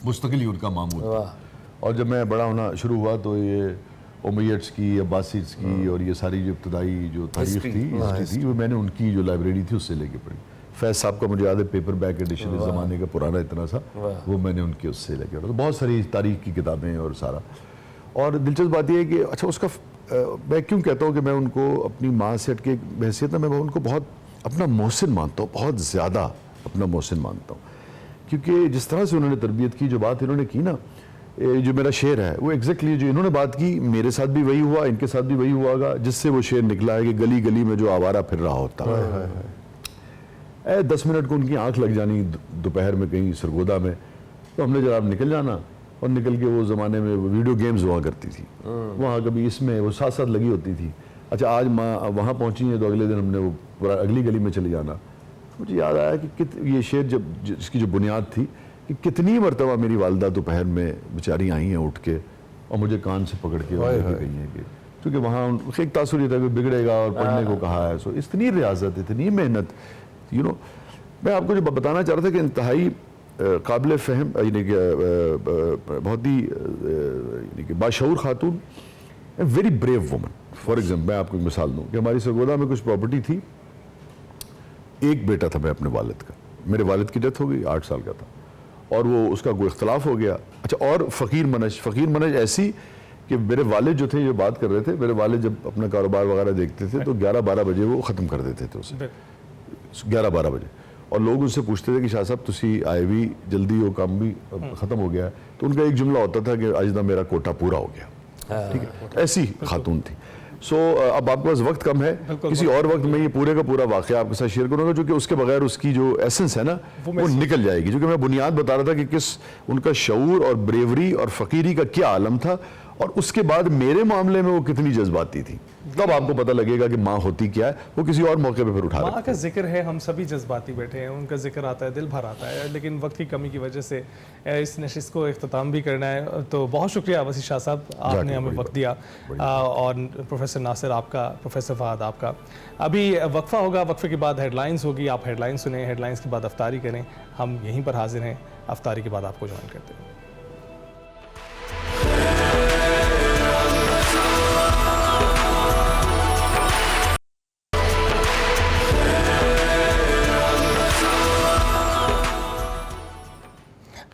مستقل ہی ان کا معمول تھا. اور جب میں بڑا ہونا شروع ہوا تو یہ امیڈس کی, عباسیڈس کی اور یہ ساری جو ابتدائی جو تاریخ تھی وہ میں نے ان کی جو لائبریری تھی اس سے لے کے پڑھی. فیض صاحب کا مجھے یاد ہے پیپر بیک ایڈیشن اس زمانے کا پرانا اتنا سا, وہ میں نے ان کے اس سے لے کے پڑھا. تو بہت ساری تاریخ کی کتابیں اور سارا. اور دلچسپ بات یہ ہے کہ اچھا اس کا میں کیوں کہتا ہوں کہ میں ان کو اپنی ماں سے ہٹ کے بحیثیت میں ان کو بہت اپنا محسن مانتا ہوں, بہت زیادہ اپنا محسن مانتا ہوں. کیونکہ جس طرح سے انہوں نے تربیت کی, جو بات انہوں نے کی نا, جو میرا شعر ہے وہ ایگزیکٹلی جو انہوں نے بات کی میرے ساتھ بھی وہی ہوا, ان کے ساتھ بھی وہی ہوا گا, جس سے وہ شعر نکلا ہے کہ گلی گلی میں جو آوارہ پھر رہا ہوتا. 10 منٹ کو ان کی آنکھ لگ جانی دوپہر میں کہیں سرگودا میں, تو ہم نے جناب نکل جانا, اور نکل کے وہ زمانے میں ویڈیو گیمز ہوا کرتی تھی وہاں, کبھی اس میں وہ ساتھ ساتھ لگی ہوتی تھی. اچھا آج ماں وہاں پہنچی ہیں تو اگلے دن ہم نے وہ پورا اگلی گلی میں چلے جانا. مجھے یاد آیا کہ یہ شعر جب اس کی جو بنیاد تھی کہ کتنی مرتبہ میری والدہ دوپہر میں بیچاری آئی ہیں اٹھ کے اور مجھے کان سے پکڑ کے اور لے کے گئی ہیں, کہ کیونکہ وہاں ایک تاثر یہ تھا کہ بگڑے گا اور پڑھنے کو کہا ہے. سو اتنی ریاضت, اتنی محنت, میں آپ کو جو بتانا چاہ رہا تھا کہ انتہائی قابل فہم یعنی کہ بہت ہی یعنی کہ باشعور خاتون, very brave woman. For example میں آپ کو ایک مثال دوں کہ ہماری سرگودا میں کچھ پراپرٹی تھی, ایک بیٹا تھا میں اپنے والد کا, میرے والد کی ڈیتھ ہو گئی 8 سال کا تھا, اور وہ اس کا کوئی اختلاف ہو گیا. اچھا اور فقیر منج ایسی کہ میرے والد جو تھے یہ بات کر رہے تھے, میرے والد جب اپنا کاروبار وغیرہ دیکھتے تھے تو 11-12 بجے وہ ختم کر دیتے تھے اسے, 11-12 بجے. اور لوگ ان سے پوچھتے تھے کہ شاہ صاحب تسی آئے بھی جلدی ہو, کام بھی ختم ہو گیا ہے, تو ان کا ایک جملہ ہوتا تھا کہ آج میرا کوٹا پورا ہو گیا. ٹھیک ہے, ایسی خاتون تھی. سو اب آپ کے پاس وقت کم ہے, کسی اور وقت میں یہ پورے کا پورا واقعہ آپ کے ساتھ شیئر کروں گا, جو کہ اس کے بغیر اس کی جو ایسنس ہے نا وہ نکل جائے گی. جو کہ میں بنیاد بتا رہا تھا کہ کس ان کا شعور اور بریوری اور فقیری کا کیا عالم تھا, اور اس کے بعد میرے معاملے میں وہ کتنی جذباتی تھی. تب آپ کو پتہ لگے گا کہ ماں ہوتی کیا ہے, وہ کسی اور موقع پہ پھر اٹھا رہے ہیں. ماں کا ذکر ہے, ہم سبھی جذباتی بیٹھے ہیں, ان کا ذکر آتا ہے, دل بھر آتا ہے, لیکن وقت کی کمی کی وجہ سے اس نشست کو اختتام بھی کرنا ہے. تو بہت شکریہ وسیع شاہ صاحب, آپ نے ہمیں وقت دیا, اور پروفیسر ناصر آپ کا, پروفیسر فہد آپ کا. ابھی وقفہ ہوگا, وقفے کے بعد ہیڈ لائنز ہوگی, آپ ہیڈ لائنز سنیں, ہیڈ لائنز کے بعد افطاری کریں. ہم یہیں پر حاضر ہیں, افطاری کے بعد آپ کو جوائن کرتے ہیں.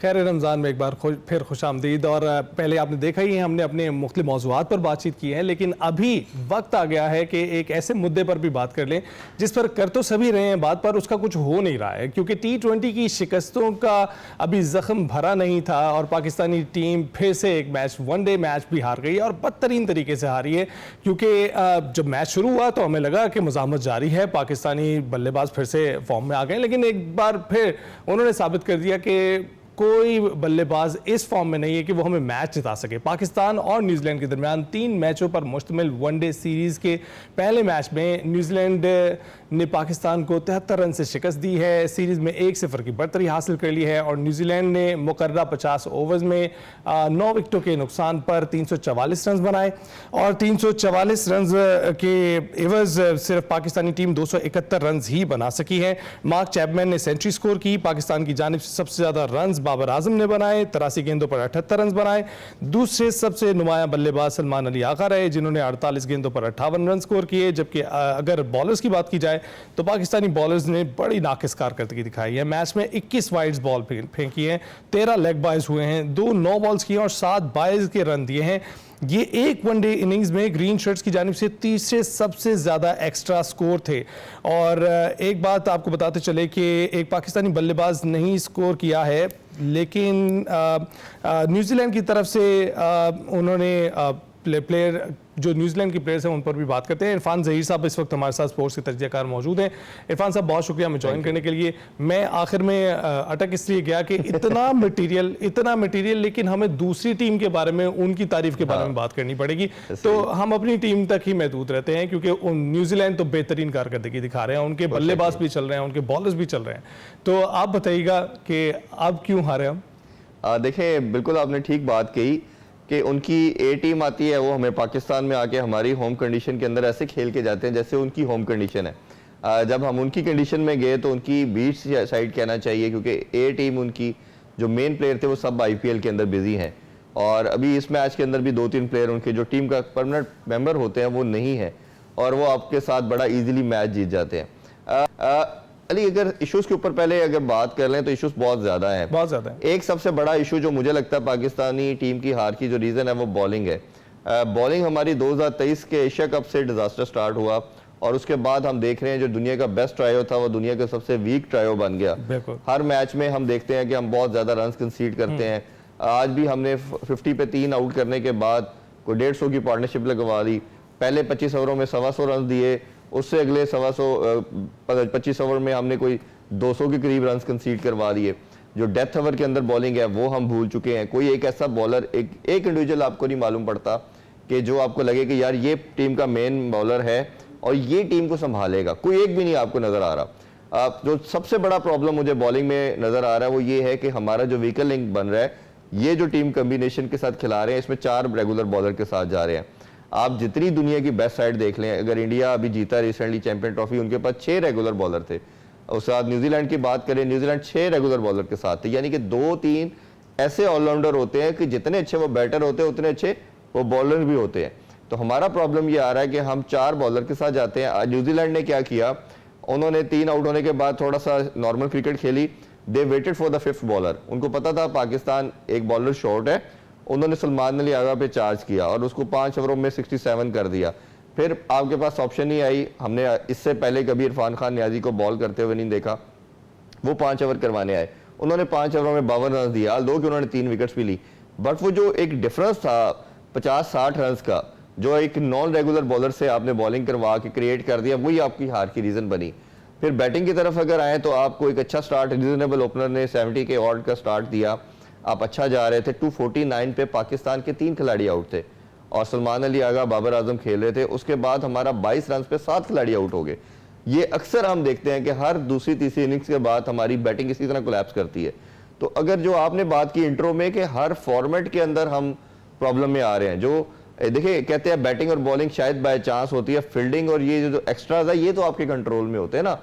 خیر رمضان میں ایک بار پھر خوش آمدید. اور پہلے آپ نے دیکھا ہی ہے ہم نے اپنے مختلف موضوعات پر بات چیت کی ہے, لیکن ابھی وقت آ گیا ہے کہ ایک ایسے مدعے پر بھی بات کر لیں جس پر کر تو سبھی رہے ہیں بات, پر اس کا کچھ ہو نہیں رہا ہے, کیونکہ T20 کی شکستوں کا ابھی زخم بھرا نہیں تھا اور پاکستانی ٹیم پھر سے ایک میچ, ون ڈے میچ بھی ہار گئی اور بدترین طریقے سے ہاری ہے. کیونکہ جب میچ شروع ہوا تو ہمیں لگا کہ مزاحمت جاری ہے, پاکستانی بلے باز پھر سے فارم میں آ گئے, لیکن ایک بار پھر انہوں نے ثابت کر دیا کہ کوئی بلے باز اس فارم میں نہیں ہے کہ وہ ہمیں میچ جتا سکے. پاکستان اور نیوزی لینڈ کے درمیان 3 میچوں پر مشتمل ون ڈے سیریز کے پہلے میچ میں نیوزی لینڈ نے پاکستان کو 73 رن سے شکست دی ہے, سیریز میں 1-0 کی برتری حاصل کر لی ہے, اور نیوزی لینڈ نے مقررہ 50 اوورز میں 9 وکٹوں کے نقصان پر 344 رنز بنائے, اور 344 رنز کے عوض صرف پاکستانی ٹیم 271 رنز ہی بنا سکی ہے. مارک چیپمین نے سینچری سکور کی, پاکستان کی جانب سے سب سے زیادہ رنز بابر اعظم نے بنائے, 83 گیندوں پر 78 رنز بنائے. دوسرے سب سے نمایاں بلے باز سلمان علی آغا رہے جنہوں نے 48 گیندوں پر 58 رن سکور کیے, جبکہ اگر بالرز کی بات کی جائے تو پاکستانی بالرز نے بڑی ناقص کارکردگی دکھائی ہے. میچ میں 21 وائڈز بال پھینکی ہیں, 13 لیگ بائز ہوئے ہیں, 2 نو بالز کی ہیں اور 7 بائز کے رن دیے ہیں. یہ ایک ون ڈے اننگز میں گرین شرٹس کی جانب سے تیسرے سب سے زیادہ ایکسٹرا سکور تھے. اور ایک بات آپ کو بتاتے چلے کہ ایک پاکستانی بلے باز نہیں سکور کیا ہے, لیکن نیوزی لینڈ کی طرف سے انہوں نے پلیئر جو نیوزی لینڈ کے پلیئرز ہیں ان پر بھی بات کرتے ہیں. عرفان ظہیر صاحب اس وقت ہمارے ساتھ سپورٹس کے تجزیہ کار موجود ہیں. عرفان صاحب بہت شکریہ ہمیں جوائن کرنے کے لیے. میں آخر میں اٹک اس لیے گیا کہ اتنا مٹیریل لیکن ہمیں دوسری ٹیم کے بارے میں, ان کی تعریف کے بارے میں بات کرنی پڑے گی, تو ہم اپنی ٹیم تک ہی محدود رہتے ہیں, کیونکہ نیوزی لینڈ تو بہترین کارکردگی دکھا رہے ہیں, ان کے بلے باز بھی چل رہے ہیں, ان کے بالرز بھی چل رہے ہیں. تو آپ بتائیے گا کہ اب کیوں ہارے ہم؟ دیکھیں بالکل آپ نے ٹھیک بات کہی کہ ان کی اے ٹیم آتی ہے, وہ ہمیں پاکستان میں آ کے ہماری ہوم کنڈیشن کے اندر ایسے کھیل کے جاتے ہیں جیسے ان کی ہوم کنڈیشن ہے. جب ہم ان کی کنڈیشن میں گئے تو ان کی بیچ سائڈ کہنا چاہیے, کیونکہ اے ٹیم ان کی جو مین پلیئر تھے وہ سب IPL کے اندر بزی ہیں, اور ابھی اس میچ کے اندر بھی 2-3 پلیئر ان کے جو ٹیم کا پرمننٹ ممبر ہوتے ہیں وہ نہیں ہیں, اور وہ آپ کے ساتھ بڑا ایزیلی میچ جیت جاتے ہیں. علی اگر ایشوز کے اوپر پہلے اگر بات کر لیں تو ایشوز بہت زیادہ ہیں. ایک سب سے بڑا ایشو جو مجھے لگتا ہے پاکستانی ٹیم کی ہار کی جو ریزن ہے وہ بالنگ ہے. بالنگ ہماری 2023 کے ایشیا کپ سے ڈیزاسٹر سٹارٹ ہوا, اور اس کے بعد ہم دیکھ رہے ہیں جو دنیا کا بیسٹ ٹرائیو تھا وہ دنیا کا سب سے ویک ٹرائیو بن گیا. ہر میچ میں ہم دیکھتے ہیں کہ ہم بہت زیادہ رنز کنسیڈ کرتے ہیں. آج بھی ہم نے 50 پہ 3 آؤٹ کرنے کے بعد کوئی 150 کی پارٹنرشپ لگوا دی. پہلے 25 اووروں میں 125 رنز دیے, اس سے اگلے 25 اوور میں ہم نے کوئی 200 کے قریب رنز کنسیڈ کروا دیے. جو ڈیتھ اوور کے اندر بالنگ ہے وہ ہم بھول چکے ہیں. کوئی ایک ایسا بالر, ایک انڈیویجول آپ کو نہیں معلوم پڑتا کہ جو آپ کو لگے کہ یار یہ ٹیم کا مین بالر ہے اور یہ ٹیم کو سنبھالے گا, کوئی ایک بھی نہیں آپ کو نظر آ رہا. جو سب سے بڑا پرابلم مجھے بالنگ میں نظر آ رہا ہے وہ یہ ہے کہ ہمارا جو ویکل لنک بن رہا ہے, یہ جو ٹیم کمبینیشن کے ساتھ کھلا رہے ہیں اس میں 4 ریگولر بالر کے ساتھ جا رہے ہیں. آپ جتنی دنیا کی بیسٹ سائڈ دیکھ لیں, اگر انڈیا ابھی جیتا ریسنٹلی چیمپئن ٹرافی, ان کے پاس 6 ریگولر بالر تھے. اس کے بعد نیوزی لینڈ کی بات کریں, نیوزی لینڈ 6 ریگولر بالر کے ساتھ تھے, یعنی کہ 2-3 ایسے آل راؤنڈر ہوتے ہیں کہ جتنے اچھے وہ بیٹر ہوتے ہیں اتنے اچھے وہ بالر بھی ہوتے ہیں. تو ہمارا پرابلم یہ آ رہا ہے کہ ہم 4 بالر کے ساتھ جاتے ہیں. نیوزی لینڈ نے کیا کیا, انہوں نے 3 آؤٹ ہونے کے بعد تھوڑا سا نارمل کرکٹ کھیلی. They waited for the 5th bowler. ان کو پتا تھا پاکستان ایک بالر شارٹ ہے, انہوں نے سلمان علی آغا پہ چارج کیا اور اس کو 5 اووروں میں 67 کر دیا. پھر آپ کے پاس آپشن نہیں آئی, ہم نے اس سے پہلے کبھی عرفان خان نیازی کو بال کرتے ہوئے نہیں دیکھا, وہ 5 اوور کروانے آئے, انہوں نے 5 اووروں میں 52 رنز دیا, دو کہ انہوں نے 3 وکٹس بھی لی. بٹ وہ جو ایک ڈفرنس تھا 50-60 رنز کا, جو ایک نان ریگولر بالر سے آپ نے بالنگ کروا کے کریٹ کر دیا, وہی آپ کی ہار کی ریزن بنی. پھر بیٹنگ کی طرف اگر آئیں تو آپ کو ایک اچھا سٹارٹ, ریزنیبل اوپنر نے 70 کے آڈ کا سٹارٹ دیا, آپ اچھا جا رہے تھے. 249 پہ پاکستان کے 3 کھلاڑی آؤٹ تھے اور سلمان علی آغا, بابر اعظم کھیل رہے تھے. اس کے بعد ہمارا 22 رنز پہ 7 کھلاڑی آؤٹ ہو گئے. یہ اکثر ہم دیکھتے ہیں کہ ہر دوسری تیسری اننگز کے بعد ہماری بیٹنگ اسی طرح کولیپس کرتی ہے. تو اگر جو آپ نے بات کی انٹرو میں کہ ہر فارمیٹ کے اندر ہم پرابلم میں آ رہے ہیں, جو دیکھیں کہتے ہیں بیٹنگ اور بالنگ شاید بائی چانس ہوتی ہے, فیلڈنگ اور یہ جو ایکسٹراز ہے یہ تو آپ کے کنٹرول میں ہوتے ہیں نا.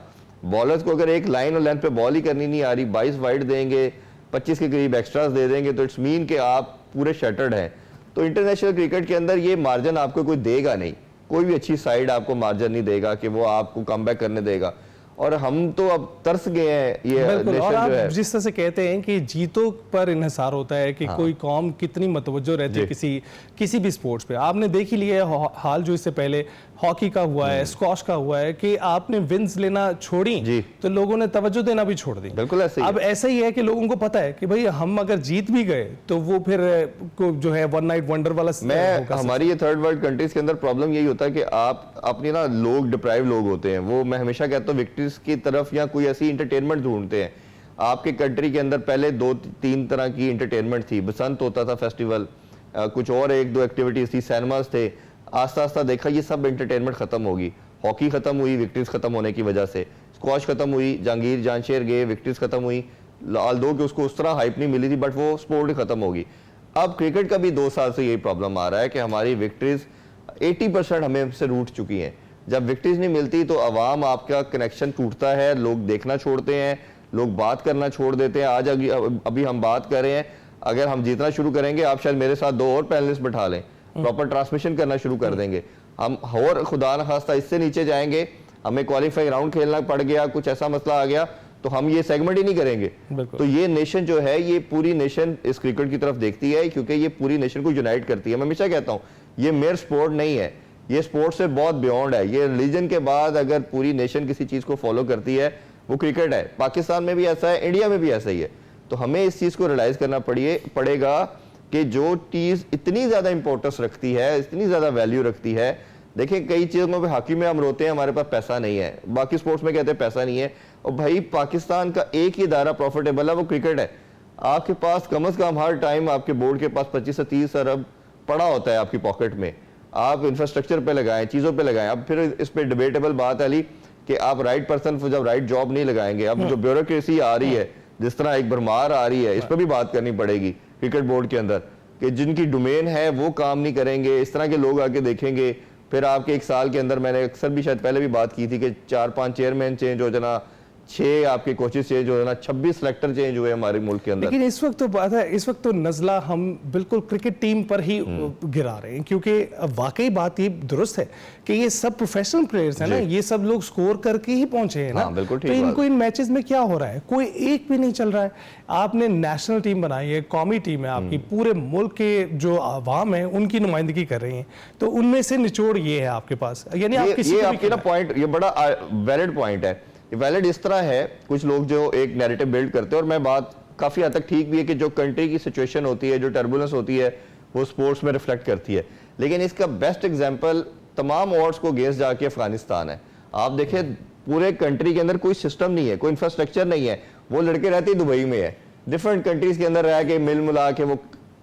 بالرز کو اگر ایک لائن اور لینتھ پہ بال ہی کرنی نہیں آ رہی, 22 وائڈ دیں گے, 25 کے قریب ایکسٹراز دے دیں گے, تو اٹس مین کہ آپ پورے شٹرڈ ہیں. تو انٹرنیشنل کرکٹ کے اندر یہ مارجن آپ کو کوئی دے گا نہیں, کوئی بھی اچھی سائیڈ آپ کو مارجن نہیں دے گا کہ وہ آپ کو کم بیک کرنے دے گا. اور ہم تو اب ترس گئے ہیں یہ بالکل. اور نیشن جو ہے. آپ جس طرح سے کہتے ہیں کہ جیتوں پر انحصار ہوتا ہے کہ کوئی قوم کتنی متوجہ رہتی ہے کسی بھی سپورٹس پہ. آپ نے دیکھ ہی لیا ہے حال جو اس سے پہلے ہاکی کا ہوا ہے, اسکواش کا ہوا ہے, کہ آپ نے ونز لینا چھوڑی تو لوگوں نے توجہ دینا بھی چھوڑ دی. بالکل ایسے ہی. اب ایسا ہی ہے کہ لوگوں کو پتا ہے کہ بھئی ہم اگر جیت بھی گئے تو وہ پھر جو ہے ون نائٹ ونڈر والا ہماری یہ تھرڈ ورلڈ کنٹریز کے اندر پرابلم یہی ہوتا ہے کہ آپ اپنی نا لوگ ڈپرائیو لوگ ہوتے ہیں, وہ میں ہمیشہ کہتا ہوں وکٹریز کی طرف یا کوئی ایسی انٹرٹینمنٹ ڈھونڈتے ہیں. آپ کے کنٹری کے اندر پہلے 2-3 طرح کی انٹرٹینمنٹ تھی, بسنت ہوتا تھا فیسٹیول, کچھ اور 1-2 ایکٹیویٹیز تھی, سینماز تھے. آہستہ آہستہ دیکھا یہ سب انٹرٹینمنٹ ختم ہوگی. ہاکی ختم ہوئی وکٹریز ختم ہونے کی وجہ سے, اسکواش ختم ہوئی, جہانگیر جانشیر گئے, وکٹریز ختم ہوئی, آلدو کہ اس کو اس طرح ہائپ نہیں ملی تھی بٹ وہ سپورٹ ختم ہوگی. اب کرکٹ کا بھی 2 سال سے یہی پرابلم آ رہا ہے کہ ہماری وکٹریز 80% ہمیں سے روٹ چکی ہیں. جب وکٹریز نہیں ملتی تو عوام آپ کا کنیکشن ٹوٹتا ہے, لوگ دیکھنا چھوڑتے ہیں, لوگ بات کرنا چھوڑ دیتے ہیں. آج ابھی ہم بات کر رہے ہیں, اگر ہم جیتنا شروع کریں گے آپ شاید میرے ساتھ 2 اور پینلسٹ بٹھا لیں, پراپر ٹرانسمیشن کرنا شروع کر دیں گے. ہم اور خدا نخواستہ اس سے نیچے جائیں گے, ہمیں کوالیفائی راؤنڈ کھیلنا پڑ گیا, کچھ ایسا مسئلہ آ گیا تو ہم یہ سیگمنٹ ہی نہیں کریں گے. تو یہ نیشن جو ہے یہ پوری نیشن اس کرکٹ کی طرف دیکھتی ہے کیونکہ یہ پوری نیشن کو یونائٹ کرتی ہے. میں ہمیشہ کہتا ہوں یہ میئر سپورٹ نہیں ہے, یہ سپورٹ سے بہت بیونڈ ہے. یہ ریلیجن کے بعد اگر پوری نیشن کسی چیز کو فالو کرتی ہے وہ کرکٹ ہے. پاکستان میں بھی ایسا ہے, انڈیا میں بھی ایسا ہی ہے. تو ہمیں اس چیز کو ریلائز کرنا پڑے گا کہ جو چیز اتنی زیادہ امپورٹنس رکھتی ہے, اتنی زیادہ ویلیو رکھتی ہے. دیکھیں کئی چیزوں پہ ہاکی میں ہم روتے ہیں ہمارے پاس پیسہ نہیں ہے, باقی سپورٹس میں کہتے ہیں پیسہ نہیں ہے. اور بھائی پاکستان کا ایک ہی ادارہ پروفیٹیبل ہے, وہ کرکٹ ہے. آپ کے پاس کم از کم ہر ٹائم آپ کے بورڈ کے پاس 25 سے 30 ارب پڑا ہوتا ہے آپ کی پاکٹ میں. آپ انفراسٹرکچر پہ لگائیں, چیزوں پہ لگائیں. اب پھر اس پہ ڈیبیٹیبل بات ہے علی کہ آپ رائٹ پرسن جب رائٹ جاب نہیں لگائیں گے, اب جو بیوروکریسی آ رہی ہے, جس طرح ایک بھرمار آ رہی ہے, اس پہ بھی بات کرنی پڑے گی کرکٹ بورڈ کے اندر کہ جن کی ڈومین ہے وہ کام نہیں کریں گے. اس طرح کے لوگ آگے دیکھیں گے. پھر آپ کے 1 سال کے اندر میں نے اکثر بھی شاید پہلے بھی بات کی تھی کہ 4-5 چیئرمین چینج ہو جانا, 6 آپ کے کوچز چینج ہو جانا, 26 سلیکٹر چینج ہوئے ہمارے ملک کے اندر. لیکن اس وقت تو بات ہے, اس وقت تو نزلہ ہم بالکل کرکٹ ٹیم پر ہی گرا رہے ہیں کیونکہ واقعی بات یہ درست ہے کہ یہ سب پروفیشنل پلیئرز ہیں نا, یہ سب لوگ سکور کر کے ہی پہنچے ہیں نا. تو ان کو ان میچز میں کیا ہو رہا ہے, کوئی ایک بھی نہیں چل رہا ہے. آپ نے نیشنل ٹیم بنائی ہے, قومی ٹیم ہے آپ کی, پورے ملک کے جو عوام ہیں ان کی نمائندگی کر رہی ہیں, تو ان میں سے نچوڑ یہ ہے آپ کے پاس. یعنی یہ آپ کے نا پوائنٹ, یہ بڑا ویلڈ پوائنٹ ہے. ویلڈ اس طرح ہے, کچھ لوگ جو ایک نیریٹو بیلڈ کرتے ہیں, اور میں بات کافی حد تک ٹھیک بھی ہے کہ جو کنٹری کی سچویشن ہوتی ہے, جو ٹربولنس ہوتی ہے, وہ سپورٹس میں ریفلیکٹ کرتی ہے. لیکن اس کا بیسٹ ایگزامپل تمام آڈس کو اگینسٹ جا کے افغانستان ہے. آپ دیکھیں پورے کنٹری کے اندر کوئی سسٹم نہیں ہے, کوئی انفراسٹرکچر نہیں ہے, وہ لڑکے رہتے ہی دبئی میں ہے. ڈفرینٹ کنٹریز کے اندر رہ کے مل ملا کے وہ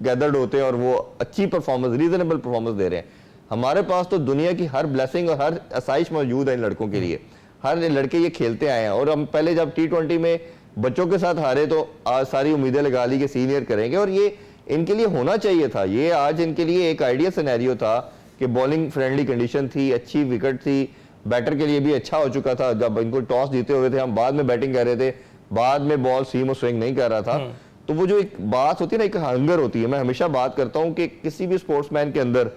گیدرڈ ہوتے ہیں اور وہ اچھی پرفارمنس, ریزنیبل پرفارمنس دے رہے ہیں. ہمارے پاس تو دنیا کی ہر بلیسنگ اور ہر آسائش موجود ہے ان لڑکوں کے لیے. ہر لڑکے یہ کھیلتے آئے ہیں, اور ہم پہلے جب T20 میں بچوں کے ساتھ ہارے تو ساری امیدیں لگا لی کہ سینئر کریں گے, اور یہ ان کے لیے ہونا چاہیے تھا. یہ آج ان کے لیے ایک آئیڈیا سینیریو تھا کہ بولنگ فرینڈلی کنڈیشن تھی, اچھی وکٹ تھی, بیٹر کے لیے بھی اچھا ہو چکا تھا. جب ان کو ٹاس جیتے ہوئے تھے, ہم بعد میں بیٹنگ کر رہے تھے, بعد میں بال سیم اور سوئنگ نہیں کر رہا تھا. تو وہ جو ایک بات ہوتی ہے نا, ایک ہنگر ہوتی ہے. میں ہمیشہ بات کرتا ہوں کہ کسی بھی سپورٹس مین کے اندر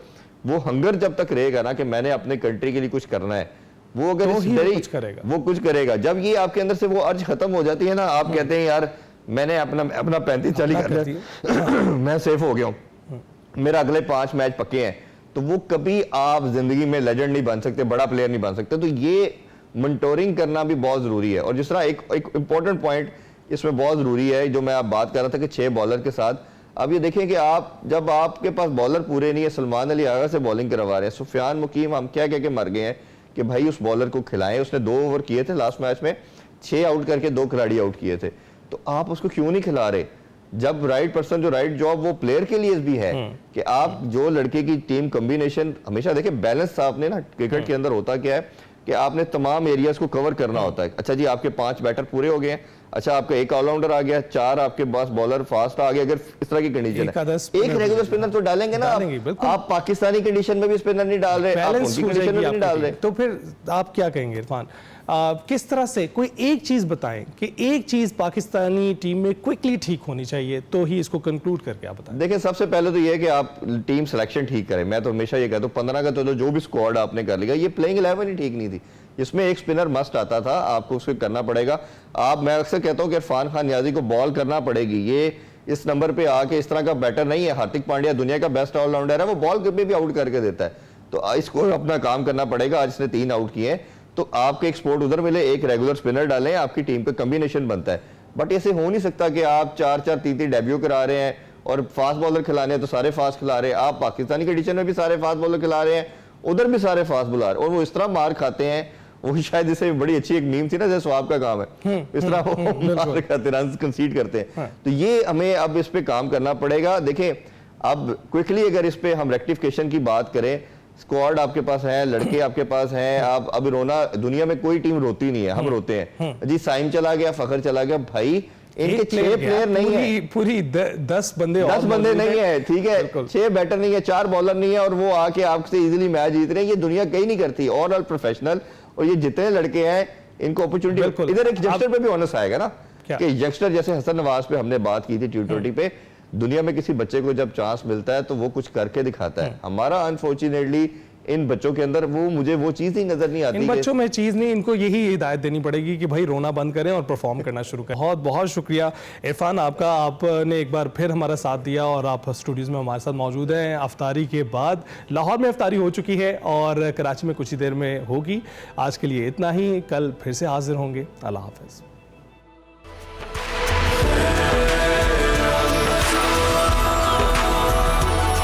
وہ ہنگر جب تک رہے گا نا کہ میں نے اپنے کنٹری کے لیے کچھ کرنا ہے, وہ اگر وہ کچھ کرے گا. جب یہ آپ کے اندر سے وہ ارج ختم ہو جاتی ہے نا, آپ کہتے ہیں یار میں نے اپنا 35-40 کر لیا, میں سیف ہو گیا ہوں, میرا اگلے 5 میچ پکے ہیں, تو وہ کبھی آپ زندگی میں لیجنڈ نہیں بن سکتے, بڑا پلیئر نہیں بن سکتے. تو یہ منٹورنگ کرنا بھی بہت ضروری ہے. اور جس طرح ایک امپورٹنٹ پوائنٹ اس میں بہت ضروری ہے جو میں آپ بات کر رہا تھا کہ 6 بالر کے ساتھ, اب یہ دیکھیں کہ جب آپ کے پاس بالر پورے نہیں ہے, سلمان علی آغا سے بالنگ کروا رہے ہیں, سفیان مقیم ہم کیا کہہ کے مر گئے ہیں کہ بھائی اس بالر کو کھلائیں. اس نے 2 اوور کیے تھے لاسٹ میچ میں, 6 آؤٹ کر کے 2 کھلاڑی آؤٹ کیے تھے. تو آپ اس کو کیوں نہیں کھلا رہے جب رائٹ پرسن جو رائٹ جاب وہ پلیئر کے لیے بھی ہے کہ آپ جو لڑکے کی ٹیم کمبینیشن ہمیشہ دیکھیں بیلنس. آپ نے نا کرکٹ کے اندر ہوتا کیا ہے کہ آپ نے تمام ایریاز کو کور کرنا ہوتا ہے. اچھا جی آپ کے 5 بیٹر پورے ہو گئے ہیں, اچھا آپ کا 1 آل راؤنڈر آ گیا, 4 آپ کے پاس بالر فاسٹ آ گیا. اگر اس طرح کی کنڈیشن ہے, ایک ریگولر اسپنر تو ڈالیں گے نا آپ پاکستانی کنڈیشن میں بھی اسپنر نہیں ڈال رہے, آپ ان کی کنڈیشن میں نہیں ڈال رہے. تو پھر آپ کیا کہیں گے عرفان, کس طرح سے کوئی ایک چیز بتائیں کہ ایک چیز پاکستانی ٹیم میں کوئکلی ٹھیک ہونی چاہیے تو ہی اس کو کنکلوڈ کر کے آپ بتائیں. دیکھیں سب سے پہلے تو یہ ہے کہ آپ ٹیم سلیکشن ٹھیک کریں. میں تو ہمیشہ یہ کہتا ہوں 15 کا تو جو بھی اسکواڈ آپ نے کر لیا, یہ پلینگ 11 ہی ٹھیک نہیں تھی. اس میں ایک سپنر مسٹ آتا تھا, آپ کو اس کو کرنا پڑے گا. میں اکثر کہتا ہوں کہ عرفان خان نیازی کو بال کرنا پڑے گی. یہ اس نمبر پہ آ کے اس طرح کا بیٹر نہیں ہے. ہاردک پانڈیا دنیا کا بیسٹ آل راؤنڈر ہے, وہ بال پہ بھی آؤٹ کر کے دیتا ہے. تو اس کو اپنا کام کرنا پڑے گا. آج اس نے 3 آؤٹ کیے ہیں, تو آپ کے ایک سپورٹ ادھر ملے, ایک ریگولر سپنر ڈالیں, آپ کی ٹیم کا کمبینیشن بنتا ہے. بٹ ایسے ہو نہیں سکتا کہ آپ 4-4 3-3 ڈیبیو کرا رہے ہیں اور فاسٹ بالر کھلانے ہیں تو سارے فاسٹ کھلا رہے ہیں. آپ پاکستانی کنڈیشن میں بھی سارے فاسٹ بالر کھلا رہے ہیں, ادھر بھی سارے فاسٹ بالر, اور وہ اس طرح مار کھاتے ہیں. وہ شاید اسے بڑی اچھی ایک میم تھی نا, جیسے سواب کا کام ہے, اس طرح وہ مار کھاتے, رنز کنسیڈ کرتے ہیں. تو یہ ہمیں اب اس پہ کام کرنا پڑے گا. دیکھیں اب کوئکلی اگر اس پہ ہم ریکٹیفیکیشن کی بات کریں, اسکواڈ آپ کے پاس ہے, لڑکے آپ کے پاس ہیں. آپ اب رونا, دنیا میں کوئی ٹیم روتی نہیں ہے, ہم روتے ہیں. جی سائم چلا گیا, فخر چلا گیا, بھائی ان کے 6 پلیئر نہیں ہیں, پوری 10 بندے نہیں ہیں, ٹھیک ہے, 6 بیٹر نہیں ہے, 4 بالر نہیں ہے, اور وہ آ کے آپ سے ایزیلی میچ جیت رہے ہیں. یہ دنیا کہیں نہیں کرتی, اور آل پروفیشنل. اور یہ جتنے لڑکے ہیں ان کو اپرچونٹی, ادھر ایک ینگسٹر پہ بھی آنس آئے گا نا, کہ ینگسٹر جیسے حسن نواز پہ ہم نے بات کی تھی T20 پہ, دنیا میں کسی بچے کو جب چانس ملتا ہے تو وہ کچھ کر کے دکھاتا ہے. ہمارا انفارچونیٹلی ان بچوں کے اندر مجھے وہ چیز ہی نظر نہیں آتی. ان بچوں میں چیز نہیں, ان کو یہی ہدایت دینی پڑے گی کہ بھائی رونا بند کریں اور پرفارم کرنا شروع کریں. بہت بہت شکریہ عرفان آپ کا, آپ نے ایک بار پھر ہمارا ساتھ دیا اور آپ اسٹوڈیوز میں ہمارے ساتھ موجود ہیں. افطاری کے بعد لاہور میں افطاری ہو چکی ہے اور کراچی میں کچھ ہی دیر میں ہوگی. آج کے لیے اتنا ہی, کل پھر سے حاضر ہوں گے. اللہ حافظ.